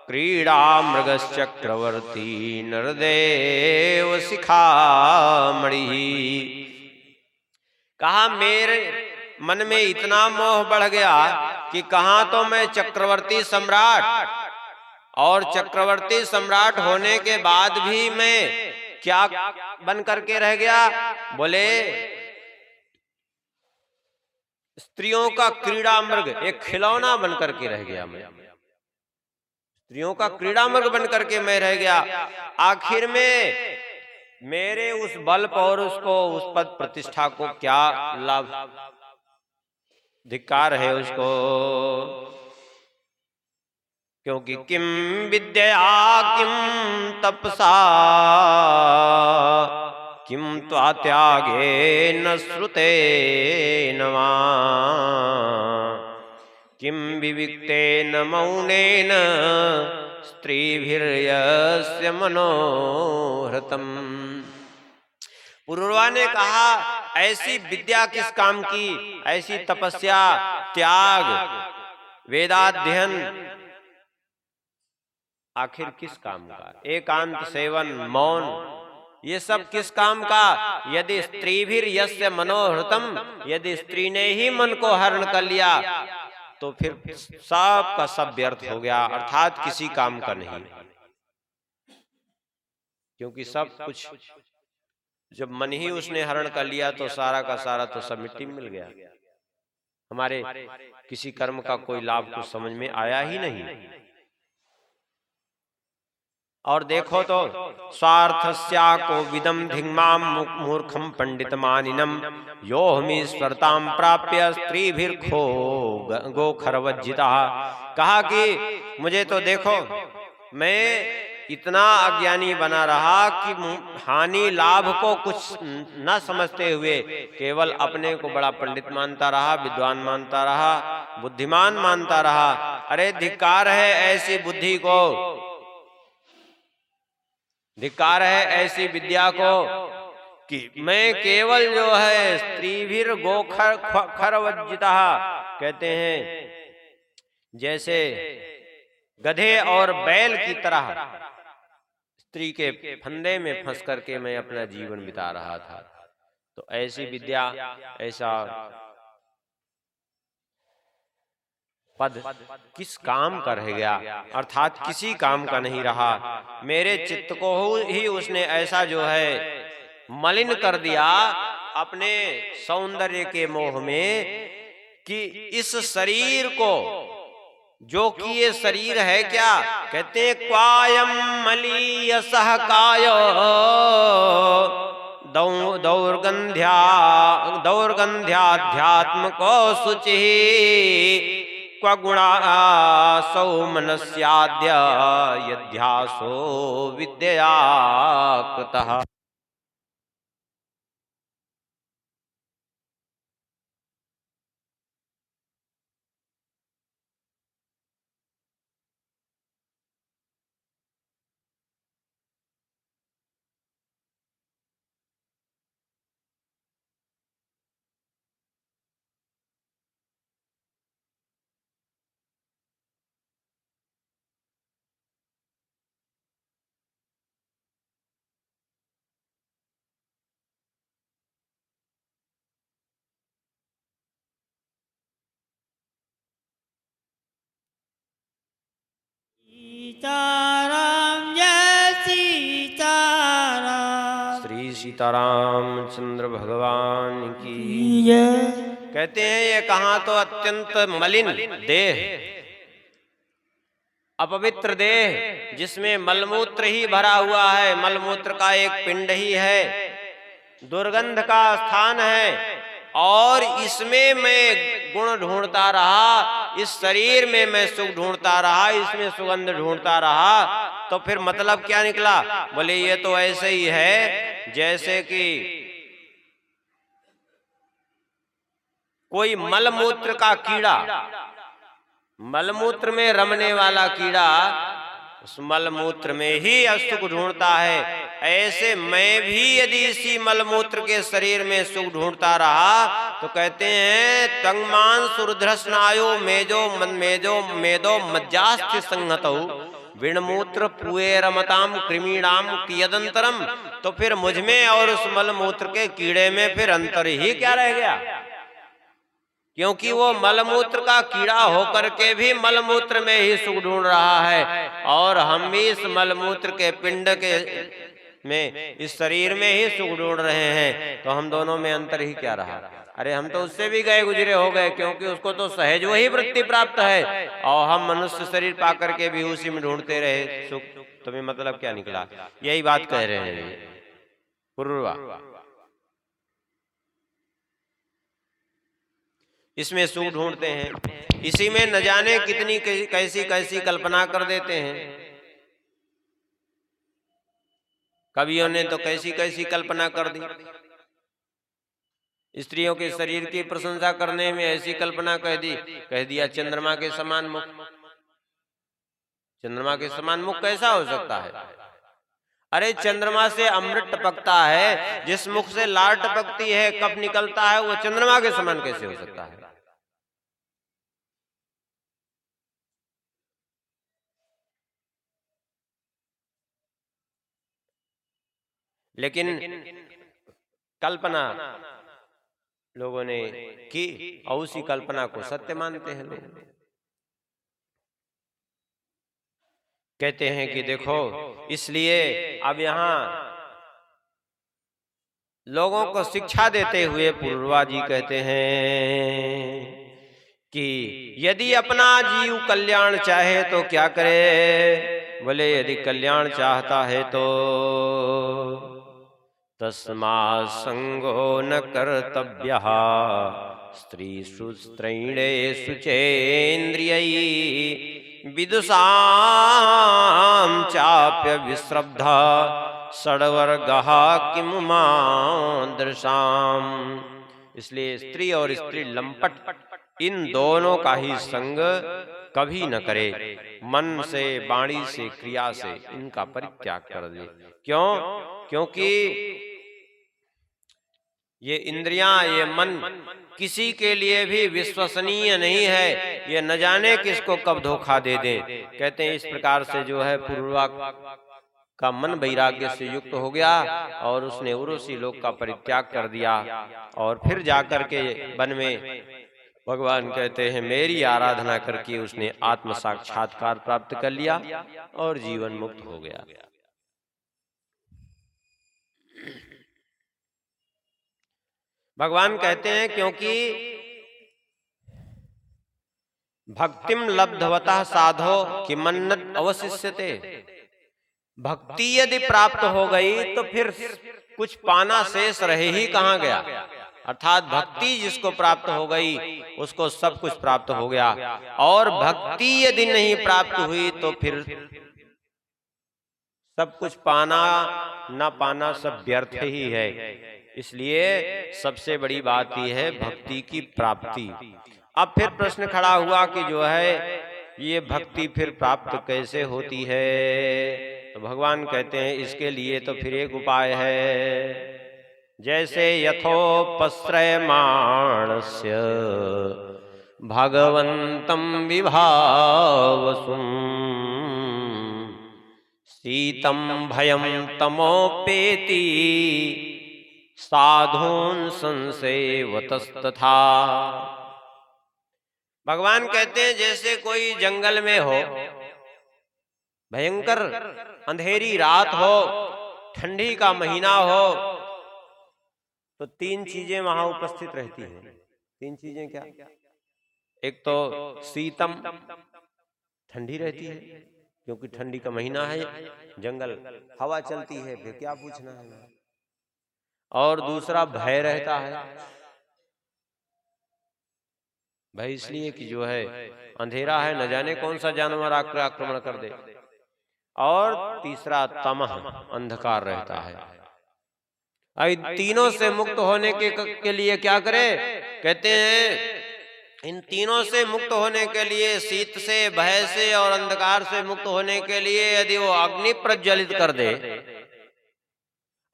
क्रीड़ा मृगश्चक्रवर्ती नरदेव शिखामणि। कहा, मेरे मन में इतना मोह बढ़ गया कि कहां तो मैं चक्रवर्ती सम्राट, और चक्रवर्ती सम्राट होने के बाद भी मैं क्या बन करके रह गया? बोले, स्त्रियों का क्रीड़ा मृग, एक खिलौना बन करके रह गया मैं। स्त्रियों का क्रीड़ा मृग बन करके मैं रह गया। आखिर में मेरे उस बल और उसको उस पद प्रतिष्ठा को क्या लाभ, धिक्कार है उसको। क्योंकि किम विद्या किम तपसा किम त्वा त्यागे न श्रुते नमा किम विविक्तेन मौनेन स्त्रीभिर्यस्य मनोहृतम। पुरुरवा ने कहा ऐसी विद्या किस काम की, ऐसी तपस्या, त्याग, वेदाध्ययन आखिर किस काम का, एकांत सेवन, मौन, ये सब किस काम का। यदि स्त्री भी यस्य मनोहृतम, यदि स्त्री ने ही मन को हरण कर लिया तो फिर सब का सब व्यर्थ हो गया, अर्थात किसी काम का नहीं। क्योंकि सब कुछ जब मन ही उसने हरण कर लिया तो सारा का सारा तो सब मिट्टी में मिल गया। हमारे किसी कर्म का कोई लाभ कुछ समझ में आया ही नहीं। और देखो तो स्वार्थस्या को विदम धिंगमाम मूर्खम पंडित मानिनम यो हमीश्वरताम प्राप्य स्त्रीभिर्खो गोखरवज्जिता। कहा कि मुझे तो देखो मैं इतना अज्ञानी बना रहा कि हानि लाभ को कुछ न समझते हुए केवल अपने को बड़ा पंडित मानता रहा, विद्वान मानता रहा, बुद्धिमान मानता रहा। अरे धिक्कार है ऐसी बुद्धि को, धिक्कार है ऐसी विद्या को कि मैं केवल जो है स्त्रीभिर गोखरवज्जिता, कहते हैं जैसे गधे और बैल की तरह स्त्री के फंदे में फंस करके मैं अपना जीवन बिता रहा था। तो ऐसी विद्या, ऐसा पद किस काम का रह गया, अर्थात किसी काम का नहीं रहा। मेरे चित्त को ही उसने ऐसा जो है मलिन कर दिया अपने सौंदर्य के मोह में कि इस शरीर को, जो कि ये शरीर है क्या, कहते क्वायम मलीयसः कायो दौर्गंध्याध्यात्मको शुचिः क्व गुणासौ मनस्याद्य यध्यासो विद्यया कृतः। सीताराम जय सीताराम। श्री सीताराम चंद्र भगवान की जय। कहते हैं ये कहा तो अत्यंत मलिन देह, अपवित्र देह, जिसमें मलमूत्र ही भरा हुआ है, मलमूत्र का एक पिंड ही है, दुर्गंध का स्थान है। और इसमें मैं गुण ढूंढता रहा, इस शरीर में मैं सुख ढूंढता रहा, इसमें सुगंध ढूंढता रहा। तो फिर मतलब क्या निकला? बोले ये तो ऐसे ही है जैसे कि कोई मलमूत्र का कीड़ा, मलमूत्र में रमने वाला कीड़ा उस मलमूत्र में ही सुख ढूंढता है। ऐसे मैं भी यदि इसी मलमूत्र के शरीर में सुख ढूंढता रहा तो कहते हैं तंगमान सुरध्रस्नायो मेदो मज्जास्थ्य संहतौ विणमूत्र पुए रमताम कृमीणाम कियदंतरम। तो फिर मुझ में और उस मलमूत्र के कीड़े में फिर अंतर ही क्या रह गया? क्योंकि वो मलमूत्र का कीड़ा होकर के भी मलमूत्र में ही सुख ढूंढ रहा है, और हम भी इस मलमूत्र के पिंड के में, इस शरीर में ही सुख ढूंढ रहे हैं। तो हम दोनों में अंतर ही क्या रहा? अरे हम तो उससे भी गए गुजरे हो गए, क्योंकि उसको तो सहज वही वृत्ति प्राप्त है, और हम मनुष्य शरीर पा करके भी उसी में ढूंढते रहे सुख। तुम्हें मतलब क्या निकला? यही बात कह रहे हैं ये पूर्वा। इसमें सुख ढूंढते हैं, इसी में न जाने कितनी कैसी कैसी कल्पना कर देते हैं। कवियों ने तो कैसी कैसी कल्पना कर दी। स्त्रियों के शरीर की प्रशंसा करने में ऐसी कल्पना कह दिया चंद्रमा के समान मुख। चंद्रमा के समान मुख कैसा हो सकता है? अरे चंद्रमा से अमृत टपकता है, जिस मुख से लार टपकती है, कफ निकलता है, वो चंद्रमा के समान कैसे हो सकता है? लेकिन कल्पना लोगों ने की, और उसी कल्पना को सत्य मानते हैं लोग। कहते हैं कि देखो, इसलिए अब यहां लोगों को शिक्षा देते हुए पूर्वा जी कहते हैं कि यदि अपना जीव कल्याण चाहे तो क्या करे? बोले यदि कल्याण चाहता है तो तस्मात् संगो न कर्तव्यः स्त्रीषु स्त्रैणेषु चेन्द्रियैः विदुषां चाप्य विश्रब्धा षड्वर्गः किमु मादृशाम्। इसलिए स्त्री और स्त्री लंपट इन दोनों का ही संग कभी न करे। मन से, वाणी से, क्रिया से इनका परित्याग कर दे। क्यों? क्योंकि ये इंद्रियां, ये मन किसी के लिए भी विश्वसनीय नहीं है। ये न जाने किसको कब धोखा दे दें। कहते हैं इस प्रकार से जो है पूर्वा का मन वैराग्य से युक्त हो गया, और उसने उर्वशी लोक का परित्याग कर दिया, और फिर जाकर के वन में भगवान कहते हैं मेरी आराधना करके उसने आत्म साक्षात्कार प्राप्त कर लिया और जीवन मुक्त हो गया। भगवान कहते हैं क्योंकि भक्तिम लब्धवतः साधो किमन्नत अवशिष्यते। भक्ति यदि प्राप्त हो गई तो फिर कुछ पाना शेष रहे ही कहां गया। अर्थात भक्ति जिसको प्राप्त हो गई उसको सब कुछ प्राप्त हो गया, और भक्ति यदि नहीं प्राप्त हुई तो फिर सब कुछ पाना ना पाना सब व्यर्थ ही है। इसलिए सबसे बड़ी बात यह है भक्ति की प्राप्ति। अब फिर प्रश्न खड़ा हुआ कि जो है ये भक्ति फिर प्राप्त कैसे होती है? तो भगवान कहते हैं इसके लिए तो फिर एक उपाय है। जैसे यथोपश्रयमाणस्य भगवन्तं विभावसुं शीतं भयं तमोपेति साधून् संसेवतस्तथा। भगवान कहते हैं जैसे कोई जंगल में हो, भयंकर अंधेरी रात हो, ठंडी का महीना हो, तो तीन चीजें वहां उपस्थित रहती हैं। तीन चीजें क्या? एक तो शीतम, ठंडी रहती है क्योंकि ठंडी का महीना है, जंगल, हवा चलती है, फिर क्या पूछना है। और दूसरा भय रहता है। भय इसलिए कि जो है अंधेरा है, न जाने कौन सा जानवर आकर आक्रमण कर दे। और तीसरा तमह, अंधकार रहता है। तीनों से मुक्त होने के लिए क्या करे? कहते हैं इन तीनों से मुक्त होने के लिए, शीत से, भय से और अंधकार से मुक्त होने के लिए यदि वो अग्नि प्रज्वलित कर दे,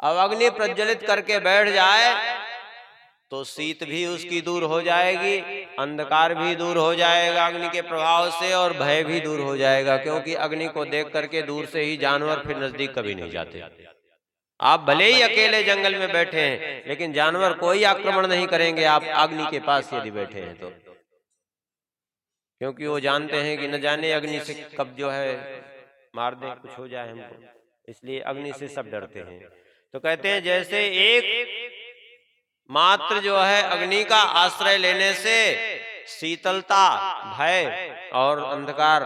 अब अग्नि प्रज्वलित करके बैठ जाए तो शीत भी उसकी दूर हो जाएगी, अंधकार भी दूर हो जाएगा अग्नि के प्रभाव से, और भय भी दूर हो जाएगा। क्योंकि अग्नि को देख करके दूर से ही जानवर फिर नजदीक कभी नहीं जाते। आप भले ही अकेले जंगल में बैठे हैं, लेकिन जानवर कोई आक्रमण नहीं करेंगे आप अग्नि के पास यदि बैठे हैं तो, क्योंकि वो जानते हैं कि न जाने अग्नि से कब जो है मार दे, कुछ हो जाए हमको। इसलिए अग्नि से सब डरते हैं। तो कहते हैं जैसे एक मात्र जो है अग्नि का आश्रय लेने से शीतलता, भय और अंधकार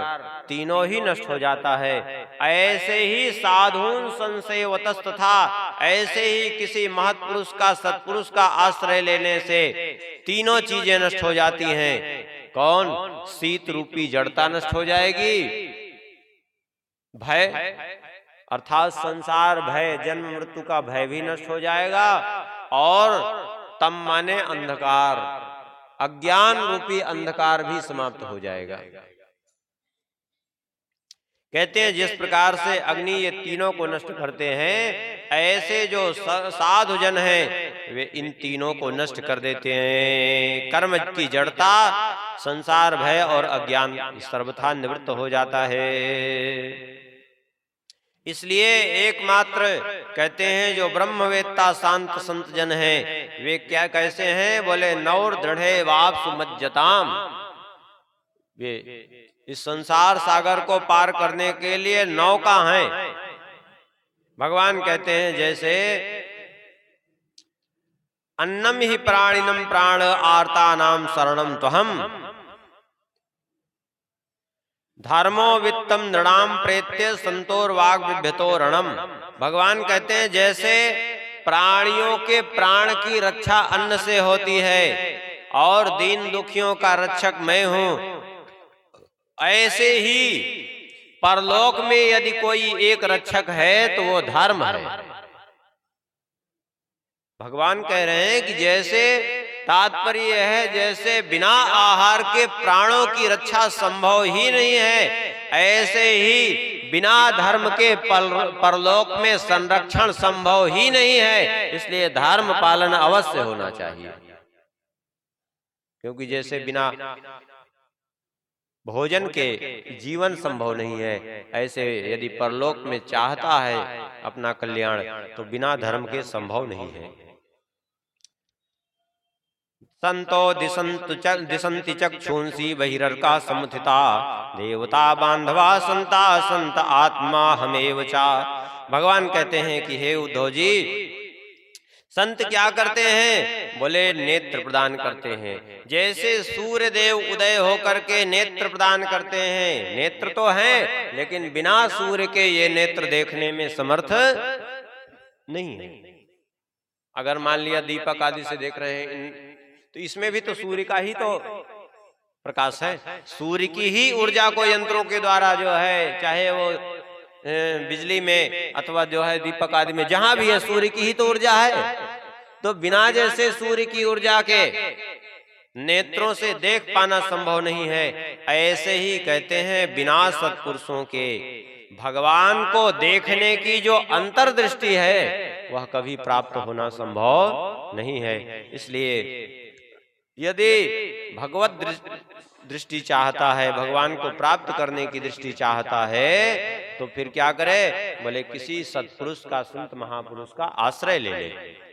तीनों ही नष्ट हो जाता है। ऐसे ही साधुन संसेवतस्त था, ऐसे ही किसी महत्पुरुष का, सत्पुरुष का आश्रय लेने से तीनों चीजें नष्ट हो जाती हैं। कौन? शीत रूपी जड़ता नष्ट हो जाएगी, भय अर्थात संसार भय, जन्म मृत्यु का भय भी नष्ट हो जाएगा, और तम माने अंधकार, अज्ञान रूपी अंधकार भी समाप्त हो जाएगा। कहते हैं जिस प्रकार से अग्नि ये तीनों को नष्ट करते हैं, ऐसे जो साधु जन हैं वे इन तीनों को नष्ट कर देते हैं। कर्म की जड़ता, संसार भय और अज्ञान सर्वथा निवृत्त हो जाता है। इसलिए एकमात्र कहते हैं जो ब्रह्मवेत्ता शांत संत जन हैं वे क्या कैसे हैं? बोले नौर दृढ़े वापसु मज्जताम, वे इस संसार सागर को पार करने के लिए नौका हैं। भगवान कहते हैं जैसे अन्नम ही प्राणिनम प्राण आर्ता नाम शरणम त्वहम, धर्मो वित्तम नृणाम प्रेत्य संतोर वाग विभ्यतो रणम। भगवान कहते हैं जैसे प्राणियों के प्राण की रक्षा अन्न से होती है और दीन दुखियों का रक्षक मैं हूं, ऐसे ही परलोक में यदि कोई एक रक्षक है तो वो धर्म है। भगवान कह रहे हैं कि जैसे तात्पर्य है जैसे बिना आहार के प्राणों की रक्षा संभव ही नहीं है, ऐसे ही बिना धर्म के परलोक में संरक्षण संभव ही नहीं है। इसलिए धर्म पालन अवश्य होना चाहिए, क्योंकि जैसे बिना भोजन के जीवन संभव नहीं है, ऐसे यदि परलोक में चाहता है अपना कल्याण तो बिना धर्म के संभव नहीं है। संतो दिशंति चक्षुंसी बहिर्का समुत्थिता, देवता बांधवा संता संत आत्मा हमेव चा। भगवान कहते हैं कि हे उद्धव जी, संत क्या करते हैं? बोले नेत्र प्रदान करते हैं। जैसे सूर्य देव उदय होकर के नेत्र प्रदान करते हैं, नेत्र तो हैं लेकिन बिना सूर्य के ये नेत्र देखने में समर्थ नहीं है। अगर मान लिया दीपक आदि से देख रहे हैं तो इसमें भी तो सूर्य का ही तो प्रकाश है, सूर्य की ही ऊर्जा को यंत्रों के द्वारा जो है, चाहे वो बिजली में अथवा जो है दीपक आदि में, जहां भी है सूर्य की ही तो ऊर्जा है। तो बिना जैसे सूर्य की ऊर्जा के नेत्रों से देख पाना संभव नहीं है, ऐसे ही कहते हैं बिना सत्पुरुषों के भगवान को देखने की जो अंतर्दृष्टि है वह कभी प्राप्त होना संभव नहीं है। इसलिए यदि भगवत दृष्टि चाहता है, भगवान को प्राप्त करने की दृष्टि चाहता है, तो फिर क्या करे? बोले किसी सत्पुरुष का, संत महापुरुष का आश्रय ले ले।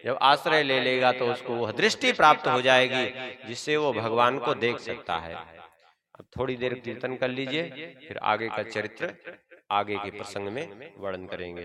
जब आश्रय ले लेगा तो उसको वह दृष्टि प्राप्त हो जाएगी जिससे वो भगवान को देख सकता है। अब थोड़ी देर कीर्तन कर लीजिए, फिर आगे का चरित्र आगे के प्रसंग में वर्णन करेंगे।